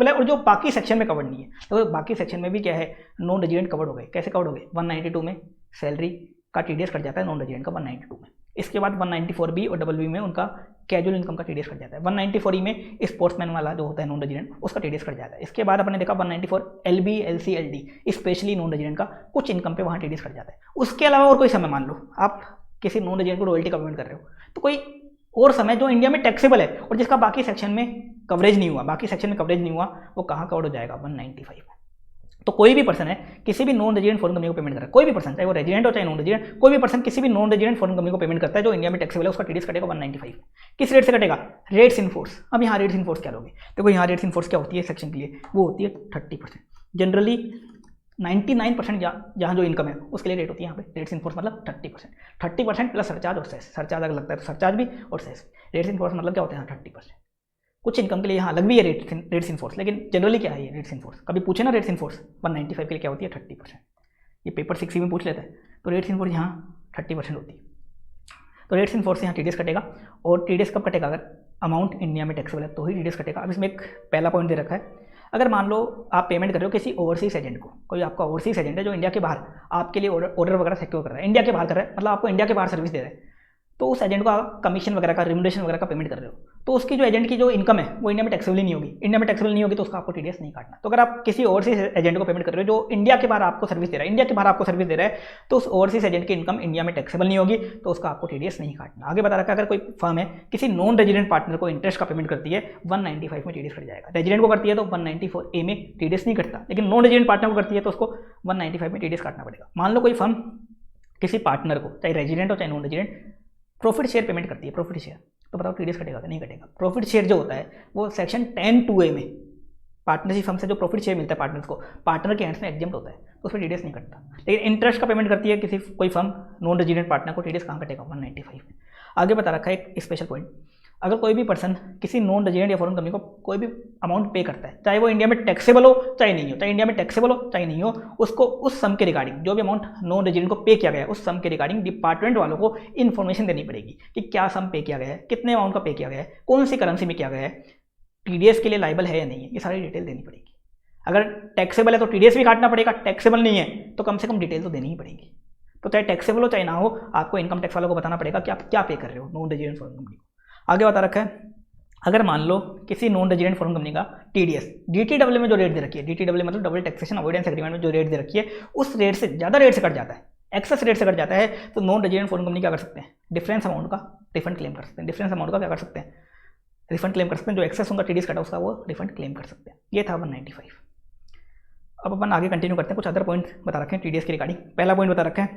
है, और जो बाकी सेक्शन में कवर नहीं है, तो बाकी सेक्शन में भी क्या है? नॉन रेजिडेंट कवर्ड हो गए। कैसे कवर्ड हो गए? 192 में सैलरी का टीडीएस कट जाता है नॉन रेजिडेंट का 192 में। इसके बाद 194B और BB में उनका कैजुअल इनकम का टीडीएस कट जाता है। 194 में स्पोर्ट्समैन वाला जो होता है नॉन रेजिडेंट, उसका टीडीएस कट जाता है। इसके बाद अपने देखा 194 LB, LC, LD specially non resident का कुछ इनकम पे वहाँ टीडीएस कट जाता है। उसके अलावा और कोई समय, मान लो आप किसी नॉन रेजिडेंट को रॉयल्टी का पेमेंट कर रहे हो, तो कोई और समय जो इंडिया में टैक्सेबल है और जिसका बाकी सेक्शन में कवरेज नहीं हुआ, वो कहाँ कवर हो जाएगा? 195 में। तो कोई भी पर्सन है किसी भी नॉन रेजिडेंट फॉरेन कंपनी को पेमेंट कर रहा है, कोई भी पर्सन, चाहे वो रेजिडेंट हो चाहे नॉन रेजिडेंट, कोई भी पर्सन किसी भी नॉन रेजिडेंट फॉरेन कंपनी को पेमेंट करता है जो इंडिया में टैक्सेबल है, उसका टीडीएस कटेगा 195। किस रेट से कटेगा? Rates in force. अब यहाँ रेट्स इन फोर्स क्या लोगे? देखो यहाँ रेट्स इन फोर्स क्या होती है सेक्शन के लिए? वो होती है 30%। जनरली 99% जहाँ जो इनकम है उसके लिए रेट होती है यहाँ पे रेट्स इन फोर्स, मतलब 30% प्लस सरचार्ज और सेस। सरचार्ज अगर लगता है तो सरचार्ज भी और सेस। रेट्स इन फोर्स मतलब क्या होता है? 30%। कुछ इनकम के लिए यहाँ अलग भी है रेट्स इन फोर्स, लेकिन जनरली क्या है ये रेट्स इन फोर्स? कभी पूछे ना रेट्स इन फोर्स 195 के लिए क्या होती है? 30%। ये पेपर 6 में पूछ लेता है। तो रेट्स इन फोर्स यहाँ 30% होती है। तो रेट्स इन फोर्स से यहाँ टीडीएस कटेगा। और टीडीएस कब कटेगा? अगर अमाउंट इंडिया में टैक्सेबल है तो ही टीडीएस कटेगा। अब इसमें एक पहला पॉइंट दे रखा है, अगर मान लो आप पेमेंट कर रहे हो किसी ओवरसीज एजेंट को, कोई आपका ओवरसीज एजेंट है जो इंडिया के बाहर आपके लिए ऑर्डर वगैरह सिक्योर कर रहा है, इंडिया के बाहर कर रहा है, मतलब आपको इंडिया के बाहर सर्विस दे रहा है, तो उस एजेंट को आप कमीशन वगैरह का, रिम्यूनरेशन वगैरह का पेमेंट कर रहे हो, तो उसकी जो एजेंट की जो इनकम है वो इंडिया में टैक्सेबल नहीं होगी। इंडिया में टैक्सेबल नहीं होगी तो उसका आपको टीडीएस नहीं काटना। तो अगर आप किसी ओवरसीज एजेंट को पेमेंट कर रहे हो जो इंडिया के बाहर आपको सर्विस दे रहा है, तो उस ओवरसीज एजेंट की इनकम इंडिया में टैक्सेबल नहीं होगी, तो उसका आपको टीडीएस नहीं काटना। आगे बता रखा है, अगर कोई फर्म है किसी नॉन रेजिडेंट पार्टनर को इंटरेस्ट का पेमेंट करती है 195 में टीडीएस कट जाएगा। रेजिडेंट को करती है तो 194A में टीडीएस नहीं कटता, लेकिन नॉन रेजिडेंट पार्टनर को करती है तो उसको 195 में टीडीएस काटना पड़ेगा। मान लो कोई फर्म किसी पार्टनर को, चाहे रेजिडेंट हो चाहे non resident, profit share payment करती है, प्रॉफिट शेयर, तो बताओ टीडीएस कटेगा कि नहीं कटेगा? प्रॉफिट शेयर जो होता है वो सेक्शन 10(2)A में, पार्टनरशिप फर्म से जो प्रॉफिट शेयर मिलता है पार्टनर्स को, पार्टनर के हैंड्स में एग्जेम्प्ट होता है, तो उसमें टीडीएस नहीं कटता। लेकिन इंटरेस्ट का पेमेंट करती है किसी कोई फर्म नॉन रेजिडेंट पार्टनर को, टीडीएस कहाँ कटेगा? 195 में। आगे बता रखा है एक स्पेशल पॉइंट, अगर कोई भी पर्सन किसी नॉन रेजिडेंट या फॉरेन कंपनी को कोई भी अमाउंट पे करता है, चाहे वो इंडिया में टैक्सेबल हो चाहे नहीं हो, चाहे इंडिया में टैक्सेबल हो चाहे नहीं हो, उसको उस सम के रिगार्डिंग, जो भी अमाउंट नॉन रेजिडेंट को पे किया गया है उस सम के रिगार्डिंग डिपार्टमेंट वालों को इन्फॉर्मेशन देनी पड़ेगी कि क्या सम पे किया गया है, कितने अमाउंट का पे किया गया है, कौन सी करेंसी में किया गया है, टीडीएस के लिए लाइबल है या नहीं है, ये सारी डिटेल देनी पड़ेगी। अगर टैक्सेबल है तो टीडीएस भी काटना पड़ेगा, टैक्सेबल नहीं है तो कम से कम डिटेल तो देनी ही पड़ेगी। तो चाहे टैक्सेबल हो चाहे ना हो, आपको इनकम टैक्स वालों को बताना पड़ेगा कि आप क्या पे कर रहे हो नॉन रेजिडेंट फॉरेन कंपनी को। आगे बता रखा है, अगर मान लो किसी नॉन रेजिडेंट फॉरेन कंपनी का टीडीएस डीटीडब्ल्यू में जो रेट दे रखी है, डीटीडब्ल्यू मतलब डबल टैक्सेशन अवॉइडेंस एग्रीमेंट में जो रेट दे रखी है, उस रेट से ज़्यादा रेट से कट जाता है, एक्सेस रेट से कट जाता है, तो नॉन रेजिडेंट फॉरेन कंपनी क्या कर सकते हैं? डिफरेंस अमाउंट का रिफंड क्लेम कर सकते हैं। डिफरेंस अमाउंट का क्या कर सकते हैं? रिफंड क्लेम कर सकते हैं। जो एक्सेस उनका टीडीएस कटा उसका वो रिफंड क्लेम कर सकते हैं। ये था 195। अब अपन आगे कंटिन्यू करते हैं, कुछ अदर पॉइंट बता रखे हैं टीडीएस के रिगार्डिंग। पहला पॉइंट बता रखा है,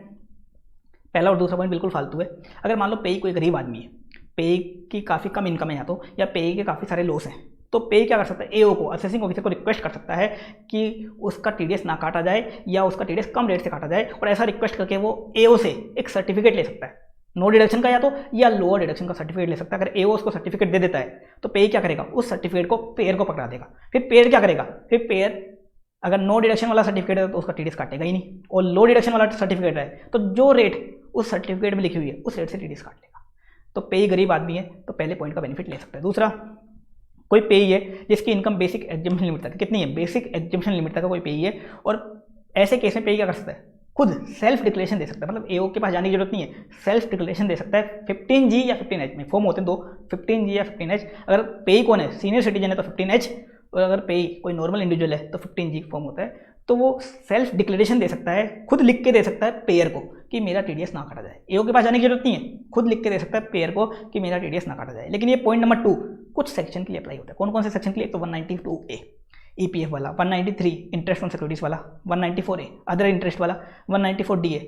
पहला और दूसरा पॉइंट बिल्कुल फालतू है। अगर मान लो पेई कोई गरीब आदमी है, पेई की काफ़ी कम इनकम है या तो, या पेई के काफ़ी सारे लॉस हैं, तो पेई क्या कर सकता है? एओ को, असेसिंग ऑफिसर को रिक्वेस्ट कर सकता है कि उसका टीडीएस ना काटा जाए या उसका टीडीएस कम रेट से काटा जाए, और ऐसा रिक्वेस्ट करके वो एओ से एक सर्टिफिकेट ले सकता है, नो डिडक्शन का या तो, या लोअर डिडक्शन का सर्टिफिकेट ले सकता है। अगर एओ उसको सर्टिफिकेट दे देता है तो पेई क्या करेगा? उस सर्टिफिकेट को पेयर को पकड़ा देगा। फिर पेयर क्या करेगा? फिर पेयर अगर नो डिडक्शन वाला सर्टिफिकेट है तो उसका टीडीएस काटेगा ही नहीं, और लो डिडक्शन वाला सर्टिफिकेट है तो जो रेट उस सर्टिफिकेट में लिखी हुई है उस रेट से टीडीएस काट लेगा। तो पेई गरीब आदमी है तो पहले पॉइंट का बेनिफिट ले सकता है। दूसरा, कोई पेई है जिसकी इनकम बेसिक एग्जम्पशन लिमिट तक कितनी है? बेसिक एग्जम्पशन लिमिट तक कोई पेई है, और ऐसे केस में पेई क्या कर सकता है? खुद सेल्फ डिक्लेरेशन दे सकता है, मतलब एओ के पास जाने की जरूरत नहीं है, सेल्फ डिक्लेरेशन दे सकता है। 15G या 15H में फॉर्म होते हैं दो, 15G या 15H। अगर पेई कौन है? सीनियर सिटीजन है तो 15H, और अगर पेई कोई नॉर्मल इंडिविजुअल है तो 15G फॉर्म होता है। तो वो सेल्फ डिक्लेरेशन दे सकता है, खुद लिख के दे सकता है पेयर को कि मेरा टीडीएस ना काटा जाए। एओ के पास जाने की जरूरत नहीं है, खुद लिख के दे सकता है पेयर को कि मेरा टीडीएस ना काटा जाए। लेकिन ये पॉइंट नंबर 2 कुछ सेक्शन के लिए अप्लाई होता है। कौन कौन से सेक्शन के लिए? तो 192A ईपीएफ वाला, 193 इंटरेस्ट ऑन सिक्योरिटीज वाला, 194A अदर इंटरेस्ट वाला, 194DA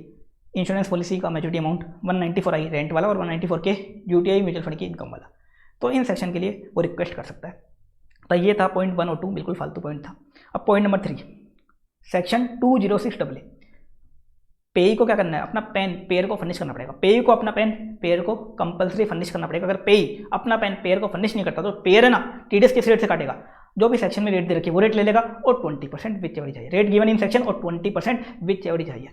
इंश्योरेंस पॉलिसी का मैच्योरिटी अमाउंट, 194I रेंट वाला, और 194K यूटीआई म्यूचुअल फंड की इनकम वाला। तो इन सेक्शन के लिए वो रिक्वेस्ट कर सकता है। तो ये था पॉइंट 1 और 2, बिल्कुल फालतू पॉइंट था। अब पॉइंट नंबर 3, सेक्शन 206AA। पेई को क्या करना है? अपना पेन पेयर को फर्निश करना पड़ेगा। पेई को अपना पेन पेयर को कंपलसरी फर्निश करना पड़ेगा। अगर पेई अपना पेन पेयर को फर्निश नहीं करता तो पेयर है ना, टीडीएस किस रेट से काटेगा? जो भी सेक्शन में रेट दे रखी है वो रेट ले लेगा, और 20% which ever is higher, rate given in section और 20% विच एवरेज हायर,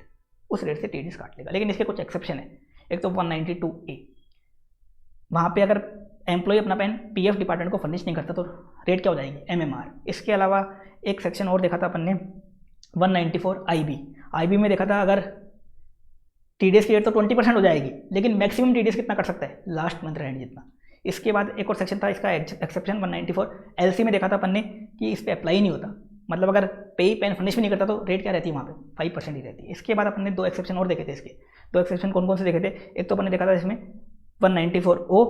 उस रेट से टीडीएस काट लेगा। लेकिन इसके कुछ एक्सेप्शन है। एक तो 192A, वहाँ पे अगर एम्प्लॉय अपना पेन पीएफ डिपार्टमेंट को फर्निश नहीं करता तो रेट क्या हो जाएगी? एमएमआर। इसके अलावा एक सेक्शन और देखा था अपन ने 194IB। आईबी में देखा था अगर टीडीएस की रेट तो 20% हो जाएगी, लेकिन मैक्सिमम टीडीएस कितना कर सकता है? लास्ट मंथ रेंट जितना। इसके बाद एक और सेक्शन था इसका एक्सेप्शन 194 एलसी में देखा था अपन ने कि इस पर अप्लाई नहीं होता, मतलब अगर पे पेन फर्निश भी नहीं करता तो रेट क्या रहती है वहाँ पे 5% ही रहती है। इसके बाद अपन ने 2 एक्सेप्शन और देखे थे। इसके 2 एक्सेप्शन कौन कौन से देखे थे, एक तो अपन ने देखा था इसमें 194O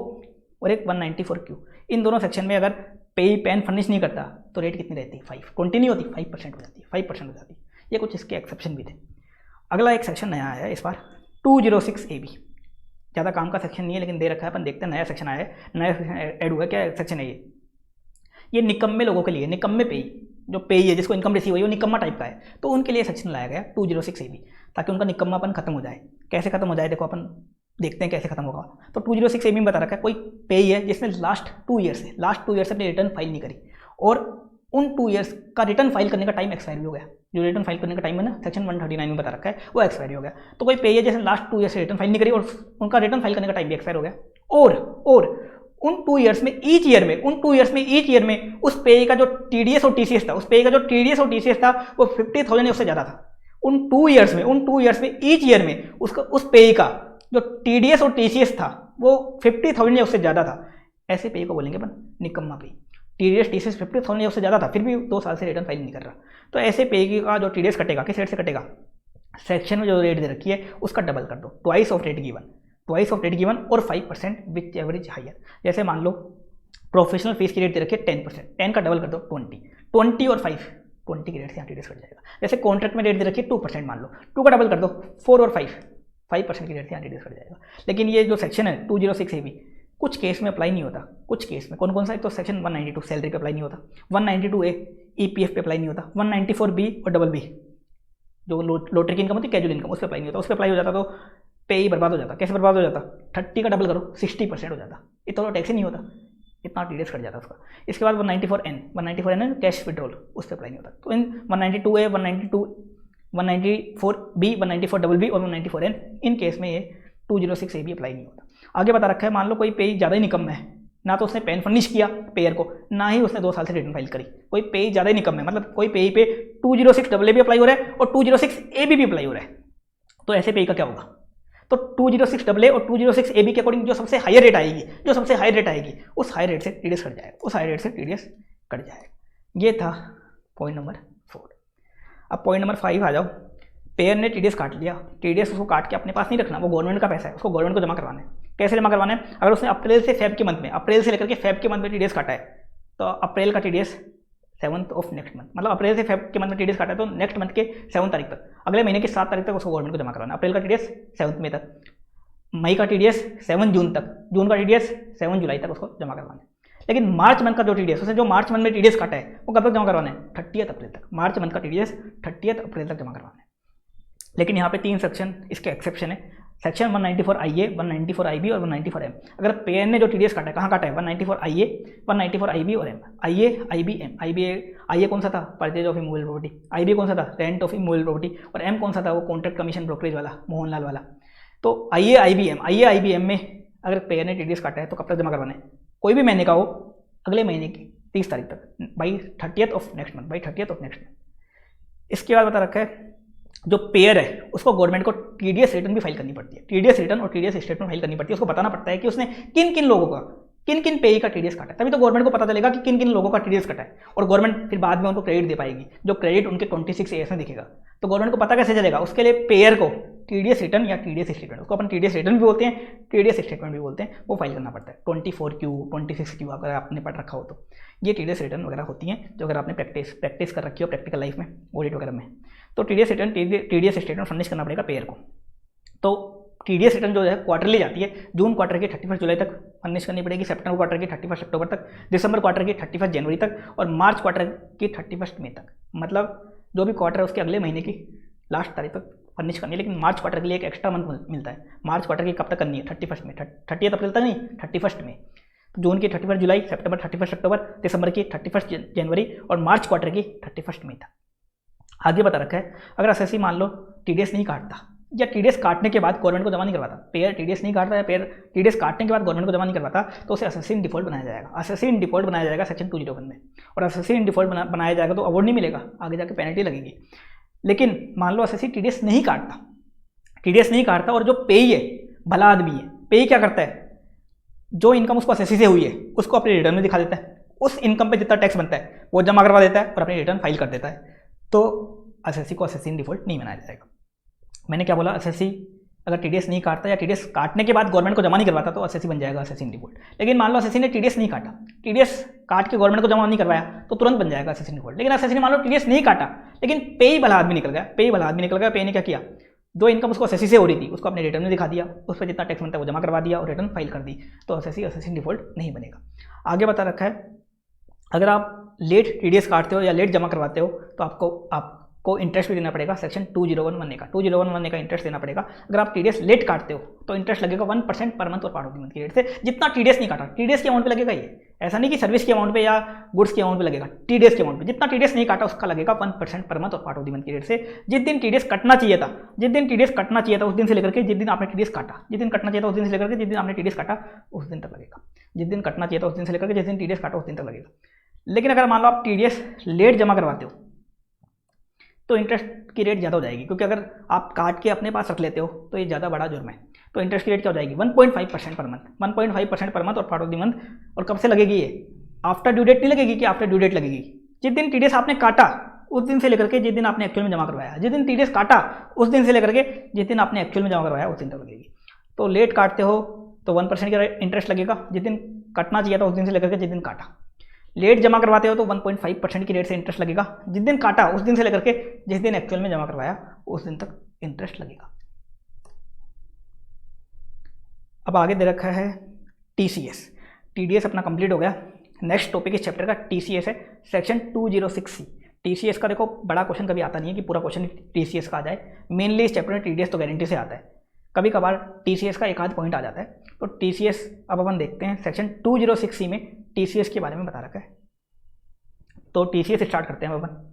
और एक 194Q। इन दोनों सेक्शन में अगर पे पेन फर्निश नहीं करता तो रेट कितनी रहती है 5, कंटिन्यू होती 5% हो जाती है, 5% हो जाती है। ये कुछ इसके एक्सेप्शन भी थे। अगला एक सेक्शन नया आया है इस बार 206AB, ज़्यादा काम का सेक्शन नहीं है लेकिन दे रखा है, अपन देखते हैं नया सेक्शन आया है, नया सेक्शन ऐड हुआ है। क्या सेक्शन है ये निकम्मे लोगों के लिए, निकम्मे पेई, जो पेई है जिसको इनकम रिसीव हुई वो निकम्मा टाइप का है, तो उनके लिए सेक्शन लाया गया 206AB, ताकि उनका निकम्मापन खत्म हो जाए। कैसे खत्म हो जाए देखो अपन देखते हैं कैसे खत्म होगा। तो 206AB में बता रखा है कोई पेई है जिसने लास्ट 2 ईयर से अपनी रिटर्न फाइल नहीं करी और उन 2 ईयर्स का रिटर्न फाइल करने का टाइम एक्सपायर भी हो गया। जो रिटर्न फाइल करने का टाइम है ना सेक्शन 139 में बता रखा है वो एक्सपायर हो गया। तो कोई पे है जैसे लास्ट 2 ईयर से रिटर्न फाइल नहीं करी और उनका रिटर्न फाइल करने का टाइम भी एक्सपायर हो गया, और उन 2 ईयर्स में ईच ईयर में उस पे का जो टीडीएस और टीसीएस था, उस पे का जो टीडीएस और टीसीएस था वो 50,000 या उससे ज़्यादा था। उन 2 ईयर्स में ईच ईयर में उसका उस पे का जो टीडीएस और टीसीएस था वो 50,000 या उससे ज़्यादा था। ऐसे पे को बोलेंगे अपन निकम्मा पे। टीडीएस टीसीएस 50,000 या उससे ज़्यादा था फिर भी 2 साल से रिटर्न फाइल नहीं कर रहा, तो ऐसे पे का जो टीडीएस कटेगा किस रेट से कटेगा, सेक्शन में जो रेट दे रखी है उसका डबल कर दो, ट्वाइस ऑफ रेट गिवन और 5% विच एवरेज हायर। जैसे मान लो प्रोफेशनल फीस की रेट दे रखी है 10%, 10 का डबल कर दो 20 और 5, 20 की रेट से यहाँ टीडीएस कट जाएगा। जैसे कॉन्ट्रैक्ट में रेट दे रखी है 2%, मान लो 2 का डबल कर दो 4 और 5% की रेट से यहाँ टीडीएस कट जाएगा। लेकिन ये जो सेक्शन है 206AB कुछ केस में अप्लाई नहीं होता, कुछ केस में कौन सा है, तो सेक्शन 192 सैलरी पे अप्लाई नहीं होता, 192A ईपीएफ पे अप्लाई नहीं होता, 194B और डबल बी जो लॉटरी की इनकम होती है कैजुअल इनकम उस पर अप्लाई नहीं होता। उस पर अप्लाई हो जाता तो पे ही बर्बाद हो जाता। कैसे बर्बाद हो जाता, 30 का डबल करो 60% हो जाता, इतना तो टैक्स ही नहीं होता, इतना टीडीएस कट जाता उसका। इसके बाद 194N है कैश विड्रॉल, उस पर अप्लाई नहीं होता। तो इन 192A 194B 194BB और 194N इन केस में ये 206AB अप्लाई नहीं होता। आगे बता रखा है मान लो कोई पे ज़्यादा ही निकम्मा है, ना तो उसने पेन फर्निश किया पेयर को, ना ही उसने 2 साल से रिटर्न फाइल करी, कोई पे ज़्यादा ही निकम्मा है, मतलब कोई पे पे 206AA भी अप्लाई हो रहा है और 206AB भी अप्लाई हो रहा है, तो ऐसे पे का क्या होगा, तो 206AA और 206AB के अकॉर्डिंग जो सबसे हाई रेट आएगी उस हाई रेट से टीडीएस कट जाएगा, ये था पॉइंट नंबर 4। अब पॉइंट नंबर 5 आ जाओ। पेयर ने टीडीएस काट लिया, टीडीएस उसको काट के अपने पास नहीं रखना, वो गवर्नमेंट का पैसा है, उसको गवर्नमेंट को जमा करवाना है। कैसे जमा करवाना है, अगर उसने अप्रैल से लेकर के फेब के मंथ में टीडीएस काटा है तो अप्रैल का TDS 7th of next month, मतलब अप्रैल से फेब के मंथ में टीडीएस काटा है तो नेक्स्ट मंथ के 7 तारीख तक, अगले महीने की 7 तारीख तक उसको गवर्नमेंट को जमा करवाना। अप्रैल का टीडीएस 7 मई तक, मई का टीडीएस 7 जून तक, जून का टीडीएस 7 जुलाई तक उसको जमा करवाना है। लेकिन मार्च मंथ का जो टीडीएस, उसने जो मार्च मंथ में टीडीएस काटा है वो कब तक जमा करवाना है, 30 अप्रैल तक। मार्च मंथ का टीडीएस 30 अप्रैल तक जमा करवाना है। लेकिन यहाँ पे 3 सेक्शन इसके एक्सेप्शन है, सेक्शन 194IA 194IB और 194M। अगर पेयर ने जो टीडीएस काटा है, कहाँ काटा है, 194IA 194IB और M, IA कौन सा था, purchase of immovable property, IB कौन सा था, रेंट ऑफ इमूवेबल प्रॉपर्टी, और M कौन सा था, वो कॉन्ट्रैक्ट कमीशन ब्रोकरेज वाला मोहनलाल वाला। तो IA IBM में अगर पेयर ने टीडीएस काटा है तो कब तक जमा करवाना है, कोई भी महीने का हो, अगले महीने की 30 तारीख तक, by 30th of next month. इसके बाद बता रखा है जो पेयर है उसको गवर्नमेंट को टीडीएस रिटर्न भी फाइल करनी पड़ती है, टीडीएस रिटर्न और टीडीएस स्टेटमेंट फाइल करनी पड़ती है। उसको बताना पड़ता है कि उसने किन किन लोगों का, किन किन पेई का टीडीएस काटा है, तभी तो गवर्नमेंट को पता चलेगा कि किन किन लोगों का टीडीएस कटा है, और गवर्नमेंट फिर बाद में उनको क्रेडिट दे पाएगी, जो क्रेडिट उनके 26 AS में दिखेगा। तो गवर्नमेंट को पता कैसे चलेगा, उसके लिए पेयर को टीडीएस रिटर्न या टीडीएस स्टेटमेंट, उसको अपन टीडीएस रिटर्न भी बोलते हैं, टीडीएस स्टेटमेंट भी बोलते हैं, वो फाइल करना पड़ता है। 24Q 26Q अगर आपने पढ़ रखा हो तो ये टीडीएस रिटर्न वगैरह होती हैं, जो अगर आपने प्रैक्टिस कर रखी हो प्रैक्टिकल लाइफ में, ऑडिट वगैरह में, तो TDS return TDS statement furnish करना पड़ेगा पेयर को। तो टीडीएस रिटर्न जो है क्वार्टरली जाती है, जून क्वार्टर की 31 जुलाई तक फर्निश करनी पड़ेगी, सितंबर क्वार्टर की 31 अक्टूबर तक, दिसंबर क्वार्टर की 31 जनवरी तक, और मार्च क्वार्टर की 31 मई तक। मतलब जो भी क्वार्टर है उसके अगले महीने की लास्ट तारीख तक फर्निश करनी है। लेकिन मार्च क्वार्टर के लिए एक एक्स्ट्रा मंथ मिलता है। मार्च क्वार्टर की कब तक करनी है, 31 में, 30 अप्रैल तक नहीं, 31 में। जून की 31 जुलाई, सितंबर 31 अक्टूबर, दिसंबर की 31 जनवरी और मार्च क्वार्टर की 31 मई तक। आगे बता रखा है अगर एसएससी मान लो टीडीएस नहीं काटता या टीडीएस काटने के बाद गवर्नमेंट को जमा नहीं करवाता, पेयर टीडीएस नहीं काटता या पेयर टीडीएस काटने के बाद गवर्नमेंट को जमा नहीं करवाता, तो उसे एसएससी इन डिफॉल्ट बनाया जाएगा। एसएससी इन डिफॉल्ट बनाया जाएगा सेक्शन 201 में, और एसएससी इन डिफॉल्ट बनाया जाएगा तो अवार्ड नहीं मिलेगा, आगे जाके पेनल्टी लगेगी। लेकिन मान लो एसएससी टीडीएस नहीं काटता और जो पेई है भला आदमी है, पेई क्या करता है, जो इनकम उसको एसएससी से हुई है उसको अपने रिटर्न में दिखा देता है, उस इनकम पे जितना टैक्स बनता है वो जमा करवा देता है और अपनी रिटर्न फाइल कर देता है। तो एसएससी को एसएससी इन डिफॉल्ट नहीं बनाया जाएगा। मैंने क्या बोला, एसएससी अगर टीडीएस नहीं काटता या टीडीएस काटने के बाद गवर्नमेंट को जमा नहीं करवाता तो एसएससी बन जाएगा एसएससी इन डिफॉल्ट। लेकिन मान लो एसएससी ने टीडीएस नहीं काटा, टीडीएस काट के गवर्नमेंट को जमा नहीं करवाया तो तुरंत बन जाएगा एसएससी इन डिफॉल्ट। लेकिन एसएससी ने मान लो टीडीएस नहीं काटा लेकिन पे ही भला आदमी निकल गया, पे ही भला आदमी निकल गया। पे ने क्या किया, जो इनकम उसको एसएससी से हो रही थी उसको अपने रिटर्न में दिखा दिया, उस पर जितना टैक्स बनता है वो जमा करवा दिया और रिटर्न फाइल कर दी, तो एसएससी इन डिफॉल्ट नहीं बनेगा। आगे बता रखा है अगर आप लेट टीडीएस काटते हो या लेट जमा करवाते हो तो आपको इंटरेस्ट भी देना पड़ेगा सेक्शन 2011 का 2011 का इंटरेस्ट देना पड़ेगा। अगर आप टीडीएस लेट काटते हो तो इंटरेस्ट लगेगा 1% पर मंथ और पार्ट ऑफ द मंथ की रेट से, जितना टीडीएस नहीं काटा। टीडीएस के अमाउंट पे लगेगा, ये ऐसा नहीं कि सर्विस के अमाउंट पे या गुड्स के अमाउंट पे लगेगा, टीडीएस के अमाउंट पे जितना टीडीएस नहीं काटा उसका लगेगा 1% पर मंथ और पार्ट ऑफ द मंथ की रेट से। जिस दिन टीडीएस कटना चाहिए था उस दिन से लेकर के जिस दिन आपने टीडीएस काटा, जिस दिन कटना चाहिए था उस दिन से लेकर के जिस दिन आपने टीडीएस काटा उस दिन तक लगेगा, जिस दिन कटना चाहिए था उस दिन से लेकर के जिस दिन टीडीएस काटा उस दिन तक लगेगा। लेकिन अगर मान लो आप टीडीएस लेट जमा करवाते हो तो इंटरेस्ट की रेट ज़्यादा हो जाएगी, क्योंकि अगर आप काट के अपने पास रख लेते हो तो ये ज़्यादा बड़ा जुर्म है। तो इंटरेस्ट की रेट क्या हो जाएगी 1.5% पर मंथ, 1.5% पर मंथ और पार्ट ऑफ द मंथ। और कब से लगेगी ये, आफ्टर ड्यू डेट नहीं लगेगी कि आफ्टर ड्यू डेट लगेगी, जिस दिन टीडीएस आपने काटा उस दिन से लेकर के जिस दिन आपने एक्चुअल में जमा करवाया, जिस दिन टीडीएस काटा उस दिन से लेकर के जिस दिन आपने एक्चुअल में जमा करवाया उस दिन तक लगेगी। तो लेट काटते हो तो 1% का इंटरेस्ट लगेगा, जिस दिन कटना चाहिए था उस दिन से लेकर के जिस दिन काटा। लेट जमा करवाते हो तो 1.5% की रेट से इंटरेस्ट लगेगा, जिस दिन काटा उस दिन से लेकर के जिस दिन एक्चुअल में जमा करवाया उस दिन तक इंटरेस्ट लगेगा। अब आगे दे रखा है टीसीएस। टीडीएस अपना कंप्लीट हो गया। नेक्स्ट टॉपिक इस चैप्टर का टीसीएस है, सेक्शन 206C। टीसीएस का देखो बड़ा क्वेश्चन कभी आता नहीं है कि पूरा क्वेश्चन टीसीएस का आ जाए, मेनली इस चैप्टर में टीडीएस तो गारंटी से आता है, कभी कभार टीसीएस का एक आध पॉइंट आ जाता है। तो टीसीएस अब अपन देखते हैं, सेक्शन 206C में टीसीएस के बारे में बता रखा है। तो टीसीएस स्टार्ट करते हैं अपन।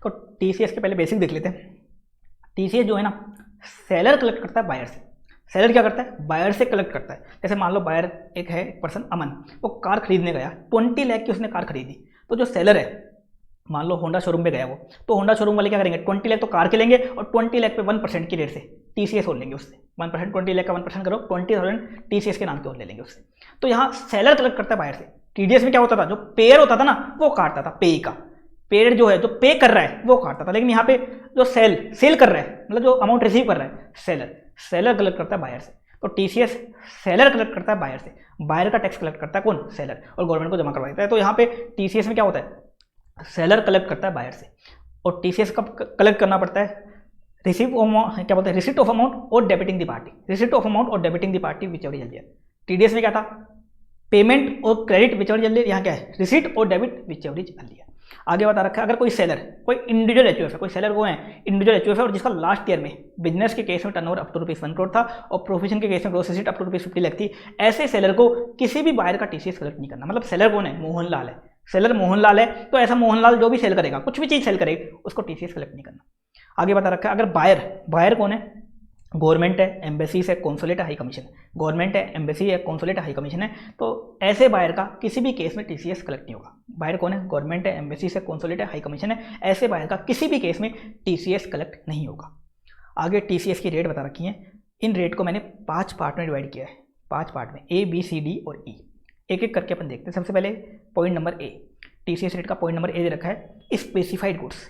तो टीसीएस के पहले बेसिक देख लेते हैं। टीसीएस जो है ना, सेलर कलेक्ट करता है बायर से। सेलर क्या करता है, बायर से कलेक्ट करता है। जैसे मान लो बायर एक है, एक पर्सन अमन, वो कार खरीदने गया, 20 लाख की उसने कार खरीदी। तो जो सेलर है, मान लो होंडा शोरूम पे गया वो, तो होंडा शोरूम वाले क्या करेंगे, 20 लाख तो कार के लेंगे और 20 लाख पे 1% की रेट से टीसीएस और लेंगे उससे। 1%, 20 लाख का 1% करो, 20,000 टीसीएस के नाम के और ले लेंगे उससे। तो यहाँ सेलर कलेक्ट करता है बायर से। टीडीएस में क्या होता था, जो पेयर होता था ना वो काटता था, पे का पेयर जो है, जो पे कर रहा है वो काटता था। लेकिन यहाँ पे जो सेल कर रहा है, मतलब जो अमाउंट रिसीव कर रहा है, सेलर कलेक्ट करता है बायर से। तो टीसीएस सेलर कलेक्ट करता है बायर से, बायर का टैक्स कलेक्ट करता है कौन, सेलर, और गवर्नमेंट को जमा करवा देता है। तो यहाँ पे टीसीएस में क्या होता है, सेलर कलेक्ट करता है बायर से। और टीसीएस कब कलेक्ट करना पड़ता है, रिसीव क्या बोलते हैं, रिसिप्ट ऑफ अमाउंट और debiting the party, receipt of amount और debiting the party which ever जल्दी। टीडीएस में क्या था, पेमेंट और क्रेडिट विच एवर जल्दी, यहाँ क्या है, रिसिप्ट और डेबिट विच एवर जल्दी। आगे बता रखा है, अगर कोई सेलर, कोई इंडिविजुअल एचयूएफ है, कोई सेलर वो है इंडिविजुअल एचयूएफ है और जिसका लास्ट ईयर में बिजनेस के केस में टर्नओवर अप टू ₹1 करोड़ था और प्रोफेशन के केस में gross asset up to ₹50 lakh थी, ऐसे सेलर को किसी भी बायर का टीसीएस कलेक्ट नहीं करना। मतलब सेलर कौन है, मोहनलाल है, सेलर मोहनलाल है, तो ऐसा मोहनलाल जो भी सेल करेगा, कुछ भी चीज़ सेल करेगा, उसको टीसीएस कलेक्ट नहीं करना। आगे बता रखा है, अगर बायर कौन है, गवर्नमेंट है, एम्बेसी है, कॉन्सुलेट है, हाई कमीशन, गवर्नमेंट है, एम्बेसी है, कॉन्सुलेट है, हाई कमीशन है, तो ऐसे बायर का किसी भी केस में टीसीएस कलेक्ट नहीं होगा। बायर कौन है, गवर्नमेंट है, एम्बेसी है, कॉन्सुलेट है, हाई कमीशन है, ऐसे बायर का किसी भी केस में टीसीएस कलेक्ट नहीं होगा। आगे टीसीएस की रेट बता रखी है। इन रेट को मैंने 5 पार्ट में डिवाइड किया है, 5 पार्ट में, A, B, C, D और E। एक एक करके अपन देखते हैं। सबसे पहले point number A, TCS rate का पॉइंट नंबर A दे रखा है, स्पेसिफाइड गुड्स।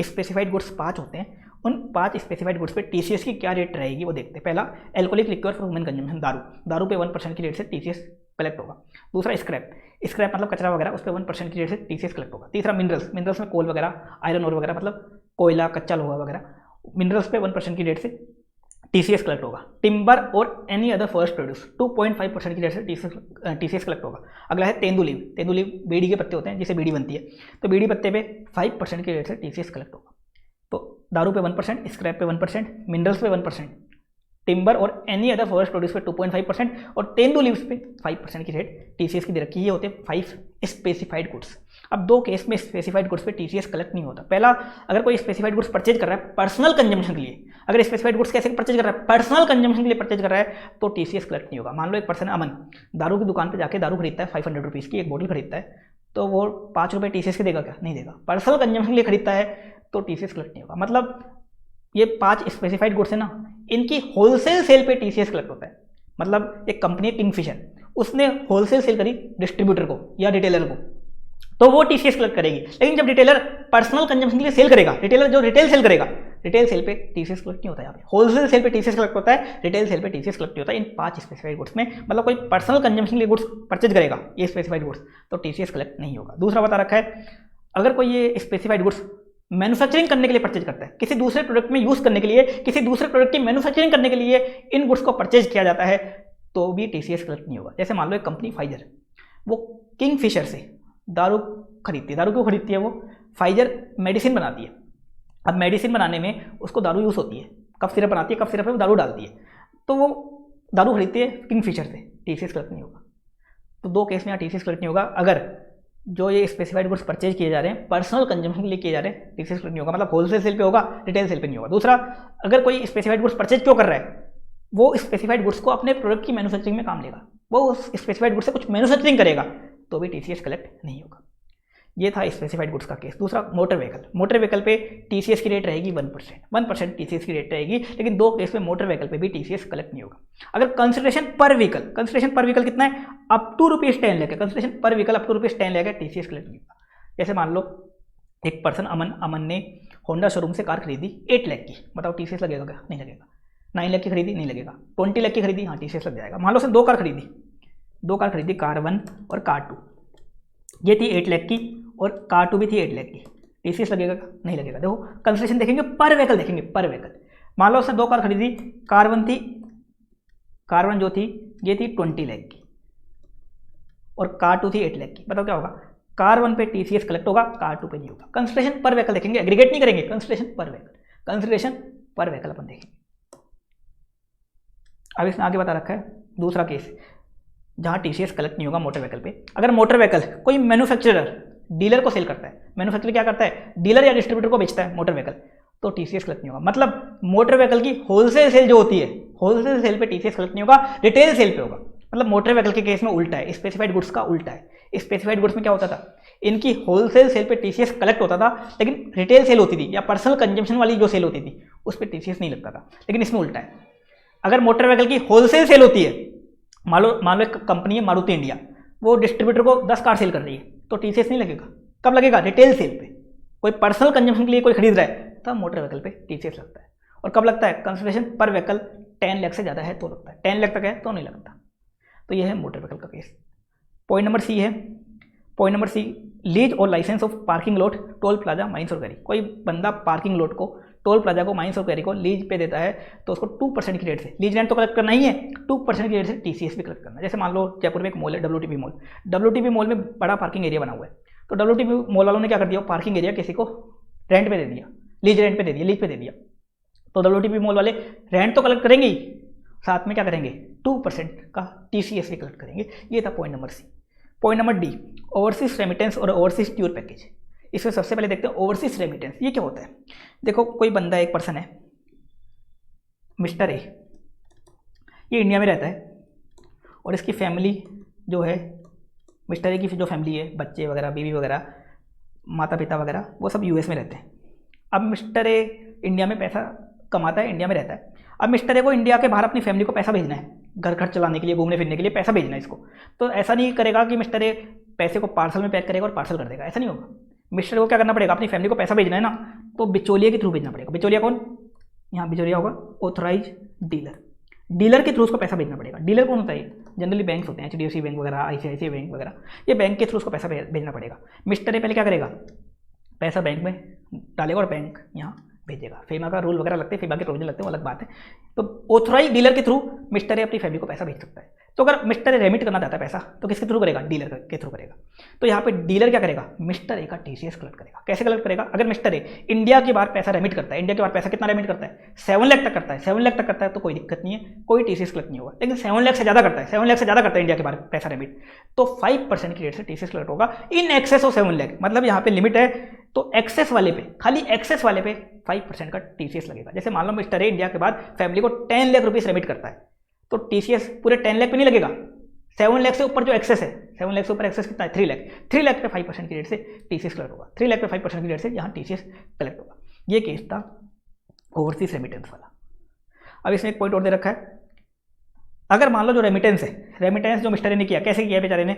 स्पेसिफाइड गुड्स 5 होते हैं, उन 5 स्पेसिफाइड गुड्स पे टीसीएस की क्या रेट रहेगी वो देखते हैं। पहला, alcoholic liquid for human consumption, दारू पे 1% की रेट से टीसीएस कलेक्ट होगा। दूसरा, स्क्रैप मतलब कचरा वगैरह, उस पर 1% की रेट से टीसीएस कलेक्ट होगा। तीसरा, मिनरल्स में कोल वगैरह, आयरन ओर वगैरह, मतलब कोयला, कच्चा लोहा वगैरह, मिनरल्स पे 1% की रेट से टीसीएस कलेक्ट होगा। टिम्बर और एनी अदर फॉरेस्ट प्रोड्यूस 2.5% की रेट से टीसीएस कलेक्ट होगा। अगला है तेंदुलीव बीड़ी के पत्ते होते हैं जिससे बीड़ी बनती है, तो बीड़ी पत्ते पे 5% की रेट से टीसीएस कलेक्ट होगा। तो दारू पे 1%, स्क्रैप पे 1%, मिनरल्स पे 1%, टिम्बर और एनी अदर फॉरेस्ट प्रोड्यूस पे 2.5% और तेंदुलीव्स पे 5% की रेट टीसीएस की दे रखी है। ये होते हैं 5 स्पेसिफाइड गुड्स। अब 2 केस में स्पेसिफाइड गुड्स पे टीसीएस कलेक्ट नहीं होता। पहला, अगर कोई स्पेसिफाइड गुड्स परचेज कर रहा है पर्सनल कंजम्पशन के लिए, अगर स्पेसिफाइड गुड्स कैसे परचेज कर रहा है, पर्सनल कंजम्पशन के लिए परचेज कर रहा है, तो टीसीएस कलेक्ट नहीं होगा। मान लो एक पर्सन अमन दारू की दुकान पर जाके दारू खरीदता है, ₹500 की एक बोतल खरीदता है, तो वो 5 रुपये टीसीएस के देगा क्या? नहीं देगा। पर्सनल कंजम्पशन के लिए खरीदता है तो टीसीएस कलेक्ट नहीं होगा। मतलब ये 5 स्पेसिफाइड गुड्स है ना, इनकी होलसेल सेल पे टीसीएस कलेक्ट होता है। मतलब एक कंपनी है किंगफिशर, उसने होलसेल सेल करी डिस्ट्रीब्यूटर को या रिटेलर को, तो वो टीसीएस कलेक्ट करेगी। लेकिन जब रिटेलर पर्सनल कंजम्पशन के लिए सेल करेगा, रिटेलर जो रिटेल सेल करेगा, रिटेल सेल पे टीसीएस कलेक्ट नहीं होता है। यहाँ पे होलसेल सेल पे टीसीएस कलेक्ट होता है, रिटेल सेल पे टीसीएस कलेक्ट नहीं होता है इन 5 स्पेसिफाइड गुड्स में। मतलब कोई पर्सनल कंजम्पशन के लिए गुड्स परचेज करेगा ये स्पेसिफाइड गुड्स, तो टीसीएस कलेक्ट नहीं होगा। दूसरा बता रखा है, अगर कोई ये स्पेसिफाइड गुड्स मैन्युफैक्चरिंग करने के लिए परचेज करता है, किसी दूसरे प्रोडक्ट में यूज करने के लिए, किसी दूसरे प्रोडक्ट की मैन्युफैक्चरिंग करने के लिए इन गुड्स को परचेज किया जाता है, तो भी टीसीएस कलेक्ट नहीं होगा। जैसे मान लो एक कंपनी फाइजर, वो किंगफिशर से दारू खरीदती है। दारू क्यों खरीदती है? वो फाइजर मेडिसिन बनाती है। अब मेडिसिन बनाने में उसको दारू यूज़ होती है, कफ सिरप बनाती है, कफ सिरप में वो दारू डालती है, तो वो दारू खरीदती है किंगफिशर से, टीसीएस कलेक्ट नहीं होगा। तो 2 केस में यहाँ टीसीएस कलेक्ट नहीं होगा। अगर जो ये स्पेसिफाइड गुड्स परचेज किए जा रहे हैं पर्सनल कंजम्पशन के लिए किए जा रहे हैं, टीसीएस कलेक्ट नहीं होगा। मतलब होलसेल सेल पे होगा, रिटेल सेल पे नहीं होगा। दूसरा, अगर कोई स्पेसिफाइड गुड्स परचेज क्यों कर रहा है, वो स्पेसिफाइड गुड्स को अपने प्रोडक्ट की मैन्युफैक्चरिंग में काम लेगा, वो उस स्पेसिफाइड गुड्स से कुछ मैन्युफैक्चरिंग करेगा, तो भी टीसीएस कलेक्ट नहीं होगा। ये था स्पेसिफाइड गुड्स का केस। दूसरा, मोटर व्हीकल। मोटर व्हीकल पे टीसीएस की रेट रहेगी 1% टीसीएस की रेट रहेगी, लेकिन 2 केस में मोटर व्हीकल पे भी टीसीएस कलेक्ट नहीं होगा। अगर कंसिडरेशन पर व्हीकल कितना है? अप टू ₹10 लाख, कंसिडरेशन पर व्हीकल अप टू ₹10 लाख है, टीसीएस कलेक्ट नहीं होगा। जैसे मान लो एक पर्सन अमन ने होंडा शोरूम से कार खरीदी 8 लाख की, बताओ टीसीएस लगेगा क्या? नहीं लगेगा। 9 लाख की खरीदी, नहीं लगेगा। 20 लाख की खरीदी, हाँ टीसीएस लग जाएगा। मान लो उसने 2 कार खरीदी, कार 1 और कार 2। ये थी 8 लाख की और कार 2 भी थी 8 लाख की, टीसीएस लगेगा क्या? नहीं लगेगा। देखो कंसिडरेशन देखेंगे, पर व्हीकल। मान लो उसने 2 कार खरीदी, कार 1 जो थी ये थी 20 लाख की और कार 2 थी 8 लाख की। बताओ क्या होगा? कार 1 पे टीसीएस कलेक्ट होगा, कार 2 पे नहीं होगा। कंसिडरेशन पर व्हीकल देखेंगे, एग्रीगेट नहीं करेंगे, कंसिडरेशन पर व्हीकल अपन देखेंगे। अब इसमें आगे बता रखा है दूसरा केस जहां टीसीएस कलेक्ट नहीं होगा मोटर व्हीकल पे। अगर मोटर व्हीकल कोई मैन्युफैक्चरर डीलर को सेल करता है, मैन्युफैक्चरर क्या करता है? डीलर या डिस्ट्रीब्यूटर को बेचता है मोटर व्हीकल, तो टीसीएस कलेक्ट नहीं होगा। मतलब मोटर व्हीकल की होलसेल सेल जो होती है, होलसेल सेल पे टीसीएस कलेक्ट नहीं होगा, रिटेल सेल पे होगा। मतलब मोटर व्हीकल के केस में उल्टा है, स्पेसिफाइड गुड्स का उल्टा है। स्पेसिफाइड गुड्स में क्या होता था? इनकी होलसेल सेल पे टीसीएस कलेक्ट होता था, लेकिन रिटेल सेल होती थी या पर्सनल कंजम्पशन वाली जो सेल होती थी उस पर टीसीएस नहीं लगता था। लेकिन इसमें उल्टा है, अगर मोटर व्हीकल की होलसेल सेल होती है, मान लो एक कंपनी है मारुति इंडिया, वो डिस्ट्रीब्यूटर को 10 कार सेल कर रही है, तो टीसीएस नहीं लगेगा। कब लगेगा? रिटेल सेल पे। कोई पर्सनल कंजम्पशन के लिए कोई खरीद रहा है तब मोटर व्हीकल पे टीसीएस लगता है। और कब लगता है? कंसिडरेशन पर व्हीकल 10 लाख से ज़्यादा है तो लगता है, 10 लाख तक है तो नहीं लगता। तो ये है मोटर व्हीकल का case. Point number C, lease और licence of parking lot, toll plaza, mines और क्वेरी। कोई बंदा पार्किंग लॉट को, टोल प्लाजा को, माइंस और क्वेरी को लीज पे देता है, तो उसको 2% की रेट से, लीज रेंट तो कलेक्ट करना ही है, 2% की रेट से टीसीएस भी कलेक्ट करना है। जैसे मान लो जयपुर में एक मॉल है WTP मॉल में बड़ा पार्किंग एरिया बना हुआ है, तो WTP मॉल वालों ने क्या कर दिया? पार्किंग एरिया किसी को रेंट पे दे दिया, लीज पे दे दिया। तो WTP मॉल वाले रेंट तो कलेक्ट करेंगे ही, साथ में क्या करेंगे? 2% का टीसीएस भी कलेक्ट करेंगे। ये था point number C. Point number D, overseas remittance और ओवरसीज टूर पैकेज। इसमें सबसे पहले देखते हैं ओवरसीज रेमिटेंस। ये क्या होता है? देखो कोई बंदा, एक पर्सन है, मिस्टर ए, ये इंडिया में रहता है और इसकी फैमिली जो है, मिस्टर ए की जो फैमिली है, बच्चे वगैरह, बीवी वगैरह, माता पिता वगैरह, वो सब यूएस में रहते हैं। अब मिस्टर ए इंडिया में पैसा कमाता है, इंडिया में रहता है। अब मिस्टर ए को इंडिया के बाहर अपनी फैमिली को पैसा भेजना है, घर खर्च चलाने के लिए, घूमने फिरने के लिए पैसा भेजना है इसको। तो ऐसा नहीं करेगा कि मिस्टर ए पैसे को पार्सल में पैक करेगा और पार्सल कर देगा, ऐसा नहीं होगा। मिस्टर ए को क्या करना पड़ेगा? अपनी फैमिली को पैसा भेजना है ना, तो बिचौलिया के थ्रू भेजना पड़ेगा। बिचौलिया कौन? यहाँ बिचौलिया होगा ऑथराइज डीलर के थ्रू उसको पैसा भेजना पड़ेगा। डीलर कौन होता है? जनरली बैंक्स होते हैं, HDFC बैंक वगैरह, ICICI बैंक वगैरह, ये बैंक के थ्रू उसको पैसा भेजना पड़ेगा। मिस्टर ए पहले क्या करेगा? पैसा बैंक में डालेगा और बैंक यहाँ भेजेगा। फेमा का रूल वगैरह लगते हैं, फेमा के प्रोविजन लगते हैं, वो अलग बात है। तो ऑथराइज डीलर के थ्रू मिस्टर ए अपनी फैमिली को पैसा भेज सकता है। तो अगर मिस्टर ए रेमिट करना चाहता है पैसा, तो किसके थ्रू करेगा? डीलर के थ्रू करेगा। तो यहाँ पे डीलर क्या करेगा? मिस्टर ए का टीसीएस कलेक्ट करेगा। कैसे कलेक्ट करेगा? अगर मिस्टर ए इंडिया के बाहर पैसा रेमिट करता है, इंडिया के बाहर पैसा कितना रेमिट करता है? 7 लाख तक करता है। 7 लाख तक करता है तो कोई दिक्कत नहीं है, कोई टीसीएस कलेक्ट नहीं होगा। लेकिन 7 लाख से ज़्यादा करता है, 7 लाख से ज़्यादा करता है इंडिया के बाहर पैसा रेमिट, तो 5% की रेट से टीसीएस कलेक्ट होगा इन एक्सेस ऑफ 7 लाख। मतलब यहाँ पे लिमिट है, तो एक्सेस वाले पे, खाली एक्सेस वाले पे 5% का टीसीएस लगेगा। जैसे मान लो मिस्टर ए इंडिया के बाद फैमिली को 10 लाख रुपीस रेमिट करता है, तो टीसीएस पूरे 10 लाख पे नहीं लगेगा, 7 लाख से ऊपर जो एक्सेस है, 7 लाख से ऊपर एक्सेस कितना है, 3 लाख, 3 लाख पे 5% की रेट से टीसीएस कलेक्ट होगा, 3 लाख पे 5% की रेट से यहाँ टीसीएस कलेक्ट होगा। ये केस था ओवरसीज रेमिटेंस वाला। अब इसमें एक पॉइंट और दे रखा है, अगर मान लो जो रेमिटेंस है, रेमिटेंस जो मिस्टर ए ने किया, कैसे किया बेचारे ने,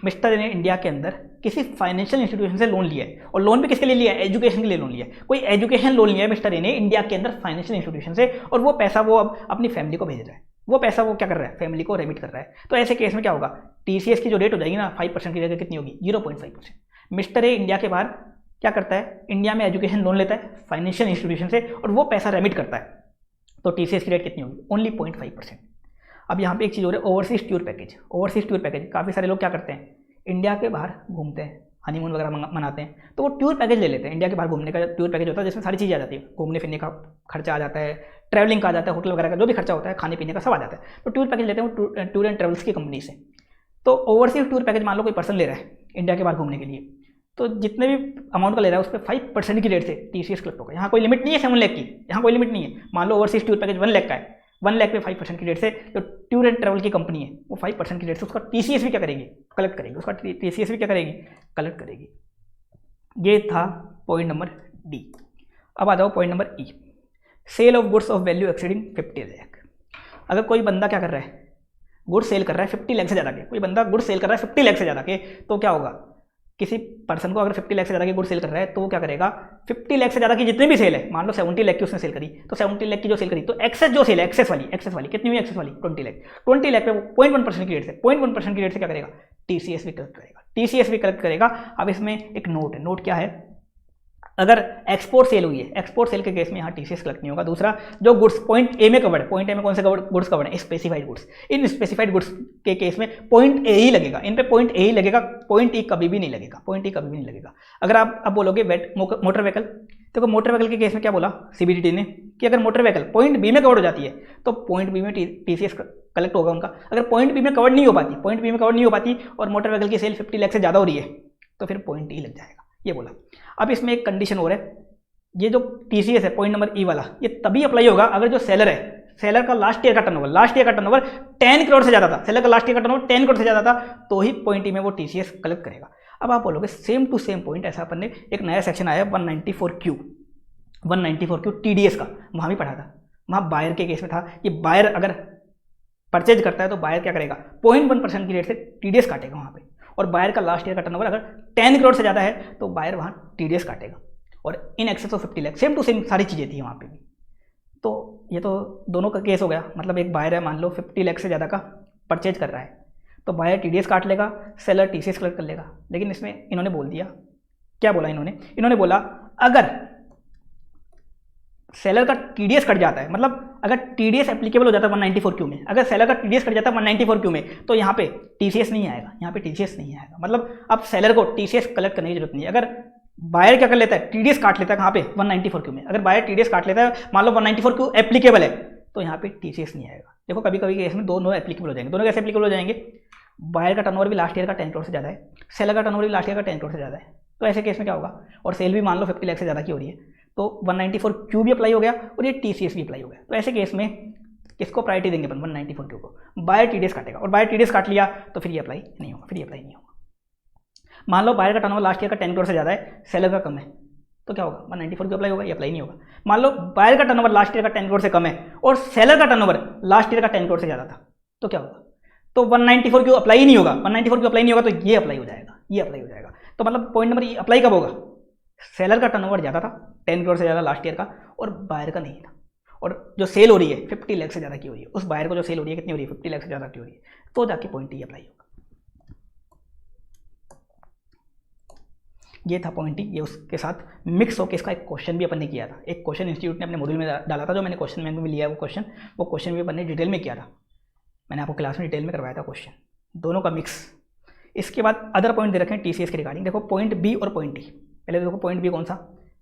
मिस्टर ए ने इंडिया के अंदर किसी फाइनेंशियल इंस्टीट्यूशन से लोन लिया है, और लोन भी किसके लिए लिया है, एजुकेशन के लिए लोन लिया है। कोई एजुकेशन लोन लिया है मिस्टर ए ने इंडिया के अंदर फाइनेंशियल इंस्टीट्यूशन से, और वो पैसा वो अब अपनी फैमिली को भेज रहा है, वो पैसा वो क्या कर रहा है, फैमिली को रेमिट कर रहा है। तो ऐसे केस में क्या होगा, टीसीएस की जो रेट हो जाएगी ना 5% की जगह कितनी होगी, 0.5%। मिस्टर ए इंडिया के बाहर क्या करता है, इंडिया में एजुकेशन लोन लेता है फाइनेंशियल इंस्टीट्यूशन से, और वो पैसा रेमिट करता है, तो टीसीएस की रेट कितनी होगी, ओनली 0.5%। अब यहाँ पे एक चीज़ हो रही है, overseas tour package. Overseas tour package काफ़ी सारे लोग क्या करते हैं, इंडिया के बाहर घूमते हैं, हनीमून वगैरह मनाते हैं, तो वो टूर पैकेज ले लेते हैं। इंडिया के बाहर घूमने का टूर पैकेज होता है जिसमें सारी चीज़ें आ जाती है, घूमने फिरने का खर्चा आ जाता है, ट्रैवलिंग का आ जाता है, होटल वगैरह का जो भी खर्चा होता है, खाने पीने का सब आ जाता है। तो टूर पैकेज लेते हैं टूर एंड ट्रेवल्स की कंपनी से। तो ओवरसीज टूर पैकेज मान लो कोई पर्सन ले रहा है इंडिया के बाहर घूमने के लिए, तो जितने भी अमाउंट का ले रहा है उस पर 5% की रेट से टीसीएस कलेक्ट होगा। यहाँ कोई लिमिट नहीं है 7 लाख की, यहाँ कोई लिमिट नहीं है। मान लो ओवरसीज टूर पैकेज 1 लाख का है, 1 लाख पे 5% की रेट से जो टूर एंड ट्रैवल की कंपनी है वो 5% की रेट से उसका टीसीएस भी क्या करेगी, कलेक्ट करेगी, उसका टीसीएस भी क्या करेगी, कलेक्ट करेगी। ये था पॉइंट नंबर डी। अब आ जाओ point number E, sale of goods of value exceeding 50 lakh. अगर कोई बंदा क्या कर रहा है, गुड्स सेल कर रहा है 50 लाख से ज़्यादा के, कोई बंदा गुड्स सेल कर रहा है 50 लाख से ज़्यादा के, तो क्या होगा, किसी पर्सन को अगर 50 लाख से ज़्यादा की गुड सेल कर रहा है तो वो क्या करेगा, 50 लाख से ज़्यादा की जितनी भी सेल है, मान लो 70 लाख की उसने सेल करी, तो 70 लाख की जो सेल करी, तो एक्सेस जो सेल है, एक्सेस वाली कितनी हुई, एक्सेस वाली 20 लाख, 20 लाख पे 0.1% की रेट से, 0.1% की रेट से क्या करेगा, टीसीएस भी कलेक्ट करेगा, टीसीएस भी कलेक्ट करेगा। अब इसमें एक नोट है, नोट क्या है, अगर एक्सपोर्ट सेल हुई है, एक्सपोर्ट सेल के केस में यहाँ टीसीएस कलेक्ट नहीं होगा। दूसरा, जो गुड्स पॉइंट ए में कवर्ड है, पॉइंट ए में कौन से गुड्स कवर्ड है, स्पेसिफाइड गुड्स, इन स्पेसिफाइड गुड्स के केस में पॉइंट ए ही लगेगा, इन पे पॉइंट ए ही लगेगा, पॉइंट ई कभी भी नहीं लगेगा, पॉइंट ई कभी भी नहीं लगेगा। अगर आप अब बोलोगे मोटर व्हीकल, देखो मोटर व्हीकल के केस में क्या बोला सीबीडीटी ने कि अगर मोटर व्हीकल पॉइंट बी में कवर्ड हो जाती है तो पॉइंट बी में टीसीएस कलेक्ट होगा उनका। अगर पॉइंट बी में कवर्ड नहीं हो पाती, पॉइंट बी में कवर्ड नहीं हो पाती और मोटर व्हीकल की सेल 50 लाख से ज़्यादा हो रही है तो फिर पॉइंट ई लग जाएगा, ये बोला। अब इसमें एक कंडीशन और है, ये जो टीसीएस है पॉइंट नंबर ई वाला, ये तभी अप्लाई होगा अगर जो सेलर है, सेलर का लास्ट ईयर का टर्नओवर 10 करोड़ से ज़्यादा था, सेलर का लास्ट ईयर का टर्नओवर 10 करोड़ से ज़्यादा था, तो ही पॉइंट ई में वो टीसीएस कलेक्ट करेगा। अब आप बोलोगे सेम टू सेम पॉइंट, ऐसा अपन ने एक नया सेक्शन आया 194Q टीडीएस का, वहाँ भी पढ़ा था, वहाँ बायर के केस में था कि बायर अगर परचेज करता है तो बायर क्या करेगा, 0.1% की रेट से टीडीएस काटेगा वहाँ पे, और बायर का लास्ट ईयर का टर्नओवर अगर 10 करोड़ से ज़्यादा है तो बायर वहाँ टीडीएस काटेगा, और in excess of 50 lakh, same to same सारी चीज़ें थी वहाँ पे भी। तो ये तो दोनों का केस हो गया, मतलब एक बायर है मान लो 50 लाख से ज़्यादा का परचेज कर रहा है तो बायर टीडीएस काट लेगा, सेलर टीसीएस कलेक्ट कर लेगा। लेकिन इसमें इन्होंने बोल दिया, क्या बोला इन्होंने बोला अगर सेलर का टीडीएस कट जाता है, मतलब अगर टीडीएस एप्लीकेबल हो जाता है 194Q में, अगर सेलर का टीडीएस कट जाता है 194Q में तो यहाँ पे टीसीएस नहीं आएगा, यहाँ पे टीसीएस नहीं आएगा। मतलब अब सेलर को टीसीएस कलेक्ट करने की जरूरत नहीं है। अगर बायर क्या कर लेता है, टीडीएस काट लेता है कहाँ पे, 194Q में, अगर बायर टीडीएस काट लेता है, मान लो 194Q एप्लीकेबल है तो यहाँ पे टीसीएस नहीं आएगा। देखो कभी कभी केस में दोनों एप्लीकेबल हो जाएंगे। दोनों कैसे एप्लीकेबल हो जाएंगे, बायर का टर्नओवर भी लास्ट ईयर का 10 करोड़ से ज़्यादा है, सेलर का टर्नओवर भी लास्ट ईयर का 10 करोड़ से ज़्यादा है, तो ऐसे केस में क्या होगा, और सेल भी मान लो 50 लाख से ज़्यादा की हो रही है तो 194Q भी अप्लाई हो गया और ये टीसीएस भी अप्लाई हो गया। तो ऐसे केस में किसको प्रायोरिटी देंगे अपन, 194Q को, बायर टीडीएस काटेगा, और बायर टीडीएस काट लिया तो फिर ये अप्लाई नहीं होगा, मान लो बायर का टर्नओवर लास्ट ईयर का 10 करोड़ से ज़्यादा है, सेलर का कम है, तो क्या होगा, 194Q अप्लाई होगा, ये अप्लाई नहीं होगा। मान लो बायर का टर्नओवर लास्ट ईयर का 10 करोड़ से कम है और सेलर का टर्नओवर लास्ट ईयर का 10 करोड़ से ज़्यादा था, तो क्या होगा, तो 194Q अप्लाई ही नहीं होगा, 194Q अप्लाई नहीं होगा तो ये अप्लाई हो जाएगा, ये अप्लाई हो जाएगा। तो मतलब पॉइंट नंबर ये अप्लाई कब होगा, सेलर का टर्नओवर ज़्यादा था 10 करोड़ से ज़्यादा लास्ट ईयर का और बायर का नहीं था, और जो सेल हो रही है 50 लाख से ज़्यादा की हो रही है, उस बायर को जो सेल हो रही है कितनी हो रही है, 50 लाख से ज़्यादा की हो रही है, तो जाके पॉइंट ई अप्लाई होगा। ये था पॉइंट ई। ये उसके साथ मिक्स होकर इसका एक क्वेश्चन भी अपन ने किया था, एक क्वेश्चन इंस्टीट्यूट ने अपने मॉड्यूल में डाला था, जो मैंने क्वेश्चन बैंक में लिया वो क्वेश्चन भी अपन ने डिटेल में किया था, मैंने आपको क्लास में डिटेल में करवाया था क्वेश्चन, दोनों का मिक्स। इसके बाद अदर पॉइंट दे रखे हैं टीसीएस के रिगार्डिंग। देखो पॉइंट बी और पॉइंट ई, पहले देखो पॉइंट बी कौन सा,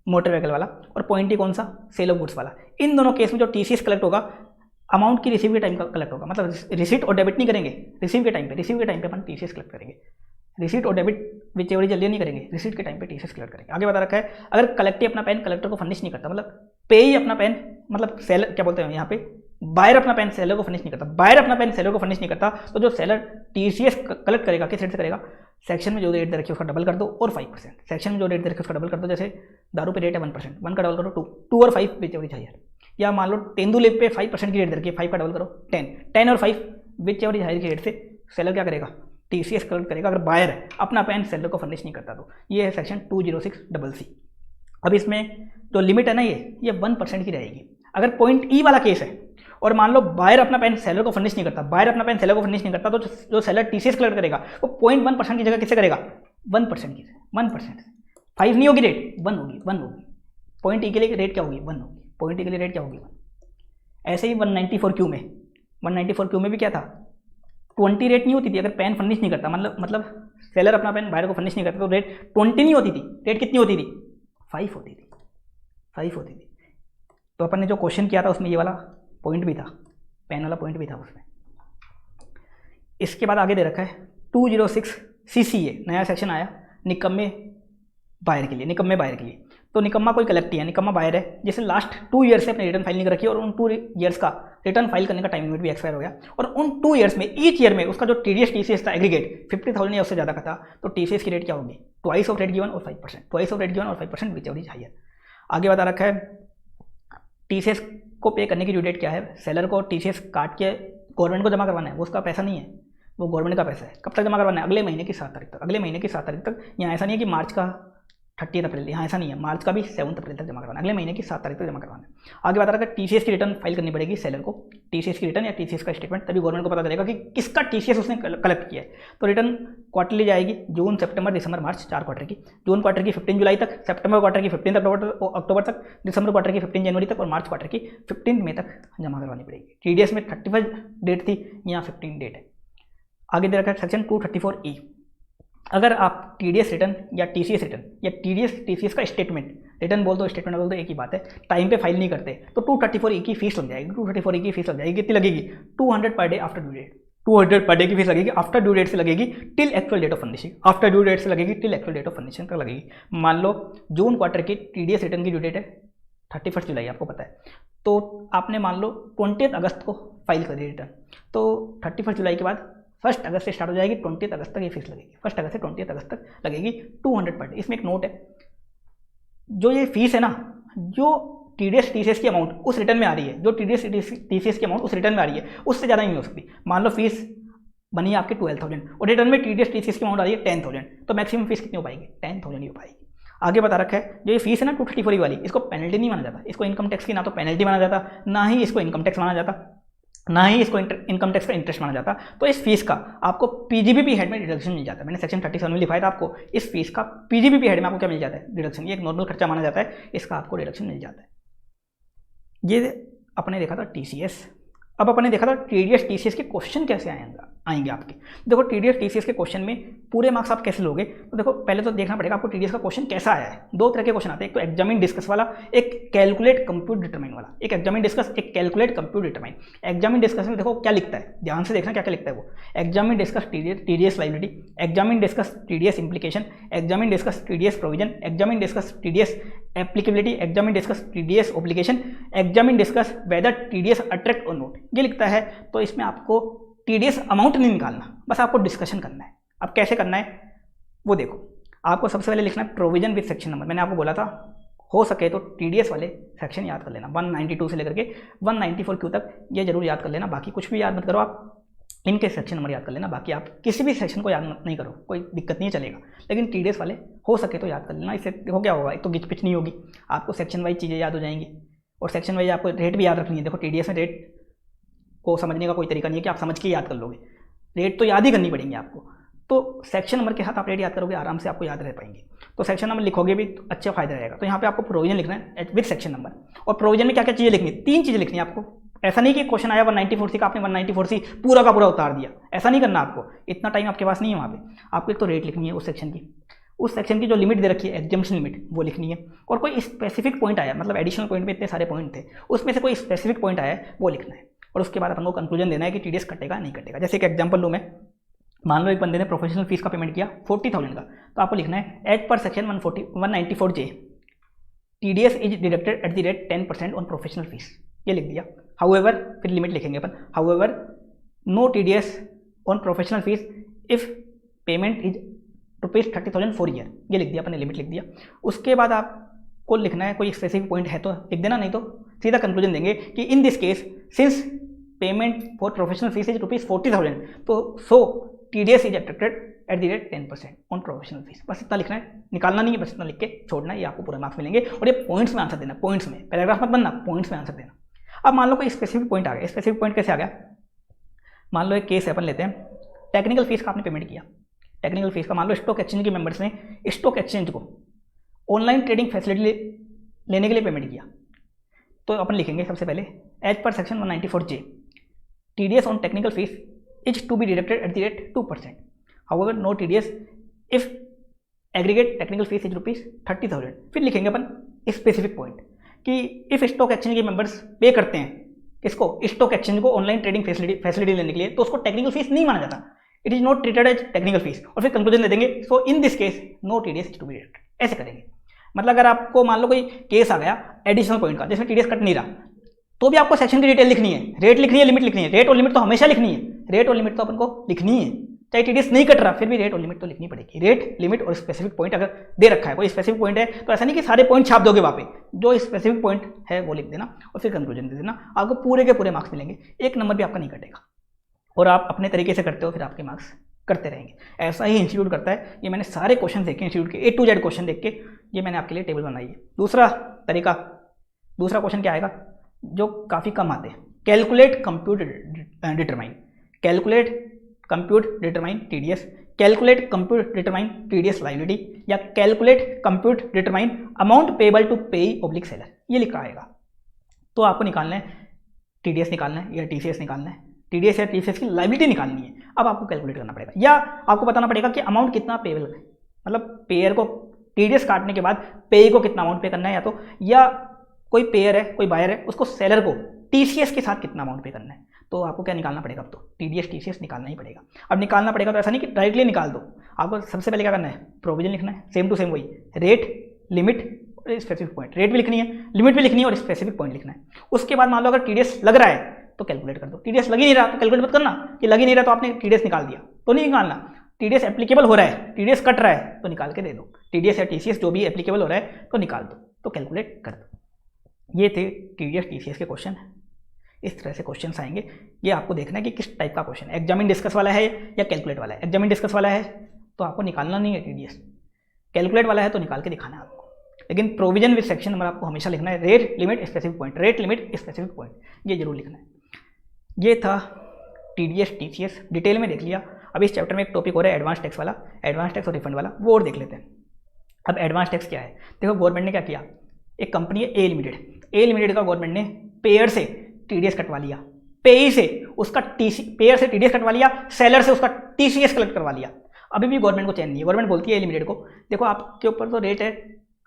मोटर व्हीकल वाला, और पॉइंट ई कौन सा, सेल ऑफ गुड्स वाला। इन दोनों केस में जो टीसीएस कलेक्ट होगा अमाउंट की रिसीव के टाइम का कलेक्ट होगा, मतलब रिसीट और डेबिट नहीं करेंगे, रिसीव के टाइम पे अपन टीसीएस कलेक्ट करेंगे, रिसीट और डेबिट विचेवरी जल्दी नहीं करेंगे, रिसीट के टाइम पे टीसीएस कलेक्ट करेंगे। आगे बता रखा है अगर कलेक्टर अपना पेन कलेक्टर को फर्निश नहीं करता, मतलब पे ही अपना पेन, मतलब सेलर क्या बोलते हैं यहाँ पे, बायर अपना पैन सेलर को फर्निश नहीं करता, बायर अपना पैन सेलर को फर्निश नहीं करता, तो जो सेलर टीसीएस कलेक्ट करेगा किस रेट से करेगा, सेक्शन में जो रेट दे रखी है उसका डबल कर दो और 5%, सेक्शन में जो रेट दे रखी है उसका डबल कर दो। जैसे दारू पे रेट है 1%, 1 का डबल करो 2 और 5 विच एवर इज हायर, या मान लो तेंदुलेप पे 5% की रेट दे रखी है, 5 का डबल करो 10 और 5 विच एवर इज हायर की रेट से सेलर क्या करेगा, टीसीएस कलेक्ट करेगा अगर बायर है अपना पैन सेलर को फर्निश नहीं करता तो। ये है सेक्शन 206CC। अब इसमें जो लिमिट है ना ये 1% की रहेगी। अगर पॉइंट ई वाला केस है और मान लो बायर अपना पैन सेलर को फर्निश नहीं करता, बायर अपना पैन सेलर को फर्निश नहीं करता, तो जो सेलर टीसीएस कलेक्ट करेगा वो 0.1% की जगह किससे करेगा, 1% की, 1%। 5 नहीं होगी रेट, 1 होगी, 1 होगी। पॉइंट ई के लिए रेट क्या होगी, 1 होगी। पॉइंट ई के लिए रेट क्या होगी, 1। ऐसे ही 194Q में, 194Q में भी क्या था, 20 रेट नहीं होती थी अगर पैन फर्निश नहीं करता, मतलब सेलर अपना पैन बायर को फर्निश नहीं करता तो रेट 20 नहीं होती थी, रेट कितनी होती थी, 5 होती थी, 5 होती थी। तो अपन ने जो क्वेश्चन किया था उसमें ये वाला पॉइंट भी था, पेन वाला पॉइंट भी था उसमें। इसके बाद आगे दे रखा है 206CCA, नया सेक्शन आया निकम्मे बायर के लिए, निकम्मे बायर के लिए। तो निकम्मा कोई कलेक्ट है, निकम्मा बायर है जिसने लास्ट 2 ईयर से अपनी रिटर्न फाइल नहीं रखी और उन 2 ईयर्स का रिटर्न फाइल करने का टाइम लिमिट भी एक्सपायर हो गया, और उन 2 ईयर्स में ईच ईयर में उसका जो टीडीएस टीसीएस था एग्रीगेट 50,000 या उससे ज़्यादा का था, तो टीसीएस की रेट क्या होगी, ट्वाइस ऑफ रेट गिवन और 5%, ट्वाइस ऑफ रेट गिवन और 5% विच एवर इज हायर। आगे बता रखा है टीसीएस को पे करने की ड्यू डेट क्या है, सेलर को टीसीएस काट के गवर्नमेंट को जमा करवाना है, वो उसका पैसा नहीं है, वो गवर्नमेंट का पैसा है। कब तक जमा करवाना है, अगले महीने की 7 तारीख तक, अगले महीने की 7 तारीख तक। यहाँ ऐसा नहीं है कि मार्च का 30 अप्रैल, यहाँ ऐसा नहीं है, मार्च का भी 7 अप्रैल तक जमा करवाना, अगले महीने की 7 तारीख तक जमा करवाना है। आगे बता रहा है टीसीएस की रिटर्न फाइल करनी पड़ेगी सेलर को, टीसीएस की रिटर्न या टीसीएस का स्टेटमेंट, तभी गवर्नमेंट को पता चलेगा कि किसका टीसीएस उसने कलेक्ट किया है। तो रिटर्न क्वार्टरली जाएगी, जून सितंबर दिसंबर मार्च 4 क्वार्टर की, जून क्वार्टर की 15 जुलाई तक, सितंबर क्वार्टर की 15 अक्टूबर तक, दिसंबर क्वार्टर की 15 जनवरी तक और मार्च क्वार्टर की 15 मई तक जमा करवानी पड़ेगी। टीडीएस में 31 डेट थी, यहाँ 15 डेट है। आगे दे रखा है सेक्शन 234E, अगर आप टीडीएस रिटर्न या टीसीएस रिटर्न या टीसीएस का स्टेटमेंट, रिटर्न बोल दो स्टेटमेंट बोल दो एक ही बात है, टाइम पे फाइल नहीं करते तो 234E की फीस लग जाएगी। 234E की फीस लग जाएगी, कितनी लगेगी, 200 per day after due date, 200 per day की फीस लगेगी, आफ्टर ड्यू डेट से लगेगी till actual date of furnishing, after due date से लगेगी till actual date of furnishing तक लगेगी। मान लो जून क्वार्टर की टीडीएस रिटर्न की ड्यू डेट है 31 जुलाई, आपको पता है, तो आपने मान लो 20 अगस्त को फाइल करी रिटर्न, तो 31 जुलाई के बाद 1 अगस्त से स्टार्ट हो जाएगी, 20 अगस्त तक ये फीस लगेगी, 1 अगस्त से 20 अगस्त तक लगेगी 200 पर डे। इसमें एक नोट है, जो ये फीस है ना, जो टीडीएस टीसीएस की अमाउंट उस रिटर्न में आ रही है, जो टीडीएस टीसीएस की अमाउंट उस रिटर्न में आ रही है उससे ज़्यादा नहीं हो सकती। मान लो फीस बनी है आपकी 12,000 और रिटर्न में टीडीएस टीसीएस की अमाउंट आ रही है 10,000, तो मैक्सिमम फीस कितनी हो पाएगी, 10,000 ही हो पाएगी। आगे बता रखा है जो ये फीस है ना 234 वाली, इसको पेनल्टी नहीं माना जाता, इसको इनकम टैक्स की ना तो पेनल्टी माना जाता, ना ही इसको इनकम टैक्स माना जाता, ना ही इसको इनकम टैक्स का इंटरेस्ट माना जाता। तो इस फीस का आपको पीजीबीपी हेड में डिडक्शन मिल जाता है। मैंने सेक्शन 37 में लिखा था आपको, इस फीस का पीजीबीपी हेड में आपको क्या मिल जाता है, डिडक्शन। ये एक नॉर्मल खर्चा माना जाता है, इसका आपको डिडक्शन मिल जाता है। ये अपने देखा था टीसीएस। अब अपने देखा था टीडीएस टीसीएस के क्वेश्चन कैसे आएंगे आपके। देखो टीडीएस टीसीएस के क्वेश्चन में पूरे मार्क्स आप कैसे लोगे, तो देखो पहले तो देखना पड़ेगा आपको टीडीएस का क्वेश्चन कैसा आया है। 2 तरह के क्वेश्चन आते हैं, एक तो एग्जामिन डिस्कस वाला, एक कैलकुलेट कंप्यूट डिटरमाइन वाला। एक एग्जामिन डिस्कस, एक calculate compute determine. Examine discuss में देखो क्या लिखता है, ध्यान से देखना क्या क्या लिखता है वो। Examine discuss TDS liability, examine discuss TDS implication, examine discuss TDS provision, examine discuss TDS applicability, examine discuss TDS obligation, examine discuss whether TDS attract और नोट। ये लिखता है। तो इसमें आपको टीडीएस अमाउंट नहीं निकालना, बस आपको डिस्कशन करना है। अब कैसे करना है वो देखो, आपको सबसे पहले लिखना है प्रोविजन विद सेक्शन नंबर। मैंने आपको बोला था हो सके तो टीडीएस वाले सेक्शन याद कर लेना, 192 से लेकर के 194Q तक ये जरूर याद कर लेना। बाकी कुछ भी याद मत करो, आप इनके सेक्शन नंबर याद कर लेना। बाकी आप किसी भी सेक्शन को याद नहीं करो, कोई दिक्कत नहीं चलेगा, लेकिन टीडीएस वाले हो सके तो याद कर लेना। इससे देखो क्या होगा, एक तो गिच पिच नहीं होगी, आपको सेक्शन वाइज चीज़ें याद हो जाएंगी और सेक्शन वाइज आपको रेट भी याद रखनी है। देखो टीडीएस में रेट को समझने का कोई तरीका नहीं है कि आप समझ के याद कर लोगे, रेट तो याद ही करनी पड़ेंगी आपको। तो सेक्शन नंबर के साथ आप रेट याद करोगे, आराम से आपको याद रह पाएंगे। तो सेक्शन नंबर लिखोगे भी तो अच्छा फायदा रहेगा। तो यहाँ पे आपको प्रोविजन लिखना है विद सेक्शन नंबर, और प्रोविजन में क्या क्या चीज़ें लिखनी है, 3 चीज़ें लिखनी है आपको। ऐसा नहीं कि क्वेश्चन आया 194C का, आपने 194C पूरा का पूरा उतार दिया, ऐसा नहीं करना आपको, इतना टाइम आपके पास नहीं है वहाँ पे। आपको एक तो रेट लिखनी है उस सेक्शन की, उस सेक्शन की जो लिमिट दे रखी है एग्जामिशन लिमिट वो लिखनी है, और कोई स्पेसिफिक पॉइंट आया, मतलब एडिशनल पॉइंट में इतने सारे पॉइंट थे, उसमें से कोई स्पेसिफिक पॉइंट आया है वो लिखना है। और उसके बाद अपन को कंक्लूजन देना है कि टीडीएस कटेगा नहीं कटेगा। जैसे एक एग्जांपल लूँ मैं, मान लो एक बंदे ने प्रोफेशनल फीस का पेमेंट किया 40,000 का, तो आपको लिखना है as per section 194J TDS is deducted at the rate 10% on professional fees. ये लिख दिया। हाउएवर फिर लिमिट लिखेंगे अपन, however no TDS on professional fees if payment is ₹30,000 for year, ये लिख दिया अपन ने, लिमिट लिख दिया। उसके बाद आपको लिखना है, कोई स्पेसिफिक पॉइंट है तो लिख देना, नहीं तो सीधा कंक्लूजन देंगे कि इन this case since payment for professional fees is ₹40,000 तो सो TDS is accepted eight the rate 10% on professional fees. बस इतना लिखना है, निकालना नहीं है, बस इतना लिख के छोड़ना है, ये आपको पूरे मार्क्स मिलेंगे। और ये पॉइंट्स में आंसर देना, पॉइंट्स में, पैराग्राफ मत बनना, पॉइंट्स में आंसर देना। अब मान लो कोई स्पेसिफिक पॉइंट आ गया, स्पेसिफिक पॉइंट कैसे आ गया, मान लो एक केस अपन लेते हैं, टेक्निकल फीस का आपने पेमेंट किया, टेक्निकल फीस का मान लो स्टॉक एक्सचेंज के मेंबर्स ने स्टॉक एक्सचेंज को ऑनलाइन ट्रेडिंग फैसिलिटी लेने के लिए पेमेंट किया, तो अपन लिखेंगे सबसे पहले as per section 194J TDS on technical fees is to be deducted at the rate 2%, however no TDS if aggregate technical fees is ₹30,000। फिर लिखेंगे अपन स्पेसिफिक पॉइंट कि इफ स्टॉक एक्सचेंज के मेंबर्स पे करते हैं किसको, स्टॉक एक्सचेंज को online trading facility लेने के लिए, तो उसको टेक्निकल फीस नहीं माना जाता, it is not treated as technical fees. और फिर कंक्लूजन दे देंगे so in this case no TDS is to be deducted, ऐसे करेंगे। मतलब अगर आपको मान लो कोई केस आ गया एडिशनल पॉइंट का जिसमें TDS कट नहीं रहा, तो भी आपको सेक्शन की डिटेल लिखनी है, रेट लिखनी है, लिमिट लिखनी है। रेट और लिमिट तो हमेशा लिखनी है, रेट और लिमिट तो अपन को लिखनी है, चाहे TDS नहीं कट रहा फिर भी रेट और लिमिट तो लिखनी पड़ेगी। रेट, लिमिट और स्पेसिफिक पॉइंट अगर दे रखा है, कोई स्पेसिफिक पॉइंट है तो ऐसा नहीं कि सारे पॉइंट छाप दोगे वहाँ पे, जो स्पेसिफिक पॉइंट है वो लिख देना और फिर कंक्लूजन दे देना, आपको पूरे के पूरे मार्क्स मिलेंगे, एक नंबर भी आपका नहीं कटेगा। और आप अपने तरीके से करते हो फिर आपके मार्क्स करते रहेंगे। ऐसा ही इंस्टीट्यूट करता है, ये मैंने सारे क्वेश्चन देखे इंस्टीट्यूट के A to Z क्वेश्चन देख के ये मैंने आपके लिए टेबल बनाई है। दूसरा तरीका, दूसरा क्वेश्चन क्या आएगा जो काफ़ी कम आते हैं, calculate compute determine, calculate compute determine TDS, calculate compute determine TDS liability, या calculate compute determine amount payable to payee oblique seller, ये लिखा आएगा। तो आपको निकालना है TDS निकालना है या TCS निकालना है, TDS या TCS की लायबिलिटी निकालनी है। अब आपको कैलकुलेट करना पड़ेगा या आपको बताना पड़ेगा कि अमाउंट कितना पेबल है, मतलब पेयर को TDS काटने के बाद पेई को कितना अमाउंट पे करना है, या कोई पेयर है, कोई बायर है, उसको सेलर को TCS के साथ कितना अमाउंट पे करना है। तो आपको क्या निकालना पड़ेगा, अब तो TDS TCS निकालना ही पड़ेगा। अब निकालना पड़ेगा तो ऐसा नहीं कि डायरेक्टली निकाल दो, आपको सबसे पहले क्या करना है, प्रोविजन लिखना है, सेम टू सेम वही, रेट, लिमिट और स्पेसिफिक पॉइंट, रेट भी लिखनी है, लिमिट भी लिखनी है और स्पेसिफिक पॉइंट लिखना है। उसके बाद मान लो अगर TDS लग रहा है तो कैलकुलेट कर दो, TDS लग ही नहीं रहा तो कैलकुलेट मत करना, कि लग ही नहीं रहा तो आपने TDS निकाल दिया तो नहीं निकालना, TDS एप्लीकेबल हो रहा है, TDS कट रहा है तो निकाल के दे दो, TDS या TCS जो भी एप्लीकेबल हो रहा है तो निकाल दो, तो कैलकुलेट कर दो। ये थे TDS TCS के क्वेश्चन, इस तरह से क्वेश्चन आएंगे। ये आपको देखना है कि किस टाइप का क्वेश्चन है, एग्जामिन डिस्कस वाला है या कैलकुलेट वाला है। एग्जामिन डिस्कस वाला है तो आपको निकालना नहीं है TDS, कैलकुलेट वाला है तो निकाल के दिखाना है आपको, लेकिन प्रोविजन विद सेक्शन नंबर आपको हमेशा लिखना है, rate, limit, specific point, rate, limit, specific point, ये जरूर लिखना है। ये था TDS TCS, डिटेल में देख लिया। अब इस चैप्टर में एक टॉपिक हो रहा है एडवांस टैक्स वाला, एडवांस टैक्स और रिफंड वाला, वो और देख लेते हैं। अब एडवांस टैक्स क्या है, देखो गवर्नमेंट ने क्या किया, एक कंपनी है A लिमिटेड का गवर्नमेंट ने पेयर से TDS कटवा लिया, पेई से उसका पेयर से TDS कटवा लिया, सेलर से उसका TCS कलेक्ट करवा लिया। अभी भी गवर्नमेंट को चैन नहीं है, गवर्नमेंट बोलती है A लिमिटेड को, देखो आपके ऊपर तो रेट है,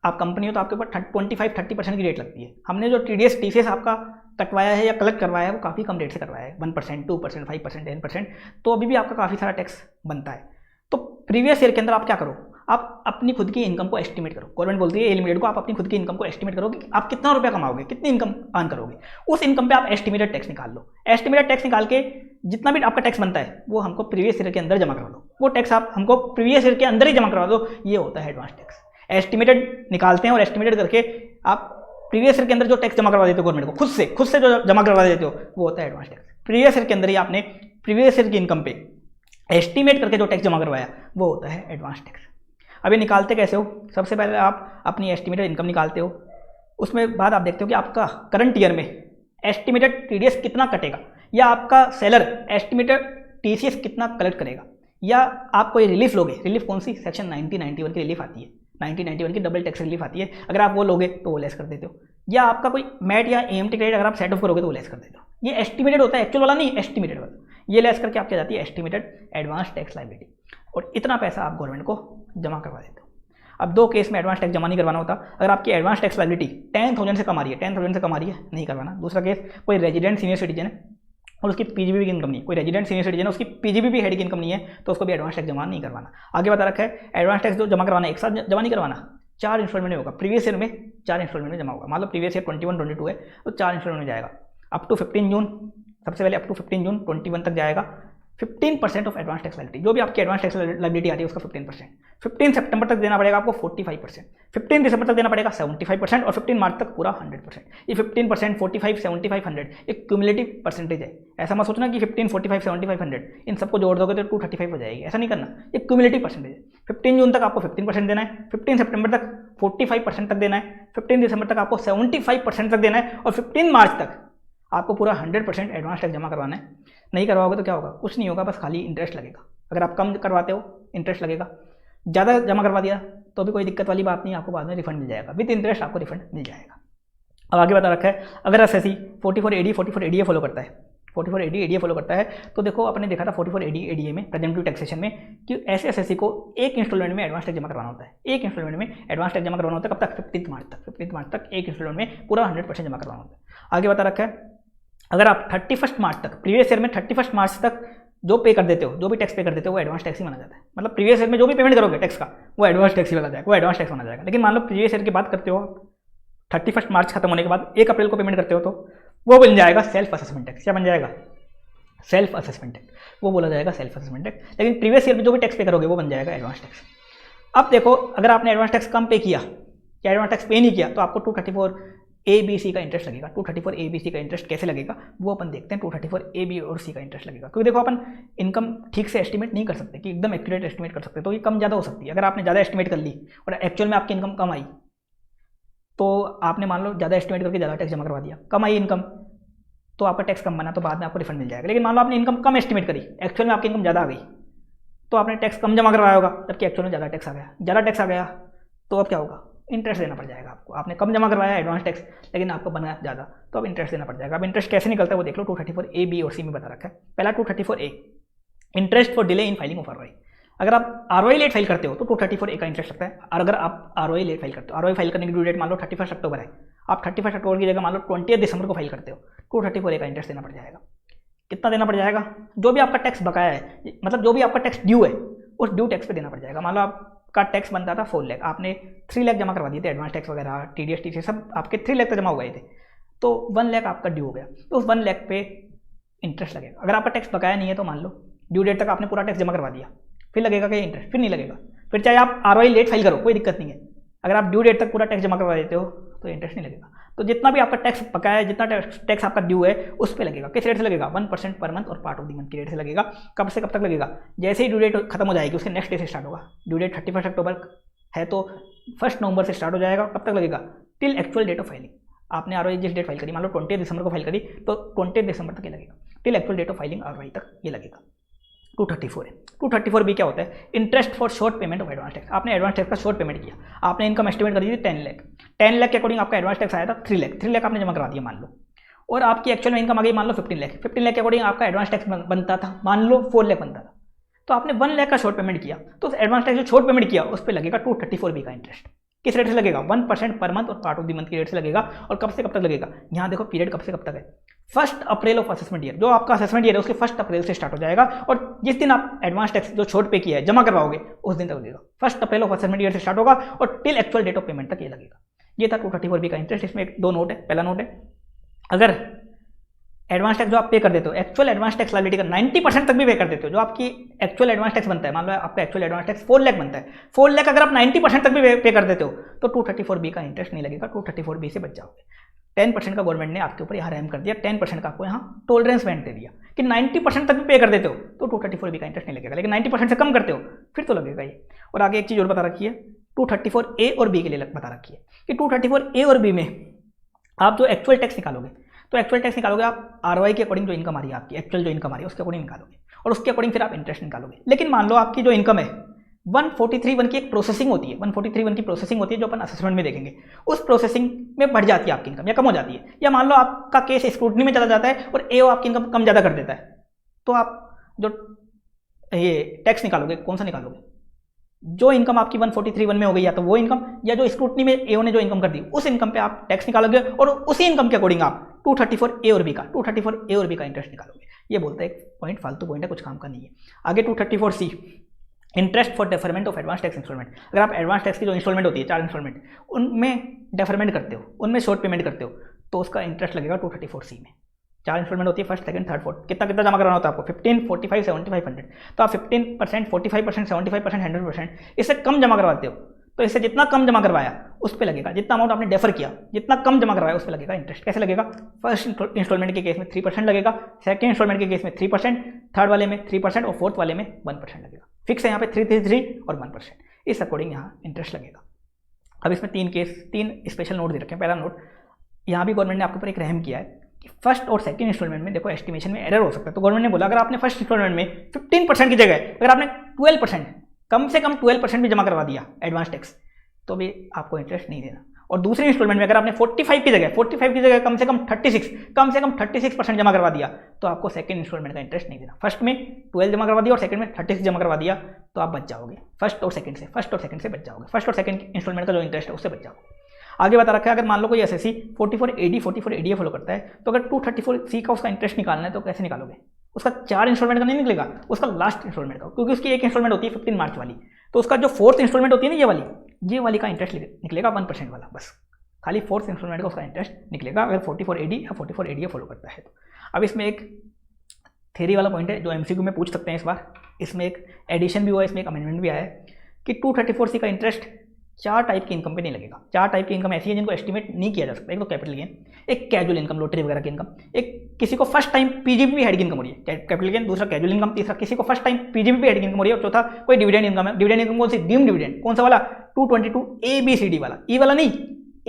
आप कंपनी हो तो आपके ऊपर 25-30% की रेट लगती है, हमने जो TDS TCS आपका कटवाया है या कलेक्ट करवाया है वो काफ़ी कम रेट से करवाया है, 1%, 2%, 5%, 10%, तो अभी भी आपका काफ़ी सारा टैक्स बनता है। तो प्रीवियस ईयर के अंदर आप क्या करो, आप अपनी खुद की इनकम को एस्टिमेट करो, गवर्नमेंट बोलती है A लिमिटेड को आप अपनी खुद की इनकम को एस्टिमेट करो कि आप कितना रुपया कमाओगे, कितनी इनकम अर्न करोगे, उस इनकम पे आप एस्टिमेटेड टैक्स निकाल लो। एस्टिमेटेड टैक्स निकाल के जितना भी आपका टैक्स बनता है वो हमको प्रीवियस ईयर के अंदर जमा करा दो, वो टैक्स आप हमको प्रीवियस ईयर के अंदर ही जमा करवा दो, ये होता है एडवांस टैक्स। एस्टिमेटेड निकालते हैं और एस्टिमेटेड करके आप प्रीवियस ईयर के अंदर जो टैक्स जमा करवा देते हो गवर्नमेंट को, खुद से जो जमा करवा देते हो वो होता है एडवांस टैक्स। प्रीवियस ईयर के अंदर ही आपने प्रीवियस ईयर की इनकम पे एस्टिमेट करके जो टैक्स जमा करवाया वो होता है एडवांस टैक्स। अभी निकालते कैसे हो, सबसे पहले आप अपनी एस्टिमेटेड इनकम निकालते हो, उसमें बाद आप देखते हो कि आपका करंट ईयर में एस्टिमेटेड TDS कितना कटेगा, या आपका सेलर एस्टिमेटेड TCS कितना कलेक्ट करेगा, या आप कोई रिलीफ लोगे, रिलीफ कौन सी, सेक्शन 1991 की रिलीफ आती है, 1991 की डबल टैक्स रिलीफ आती है, अगर आप वो लोगे तो वो लेस कर देते हो, या आपका कोई मैट या AMT क्रेडिट अगर आप सेट ऑफ करोगे तो वो लेस कर देते हो। ये एस्टिमेटेड होता है, एक्चुअल वाला नहीं, एस्टिमेटेड वाला, ये लेस करके आपकी जाती है एस्टिमेटेड एडवांस टैक्स लायबिलिटी, और इतना पैसा आप गवर्नमेंट को जमा करवा देते हो। अब दो केस में एडवांस टैक्स जमा नहीं करवाना होता, अगर आपकी एडवांस टैक्स लायबिलिटी 10,000 से कम आ रही है, 10,000 से कम आ रही है नहीं करवाना। दूसरा केस, कोई रेजिडेंट सीनियर सिटीजन है और उसकी PGBP की इनकम नहीं है, कोई रेजिडेंट सीनियर सिटीजन है उसकी PGBP हेड की इनकम नहीं है, तो उसको भी एडवांस टैक्स जमा नहीं करवाना। आगे बता रखा है एडवांस टैक्स जो जमा करवाना है एक साथ जमा नहीं करवाना, 4 इंस्टॉलमेंट में होगा, प्रीवियस ईयर में 4 इंस्टॉलमेंट में जमा होगा। मान लो प्रीवियस ईयर 21-22 है तो 4 इंस्टॉलमेंट में जाएगा, अप टू 15 जून, सबसे पहले अप टू 15 जून 21 तक जाएगा 15% ऑफ एडवांस टैक्स लायबिलिटी, जो भी आपकी एडवांस टैक्स लायबिलिटी आती है उसका 15%। 15 सितंबर तक देना पड़ेगा आपको 45%, 15 दिसंबर तक देना पड़ेगा 75% और 15 मार्च तक पूरा 100%। ये 15%, 45, 75, 100 एक क्यूमुलेटिव परसेंटेज है। ऐसा मत सोचना कि 15, 45, 75, 100 इन सबको जोड़ दोगे तो 235 हो जाएगी, ऐसा नहीं करना। ये क्यूमुलेटिव परसेंटेज है। 15 जून तक आपको 15% देना है, 15 सितंबर तक 45% तक देना है, 15 दिसंबर तक आपको 75% तक देना है और 15 मार्च तक आपको पूरा 100% एडवांस टैक्स जमा करवाना है। नहीं करवाओगे तो क्या होगा? कुछ नहीं होगा, बस खाली इंटरेस्ट लगेगा। अगर आप कम करवाते हो इंटरेस्ट लगेगा, ज़्यादा जमा करवा दिया तो भी कोई दिक्कत वाली बात नहीं, आपको बाद में रिफंड मिल जाएगा, विद इंटरेस्ट आपको रिफंड मिल जाएगा। अब आगे बता रखा है, अगर एसएससी 44AD 44ADA फॉलो करता है, 44AD ADA फॉलो करता है तो देखो अपने देखा था 44AD ADA में प्रेजेंटिव टैक्सेशन में कि ऐसे एसएससी को एक इंस्टॉलमेंट में एडवांस टैक्स जमा करवाना होता है। एक इंस्टॉलमेंट में एडवांस टैक्स जमा करवाना होता है कब तक? 15 मार्च तक। 15 मार्च तक एक इंस्टॉलमेंट में पूरा 100% जमा करवाना होता है। आगे बता रखा है, अगर आप 31 मार्च तक, प्रीवियस ईयर में 31 मार्च तक जो पे कर देते हो, जो भी टैक्स पे कर देते हो वो एडवांस टैक्स ही माना जाता है। मतलब प्रीवियस ईयर में जो भी पेमेंट करोगे टैक्स का वो एडवांस टैक्स ही माना जाएगा, वो एडवांस टैक्स माना जाएगा। लेकिन मान लो प्रीवियस ईयर की बात करते हो, 31 मार्च खत्म होने के बाद 1 अप्रैल को पेमेंट करते हो तो वो बन जाएगा सेल्फ असेसमेंट टैक्स। क्या बन जाएगा? सेल्फ असेसमेंट टैक्स, वो बोला जाएगा सेल्फ असेसमेंट टैक्स। लेकिन प्रीवियस ईयर में जो भी टैक्स पे करोगे वो बन जाएगा एडवांस टैक्स। अब देखो अगर आपने एडवांस टैक्स कम पे किया या एडवांस टैक्स पे नहीं किया तो आपको 234ABC का इंटरेस्ट लगेगा। 234ABC का इंटरेस्ट कैसे लगेगा वो अपन देखते हैं। 234A, B और C का इंटरेस्ट लगेगा, क्योंकि देखो अपन इनकम ठीक से एस्टिमेट नहीं कर सकते कि एकदम एक्यूरेट एस्टिमेट कर सकते, तो ये कम ज़्यादा हो सकती है। अगर आपने ज़्यादा एस्टिमेट कर ली और एक्चुअल में आपकी इनकम कम आई तो आपने मान लो ज़्यादा एस्टिमेट करके ज़्यादा टैक्स जमा करवा दिया, कम आई इनकम तो आपका टैक्स कम बना तो बाद में आपको रिफंड मिल जाएगा। लेकिन मान लो आपने इनकम कम एस्टिमेट करी, एक्चुअल में आपकी इनकम ज़्यादा आ गई तो आपने टैक्स कम जमा करवाया होगा, जबकि एक्चुअल में ज़्यादा टैक्स आ गया। ज़्यादा टैक्स आ गया तो अब क्या होगा? इंटरेस्ट देना पड़ जाएगा आपको। आपने कम जमा करवाया एडवांस टैक्स लेकिन आपको बना ज़्यादा, तो अब इंटरेस्ट देना पड़ जाएगा। अब इंटरेस्ट कैसे निकलता है वो देख लो। 234A, B और C में बता रखा है। पहला 234A, interest for delay in filing of ROI। अगर आप ROI लेट फाइल करते हो तो 234A का इंटरेस्ट लगता है। और अगर आप ROI लेट फाइल करते हो, ROI फाइल करने की ड्यू डेट मान लो 31 अक्टूबर है, आप 31 अक्टूबर की जगह मान लो 20 दिसंबर को फाइल करते हो, 234A का इंटरेस्ट देना पड़ जाएगा। कितना देना पड़ जाएगा? जो भी आपका टैक्स बकाया है, मतलब जो भी आपका टैक्स ड्यू है उस ड्यू टैक्स पे देना पड़ जाएगा। मान लो आपका टैक्स बनता था 4 लाख, आपने 3 लाख जमा करवा दिए थे, एडवांस टैक्स वगैरह TDS TC सब आपके 3 लाख तक जमा हो गए थे, तो 1 लाख आपका ड्यू हो गया, तो उस 1 लाख पे इंटरेस्ट लगेगा। अगर आपका टैक्स बकाया नहीं है तो मान लो ड्यू डेट तक आपने पूरा टैक्स जमा करवा दिया, फिर लगेगा क्या इंटरेस्ट? फिर नहीं लगेगा। फिर चाहे आप ROI लेट फाइल करो कोई दिक्कत नहीं है, अगर आप ड्यू डेट तक पूरा टैक्स जमा करवा देते हो तो इंटरेस्ट नहीं लगेगा। तो जितना भी आपका टैक्स बकाया है, जितना टैक्स आपका ड्यू है उस पर लगेगा। किस रेट से लगेगा? 1% पर मंथ और पार्ट ऑफ द मंथ की रेट से लगेगा। कब से कब तक लगेगा? जैसे ही ड्यू डेट खत्म हो जाएगी उसके नेक्स्ट डे से स्टार्ट होगा। ड्यू डेट 31 अक्टूबर है तो 1 नवंबर से स्टार्ट हो जाएगा। कब तक लगेगा? Till actual date of filing. आपने ROI जिस डेट फाइल करी, मान लो 20 दिसंबर को फाइल करी तो 20 दिसंबर तक ये लगेगा, till actual date of filing ROI तक ये लगेगा। 234 है। 234B क्या होता है? Interest for short payment of advance tax. आपने एडवांस टैक्स का शॉर्ट पेमेंट किया, आपने इनकम एस्टिमेट कर दी थी 10 लाख, 10 लाख के अकॉर्डिंग आपका एडवांस टैक्स आया था 3 लाख, 3 लाख आपने जमा करा दिया मान लो, और आपकी एक्चुअल में इनकम आ गई मान लो 15 लाख, 15 लाख के अकॉर्डिंग आपका एडवांस टैक्स बनता था मान लो 4 लाख बनता था, तो आपने 1 लाख का शॉर्ट पेमेंट किया, तो एडवांस टैक्स जो शॉर्ट पेमेंट किया उस पर लगेगा 234B का इंटरेस्ट। किस रेट से लगेगा? 1% पर मंथ और पार्ट ऑफ द मंथ की रेट से लगेगा। और कब से कब तक लगेगा? यहाँ देखो पीरियड कब से कब तक है, 1 अप्रैल ऑफ असेसमेंट ईयर। जो आपका असेसमेंट ईयर है उसके 1 अप्रैल से स्टार्ट हो जाएगा, और जिस दिन आप एडवांस टैक्स जो छोट पे किया है जमा करवाओगे उस दिन तक लगेगा। 1 अप्रैल ऑफ असेसमेंट ईयर से स्टार्ट होगा और till actual date of payment तक ये लगेगा। ये था 234B का इंटरेस्ट। इसमें 2 नोट है। पहला नोट है, अगर एडवांस टैक्स जो आप पे कर देते हो, एक्चुअल एडवांस टैक्स लायबिलिटी का 90% तक भी पे कर देते हो, जो आपकी एक्चुअल एडवांस टैक्स बनता है, मान लो आपका एक्चुअल एडवांस टैक्स 4 लाख बनता है, 4 लाख अगर आप 90% तक भी पे कर देते हो तो 234B का इंटरेस्ट नहीं लगेगा, 234B से बच जाओगे। 10% का गवर्नमेंट ने आपके ऊपर यहाँ रहम कर दिया, 10% का आपको यहाँ टॉलरेंस बैंड दे दिया कि 90% तक भी पे कर देते हो तो 234B का इंटरेस्ट नहीं लगेगा, लेकिन 90% से कम करते हो फिर तो लगेगा ये। और आगे एक चीज़ और बता रखी है, 234A और B के लिए बता रखी है कि 234A और B में आप जो एक्चुअल टैक्स निकालोगे, तो एक्चुअल टैक्स निकालोगे आप ROI के अकॉर्डिंग जो इनकम आ रही है आपकी, एक्चुअल जो इनकम आ रही है उसके अकॉर्डिंग निकालोगे, और उसके अकॉर्डिंग फिर आप इंटरेस्ट निकालोगे। लेकिन मान लो आपकी जो इनकम है 143(1) की एक प्रोसेसिंग होती है, 143(1) की प्रोसेसिंग होती है जो अपन असेसमेंट में देखेंगे, उस प्रोसेसिंग में बढ़ जाती है आपकी इनकम या कम हो जाती है, या मान लो आपका केस स्क्रूटनी में चला जाता है और AO आपकी इनकम कम ज़्यादा कर देता है, तो आप जो ये टैक्स निकालोगे कौन सा निकालोगे? जो इनकम आपकी 143(1) में हो गई या तो वो इनकम, या जो स्क्रूटनी में AO ने जो इनकम कर दी उस इनकम पे आप टैक्स निकालोगे, और उसी इनकम के अकॉर्डिंग आप 234A और B का 234A और B का इंटरेस्ट निकालोगे। ये बोलता है एक पॉइंट फालतू पॉइंट है, कुछ काम का नहीं है। आगे 234C, interest for deferment of advance tax instalment. अगर आप एडवांस टैक्स की जो इंस्टॉलमेंट होती है 4 इंस्टॉलमेंट, उनमें डेफरमेंट करते हो, उनमें शॉर्ट पेमेंट करते हो, तो उसका इंटरेस्ट लगेगा 234C में। 4 इंस्टॉलमेंट होती है, फर्स्ट सेकंड थर्ड फोर्थ। कितना कितना जमा करना होता है आपको? 15, 45, 75, 100। तो आप 15%, 45%, 75%, 100% इससे कम जमा करवाते हो, तो इससे जितना कम जमा करवाया उस पर लगेगा, जितना अमाउंट आपने डेफर किया, जितना कम जमा करवाया उस पर लगेगा इंटरेस्ट। कैसे लगेगा? फर्स्ट इंस्टॉलमेंट के केस में 3% लगेगा, सेकंड इंस्टॉलमेंट के केस में 3%, थर्ड वाले में 3% और फोर्थ वाले में 1% लगेगा। फिक्स है यहाँ पे 3 और 1%, इस अकॉर्डिंग यहाँ इंटरेस्ट लगेगा। अब इसमें 3 स्पेशल नोट दे रखे हैं। पहला नोट, यहाँ भी गवर्नमेंट ने आपके ऊपर एक रहम किया है कि फर्स्ट और सेकंड इंस्टॉलमेंट में देखो एस्टिमेशन में एरर हो सकता है। तो गवर्नमेंट ने बोला अगर आपने फर्स्ट इंस्टॉलमेंट में 15% की जगह अगर आपने 12%, कम से कम 12% भी जमा करवा दिया एडवांस टैक्स, तो भी आपको इंटरेस्ट नहीं देना। और दूसरी इंस्टॉलमेंट में अगर आपने 45 की जगह कम से कम 36% जमा करवा दिया, तो आपको सेकंड इंस्टॉलमेंट का इंटरेस्ट नहीं देना। फर्स्ट में 12 जमा करवा दिया और सेकंड में 36 जमा करवा दिया, तो आप बच जाओगे फर्स्ट और सेकंड से बच जाओगे, फर्स्ट और सेकंड इंस्टॉलमेंट का जो इंटरेस्ट है उससे बच जाओगे। आगे बता रखा है, अगर मान लो कोई एसएससी 44AD फॉलो करता है, तो अगर 234C का उसका इंटरेस्ट निकालना है तो कैसे निकालोगे? उसका 4 इंस्टॉलमेंट का नहीं निकलेगा, उसका लास्ट इंस्टॉलमेंट का, क्योंकि उसकी एक इंस्टॉलमेंट होती है 15 मार्च वाली, तो उसका जो फोर्थ इंस्टॉलमेंट होती है ना ये वाली का इंटरेस्ट निकलेगा 1% वाला, बस खाली फोर्थ इंस्टॉलमेंट का उसका इंटरेस्ट निकलेगा अगर 44AD या 44ADA फॉलो करता है तो। अब इसमें एक थ्योरी वाला पॉइंट है जो एमसीक्यू में पूछ सकते हैं इस बार। इसमें एक एडिशन भी हुआ है, इसमें एक अमेंडमेंट भी आया है कि 234C का इंटरेस्ट 4 टाइप की इनकम पे नहीं लगेगा। 4 टाइप की इनकम ऐसी है जिनको एस्टिमेट नहीं किया जा सकता। एक तो कैपिटल गेन, एक कैजुअल इनकम, लॉटरी वगैरह की इनकम, एक किसी को फर्स्ट टाइम पीजीबीपी हेड की इनकम हो रही है, कैपिटल गेन, दूसरा कैजुअल इनकम, तीसरा किसी को फर्स्ट टाइम पीजीबीपी हेड की इनकम हो रही है, और चौथा कोई डिविडेंड इनकम है। डिविडेंड इनकम कौन सी? Deemed dividend. कौन सा वाला? 222 ABCD वाला, ई वाला नहीं,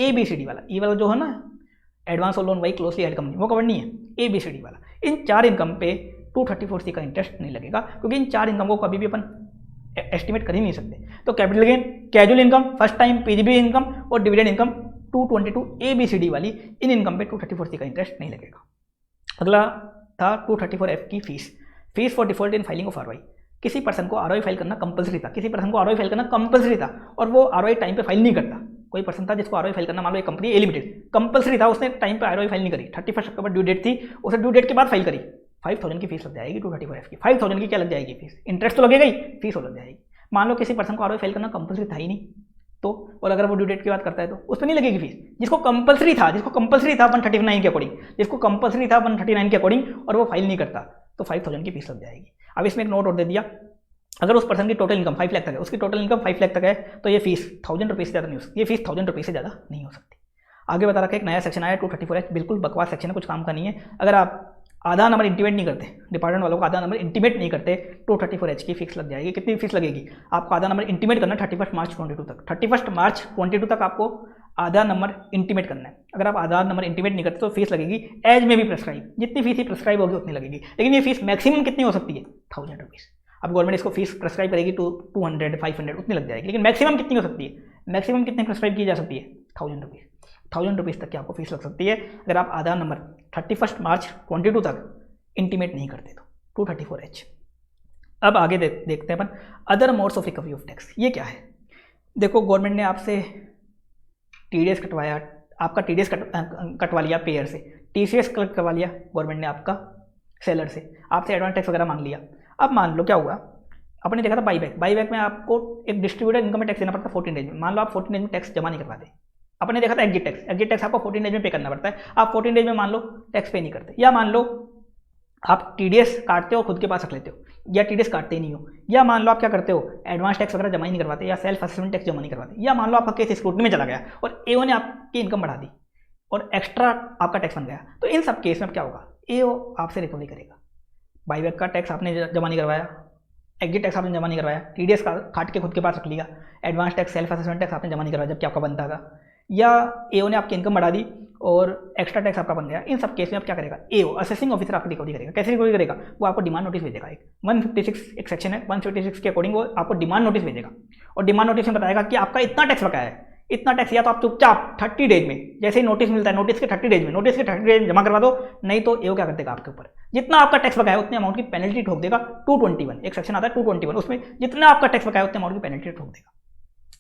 ABCD वाला। ई वाला जो है ना एडवांस और loan by closely held company, वो कवर नहीं है, ABCD वाला। इन 4 इनकम पे 234C का इंटरेस्ट नहीं लगेगा, क्योंकि इन 4 इनकम को कभी भी अपन एस्टिमेट कर ही नहीं सकते। तो capital gain, casual income, first time PGB income और डिविडेंड इनकम 222 ABCD वाली, इन इनकम पे 234C का इंटरेस्ट नहीं लगेगा। अगला था 234F की fees for default in filing of ROI. किसी पर्सन को आरओआई फाइल करना कंपलसरी था, और वो आरओआई टाइम पे फाइल नहीं करता। कोई पर्सन था जिसको आरओआई फाइल करना, मान लो एक कंपनी ए लिमिटेड, कंपलसरी था, उसने टाइम पे आरओआई फाइल नहीं करी, 31 अक्टूबर ड्यू डेट थी, उसे ड्यू डेट के बाद फाइल करी, 5000 की फीस लग जाएगी 234F की। 5000 की क्या लग जाएगी? फीस। इंटरेस्ट तो लगेगा ही, फीस हो लग जाएगी। मान लो किसी पर्सन को आरओआई फाइल करना कंपलसरी था ही नहीं, तो और अगर वो ड्यू डेट की बात करता है तो उस पर नहीं लगेगी फीस। जिसको कंपलसरी था 139 के अकॉर्डिंग, जिसको कंपलसरी था 139 के अकॉर्डिंग और वो फाइल नहीं करता, तो 5000 की फीस लग जाएगी। अब इसमें एक नोट और दे दिया, अगर उस पर्सन की टोटल इनकम 5 लाख तक है, उसकी टोटल इनकम 5 लाख तक है, तो ये फीस 1000 रुपये से ज़्यादा नहीं हो सकती, ये फीस 1000 रुपये से ज़्यादा नहीं हो सकती। आगे बता रखा है एक नया सेक्शन आया 234H, बिल्कुल बकवास सेक्शन है, कुछ काम का नहीं है। अगर आप आधार नंबर इंटीमेट नहीं करते, डिपार्टमेंट वालों को आधार नंबर इंटीमेट नहीं करते, 234H की फिक्स लग जाएगी। कितनी फीस लगेगी? आपको आधार नंबर इंटीमेट करना 31 मार्च 22 तक, 31 मार्च 22 तक आपको आधार नंबर इंटीमेट करना है। अगर आप आधार नंबर इंटीमेट नहीं करते तो फीस लगेगी एज में भी प्रेस्क्राइब, जितनी फीस ही प्रेस्क्राइब होगी उतनी लगेगी। लेकिन ये फीस मैक्सिमम कितनी हो सकती है? 1000 रुपीज़। अब गवर्नमेंट इसको फीस प्रेस्क्राइब करेगी 200, 500 उतनी लग जाएगी, लेकिन मैक्सिमम कितनी हो सकती है? मैक्सिमम कितनी प्रेस्क्राइब की जा सकती है? 1000 रुपीज़। 1000 रुपीज़ तक की आपको फीस लग सकती है अगर आप आधार नंबर 31 मार्च 22 तक इंटीमेट नहीं करते तो 234H। अब आगे देखते हैं अपन other modes of recovery of tax. ये क्या है? देखो, गवर्नमेंट ने आपसे TDS कटवाया, आपका TDS कटवा लिया पेयर से, TCS कलेक्ट करवा लिया गवर्नमेंट ने आपका सेलर से, आपसे एडवांस टैक्स वगैरह मांग लिया। अब मान लो क्या हुआ, आपने देखा था बाईबैक में आपको एक डिस्ट्रीब्यूटेड इनकम में टैक्स देना पड़ता है 14 डेज में। मान लो आप 14 डेज में टैक्स जमा नहीं करवाते, आपने देखा था एग्जिट टैक्स आपको 14 डेज में पे करना पड़ता है, आप 14 डेज में मान लो टैक्स पे नहीं करते, या मान लो आप TDS काटते हो खुद के पास रख लेते हो, या TDS काटते ही नहीं हो, या मान लो आप क्या करते हो एडवांस टैक्स वगैरह जमा ही नहीं करवाते, या सेल्फ असेसमेंट टैक्स जमा नहीं करवाते, या मान लो आपका केस स्क्रूटनी में चला गया और AO ने आपकी इनकम बढ़ा दी और एक्स्ट्रा आपका टैक्स बन गया, तो इन सब केस में क्या होगा? AO आपसे रिकवरी करेगा। बाईबैक का टैक्स आपने जमा नहीं करवाया, एग्जिट टैक्स आपने जमा नहीं करवाया, TDS का काट के खुद के पास रख लिया, advance tax self assessment tax आपने जमा नहीं करवाया जबकि आपका बनता था, या AO ने आपकी इनकम बढ़ा दी और एक्स्ट्रा टैक्स आपका बन गया। इन सब केस में आप क्या करेगा? AO असेसिंग ऑफिसर आपकी रिकवरी करेगा। कैसे रिकवरी करेगा? वो आपको डिमांड नोटिस भेजेगा। एक 156 एक सेक्शन है, 156 के अकॉर्डिंग वो आपको डिमांड नोटिस भेजेगा और डिमांड नोटिस में बताएगा कि आपका इतना टैक्स बकाया है, इतना टैक्स, या तो आप चुपचाप 30 डेज में, जैसे ही नोटिस मिलता है नोटिस के 30 डेज में जमा करवा दो, नहीं तो AO क्या कर देगा आपके ऊपर जितना आपका टैक्स बकाया है उतने अमाउंट की पेनल्टी ठोक देगा। 221 एक सेक्शन आता है 221, उसमें जितना आपका टैक्स बकाया है उतने अमाउंट की पेनल्टी ठोक देगा।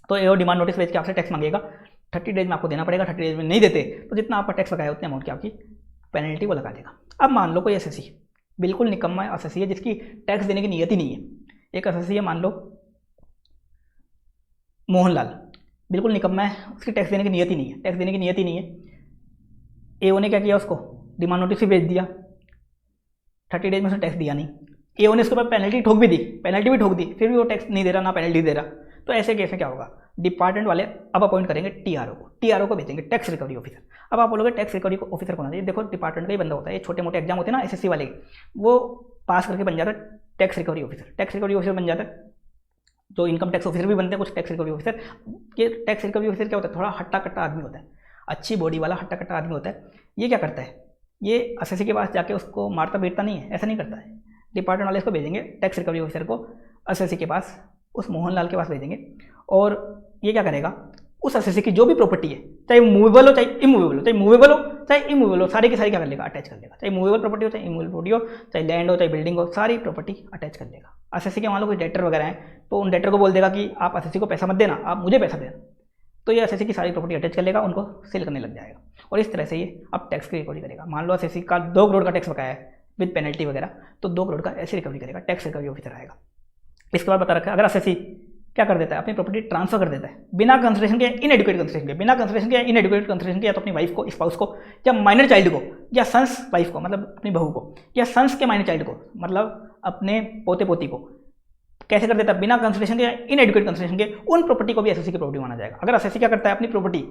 तो AO डिमांड नोटिस भेज के आपसे टैक्स मांगेगा, 30 डेज में आपको देना पड़ेगा, 30 डेज में नहीं देते तो जितना आपका टैक्स बकाया है उतने अमाउंट की आपकी पेनल्टी वो लगा देगा। अब मान लो कोई एसएससी बिल्कुल निकम्मा एसएससी है जिसकी टैक्स देने की नीयत ही नहीं है। एक एसएससी है मान लो मोहनलाल, बिल्कुल निकम्मा है, उसकी टैक्स देने की नीयत ही नहीं है, AO ने क्या किया, उसको डिमांड नोटिस भी भेज दिया, 30 डेज में उसने टैक्स दिया नहीं, एओ ने उसके ऊपर पेनल्टी ठोक भी दी, पेनल्टी भी ठोक दी, फिर भी वो टैक्स नहीं दे रहा, ना पेनल्टी दे रहा, तो ऐसे केस में क्या होगा, डिपार्टमेंट वाले अब अपॉइंट करेंगे टीआरओ को, टीआरओ को भेजेंगे टैक्स रिकवरी ऑफिसर। अब आप बोलोगे टैक्स रिकवरी ऑफिसर कौन चाहिए, देखो डिपार्टमेंट का ही बंदा होता है, ये छोटे मोटे एग्जाम होते हैं ना एसएससी वाले, वो पास करके बन जाता है tax recovery officer, tax recovery officer बन जाता है। जो इनकम टैक्स ऑफिसर भी बनते हैं कुछ टैक्स रिकवरी ऑफिसर, ये टैक्स रिकवरी ऑफिसर क्या होता है, थोड़ा हट्टा कट्टा आदमी होता है, अच्छी बॉडी वाला हट्टा कट्टा आदमी होता है। ये क्या करता है, ये एसएससी के पास जाके उसको मारता पीटता नहीं है, ऐसा नहीं करता है। डिपार्टमेंट वाले इसको भेजेंगे टैक्स रिकवरी ऑफिसर को एसएससी के पास, उस मोहनलाल के पास भेजेंगे, और ये क्या करेगा, उस एसएससी की जो भी प्रॉपर्टी है, चाहे मूवेबल हो चाहे इमूवेबल हो, चाहे मूवेबल हो चाहे इमूवेबल हो, सारी की सारी क्या कर लेगा, अटैच कर लेगा। चाहे मूवेबल प्रॉपर्टी हो चाहे इमूवेबल प्रॉपर्टी हो, चाहे लैंड हो चाहे बिल्डिंग हो, सारी प्रॉपर्टी अटैच कर लेगा। एसएससी के मान लो कोई डेटर वगैरह हैं, तो उन डेटर को बोल देगा कि आप एसएससी को पैसा मत देना, आप मुझे पैसा देना, तो ये एसएससी की सारी प्रॉपर्टी अटैच कर लेगा, उनको सेल करने लग जाएगा, और इस तरह से ये अब टैक्स की रिकवरी करेगा। मान लो एसएससी का 2 करोड़ का टैक्स बकाया है विद पेनल्टी वगैरह, तो 2 करोड़ का ऐसे रिकवरी करेगा, टैक्स रिकवरी ऑफिसर आएगा। इसके बाद बता रखा है, अगर एसएससी क्या कर देता है, अपनी प्रॉपर्टी ट्रांसफर कर देता है बिना कंसिडरेशन के, इनएडुकेट कंसिडरेशन के, बिना कंसिडरेशन के इनएडुकेट कंसिडरेशन के, या तो अपनी वाइफ को, स्पाउस को, या माइनर चाइल्ड को, या सन्स वाइफ को मतलब अपनी बहू को, या सन्स के माइनर चाइल्ड को मतलब अपने पोते पोती को, कैसे कर देता है, बिना कंसिडरेशन के, इनएडुकेट कंसिडरेशन के, उन प्रॉपर्टी को भी एसएससी की प्रॉपर्टी माना जाएगा। अगर एसएससी क्या करता है, अपनी प्रॉपर्टी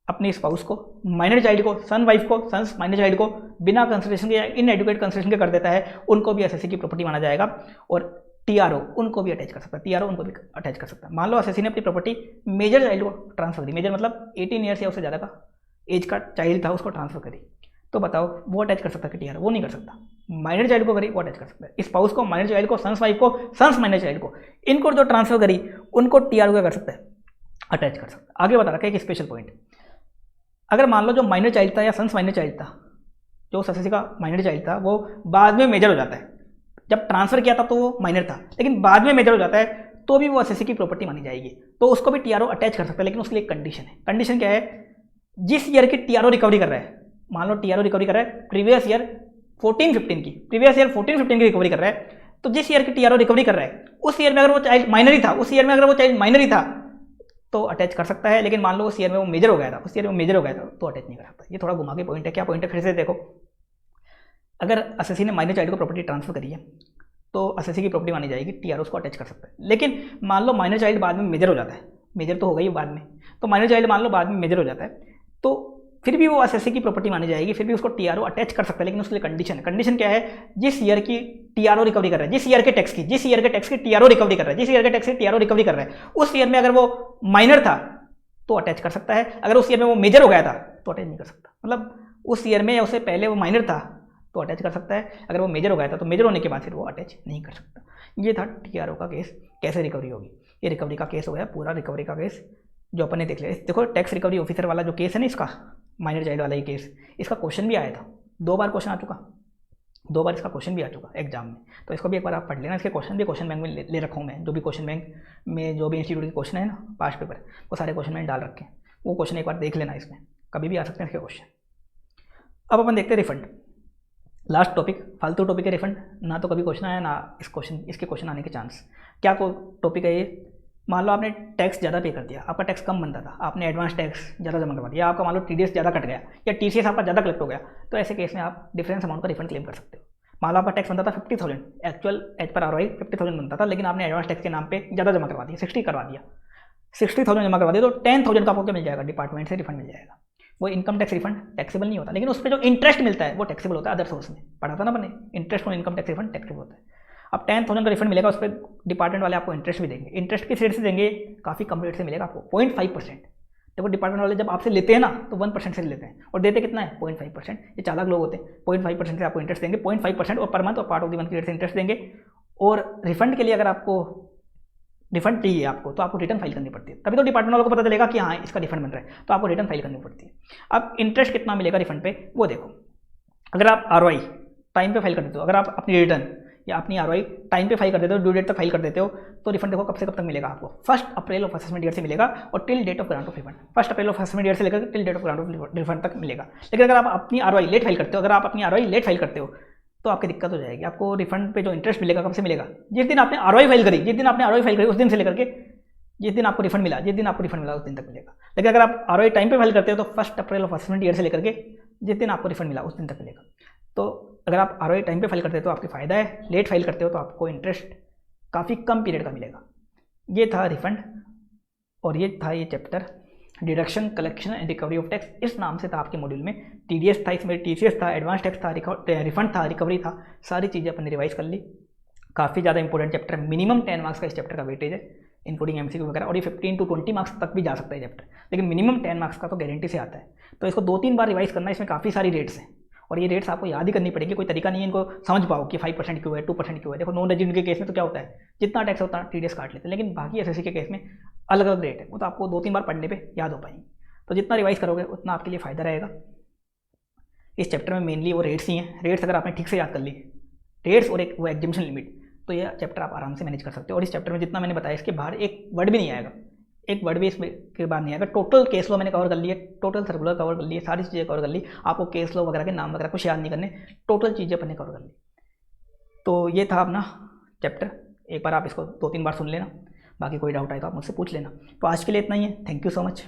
अपनी स्पाउस को, माइनर चाइल्ड को, सन वाइफ को, सन्स माइनर चाइल्ड को बिना कंसिडरेशन के या इनएडुकेट कंसिडरेशन के कर देता है, उनको भी एसएससी की प्रॉपर्टी माना जाएगा। और टीआरओ उनको भी अटैच कर सकता है, टीआरओ उनको भी अटैच कर सकता है। मान लो एसएससी ने अपनी प्रॉपर्टी मेजर चाइल्ड को ट्रांसफर दी, मेजर मतलब 18 ईयर्स या उससे ज़्यादा का एज का चाइल्ड था, उसको ट्रांसफर करी, तो बताओ वो अटैच कर सकता है कि टीआरओ, वो नहीं कर सकता। माइनर चाइल्ड को करी वो अटैच कर सकता है, स्पाउस को, माइनर चाइल्ड को, सन्स वाइफ को, सन्स माइनर चाइल्ड को, इनको जो ट्रांसफर करी उनको टीआरओ क्या कर सकता है, अटैच कर सकता है। आगे बता रखा है एक स्पेशल पॉइंट, अगर मान लो जो माइनर चाइल्ड था या सन्स माइनर चाइल्ड था, जो एसएससी का माइनर चाइल्ड था, वो बाद में मेजर हो जाता है, जब ट्रांसफर किया था तो वो माइनर था, लेकिन बाद में मेजर हो जाता है, तो भी वो एसएससी की प्रॉपर्टी मानी जाएगी, तो उसको भी टीआरओ अटैच कर सकता है। लेकिन उसके लिए एक कंडीशन है, कंडीशन क्या है, जिस ईयर की टीआरओ रिकवरी कर रहा है, मान लो टीआरओ रिकवरी कर रहा है प्रीवियस ईयर 14-15 की, प्रीवियस ईयर 14-15 की रिकवरी कर रहा है, तो जिस ईयर की टीआरओ रिकवरी कर रहा है उस ईयर में अगर वो चाइल्ड माइनर ही था, उस ईयर में अगर वो चाइल्ड माइनर ही था तो अटैच कर सकता है। लेकिन मान लो उस ईयर में वो मेजर हो गया था, उस ईयर में मेजर हो गया था, तो अटैच नहीं कर सकता। ये थोड़ा घुमा के पॉइंट है, क्या पॉइंट है फिर से देखो, अगर एसएससी ने माइनर चाइल्ड को प्रॉपर्टी ट्रांसफर करी है तो एसएससी की प्रॉपर्टी मानी जाएगी, टीआरओ उसको अटैच कर सकता है। लेकिन मान लो माइनर चाइल्ड बाद में मेजर हो जाता है, मेजर तो हो गई बाद में, तो माइनर चाइल्ड मान लो बाद में मेजर हो जाता है, तो फिर भी वो एसएससी की प्रॉपर्टी मानी जाएगी, फिर भी उसको टीआरओ अटैच कर सकता है। लेकिन उसके लिए कंडीशन है, कंडीशन क्या है, जिस ईयर की टीआरओ रिकवरी कर रहा है, जिस ईयर के टैक्स की टीआरओ रिकवरी कर रहा है, जिस ईयर के टैक्स की टीआरओ रिकवरी कर रहा है, उस ईयर में अगर वो माइनर था तो अटैच कर सकता है, अगर उस ईयर में वो मेजर हो गया था तो अटैच नहीं कर सकता। मतलब उस ईयर में या उससे पहले वो माइनर था तो अटैच कर सकता है, अगर वो मेजर हो गया था तो मेजर होने के बाद फिर वो अटैच नहीं कर सकता। ये था टीआरओ का केस, कैसे रिकवरी होगी। ये रिकवरी का केस हो गया, पूरा रिकवरी का केस जो अपन ने देख लिया। देखो टैक्स रिकवरी ऑफिसर वाला जो केस है ना, इसका माइनर चाइल्ड वाला ये केस, इसका क्वेश्चन भी आया था, 2 बार क्वेश्चन आ चुका, 2 बार इसका क्वेश्चन भी आ चुका एग्जाम में, तो इसको भी एक बार आप पढ़ लेना। इसके क्वेश्चन भी क्वेश्चन बैंक में ले रखा हूँ मैं, जो भी क्वेश्चन बैंक में जो भी इंस्टीट्यूट के क्वेश्चन है ना पास्ट पेपर, वो सारे क्वेश्चन मैंने डाल रखे हैं, वो क्वेश्चन एक बार देख लेना, इसमें कभी भी आ सकते हैं इसके क्वेश्चन। अब अपन देखते हैं रिफंड, लास्ट टॉपिक, फालतू टॉपिक है रिफंड, ना तो कभी क्वेश्चन आया ना इसके क्वेश्चन आने के चांस। क्या टॉपिक है ये, मान लो आपने टैक्स ज़्यादा पे कर दिया, आपका टैक्स कम बनता था, आपने एडवांस टैक्स ज़्यादा जमा करवा दिया, आपका मान लो टीडीएस ज़्यादा कट गया या टीसीएस आपका ज़्यादा कलेक्ट हो गया, तो ऐसे केस में आप डिफरेंस अमाउंट का रिफंड क्लेम कर सकते हो। मान लो आपका टैक्स बनता था 50,000, एक्चुअल एज पर आरओआई 50,000 बनता था, लेकिन आपने एडवांस टैक्स के नाम पे ज़्यादा जमा करवा दिया, 60 करवा दिया, 60,000 जमा करवा दिया, तो 10,000 का आपको क्या मिल जाएगा, डिपार्टमेंट से रिफंड मिल जाएगा। वो इनकम टैक्स रिफंड टैक्सेबल नहीं होता, लेकिन उस पर जो इंटरेस्ट मिलता है वो टैक्सेबल होता है। अदर सोर्स में पढ़ा था ना अपने, इंटरेस्ट और इनकम टैक्स रिफंड टैक्सेबल होता है। अब 10,000 का रिफंड मिलेगा, उस पर डिपार्टमेंट वाले आपको इंटरेस्ट भी देंगे, इंटरेस्ट किस रेट से देंगे, काफ़ी कम रेट से मिलेगा आपको, 0.5%। देखो डिपार्टमेंट वाले जब आपसे लेते हैं ना तो 1% से लेते हैं, और देते कितना है 0.5%। ये चालाक लोग होते हैं, 0.5% से आपको इंटरेस्ट देंगे, 0.5% और पर मंथ और पार्ट ऑफ द मंथ की रेट से इंटरेस्ट देंगे। और रिफंड के लिए अगर आपको रिफंड चाहिए आपको, तो आपको रिटर्न फाइल करनी पड़ती है, तभी तो डिपार्टमेंट वालों को पता चलेगा कि हाँ इसका रिफंड बन रहा है, तो आपको रिटर्न फाइल करनी पड़ती है। अब इंटरेस्ट कितना मिलेगा रिफंड पे वो देखो, अगर आप आरओआई टाइम पे फाइल कर देते हो, अगर आप अपनी रिटर्न या अपनी आरओआई टाइम पे फाइल कर देते हो, ड्यू डेट तक फाइल कर देते हो, तो रिफंड देखो कब से कब तक मिलेगा आपको, 1 अप्रैल ऑफ असेसमेंट ईयर से मिलेगा, और till date of grant of refund 1 April of assessment year से लेकर till date of grant of refund तक मिलेगा। लेकिन अगर आप अपनी आरओआई लेट फाइल करते हो, अगर आप अपनी आरओआई लेट फाइल करते हो तो आपकी दिक्कत हो जाएगी। आपको रिफंड पे जो इंटरेस्ट मिलेगा कब से मिलेगा, जिस दिन आपने आरओआई फाइल करी, जिस दिन आपने आरओआई फाइल करी उस दिन से लेकर के जिस दिन आपको रिफंड मिला, जिस दिन आपको रिफंड मिला उस दिन तक मिलेगा। लेकिन अगर आप आरओआई टाइम पे फाइल करते हो तो 1 अप्रैल ऑफ असेसमेंट ईयर से लेकर के जिस दिन आपको रिफंड मिला उस दिन तक मिलेगा। तो अगर आप ROI टाइम पे फाइल करते हो तो आपके फ़ायदा है, लेट फाइल करते हो तो आपको इंटरेस्ट काफ़ी कम पीरियड का मिलेगा। ये था रिफंड और ये था ये chapter deduction collection and recovery of tax, इस नाम से था आपके मॉड्यूल में। TDS था, इसमें TCS था, एडवांस टैक्स था, रिफंड था, रिकवरी था, सारी चीज़ें अपन ने रिवाइज कर ली। काफ़ी ज़्यादा इंपॉर्टेंट चैप्टर है, मिनिमम 10 मार्क्स का इस चैप्टर का वेटेज है, इंक्लूडिंग MCQ वगैरह, और ये 15 to 20 मार्क्स तक भी जा सकता है चैप्टर, लेकिन मिनिमम 10 मार्क्स का तो गारंटी से आता है। तो इसको 2-3 बार रिवाइज करना है। इसमें काफ़ी सारी रेट्स हैं और ये रेट्स आपको याद ही करनी पड़ेगी, कोई तरीका नहीं है इनको समझ पाओ कि 5% क्यों है, 2% क्यों है। देखो नॉन रेजिडेंट के केस में तो क्या होता है, जितना टैक्स होता है TDS काट लेते हैं, लेकिन बाकी SSC के केस में अलग अलग रेट है, वो तो आपको 2-3 बार पढ़ने पे याद हो पाएंगे। तो जितना रिवाइज करोगे उतना आपके लिए फ़ायदा रहेगा। इस चैप्टर में मेनली वो रेट्स ही हैं। रेट्स अगर आपने ठीक से याद कर ली, रेट्स और एक वो एग्जिबिशन लिमिट, तो ये चैप्टर आप आराम से मैनेज कर सकते हो। और इस चैप्टर में जितना मैंने बताया इसके बाहर एक वर्ड भी नहीं आएगा, एक वर्ड भी इसमें के बाद नहीं आएगा। टोटल केस लॉ मैंने कवर कर लिया, टोटल सर्कुलर कवर कर लिए, सारी चीज़ें कवर कर ली। आपको केस लॉ वगैरह के नाम वगैरह कुछ याद नहीं करने, टोटल चीज़ें अपन ने कवर कर ली। तो ये था अपना चैप्टर, एक बार आप इसको 2-3 बार सुन लेना, बाकी कोई डाउट आए तो आप मुझसे पूछ लेना। तो आज के लिए इतना ही है, थैंक यू सो मच।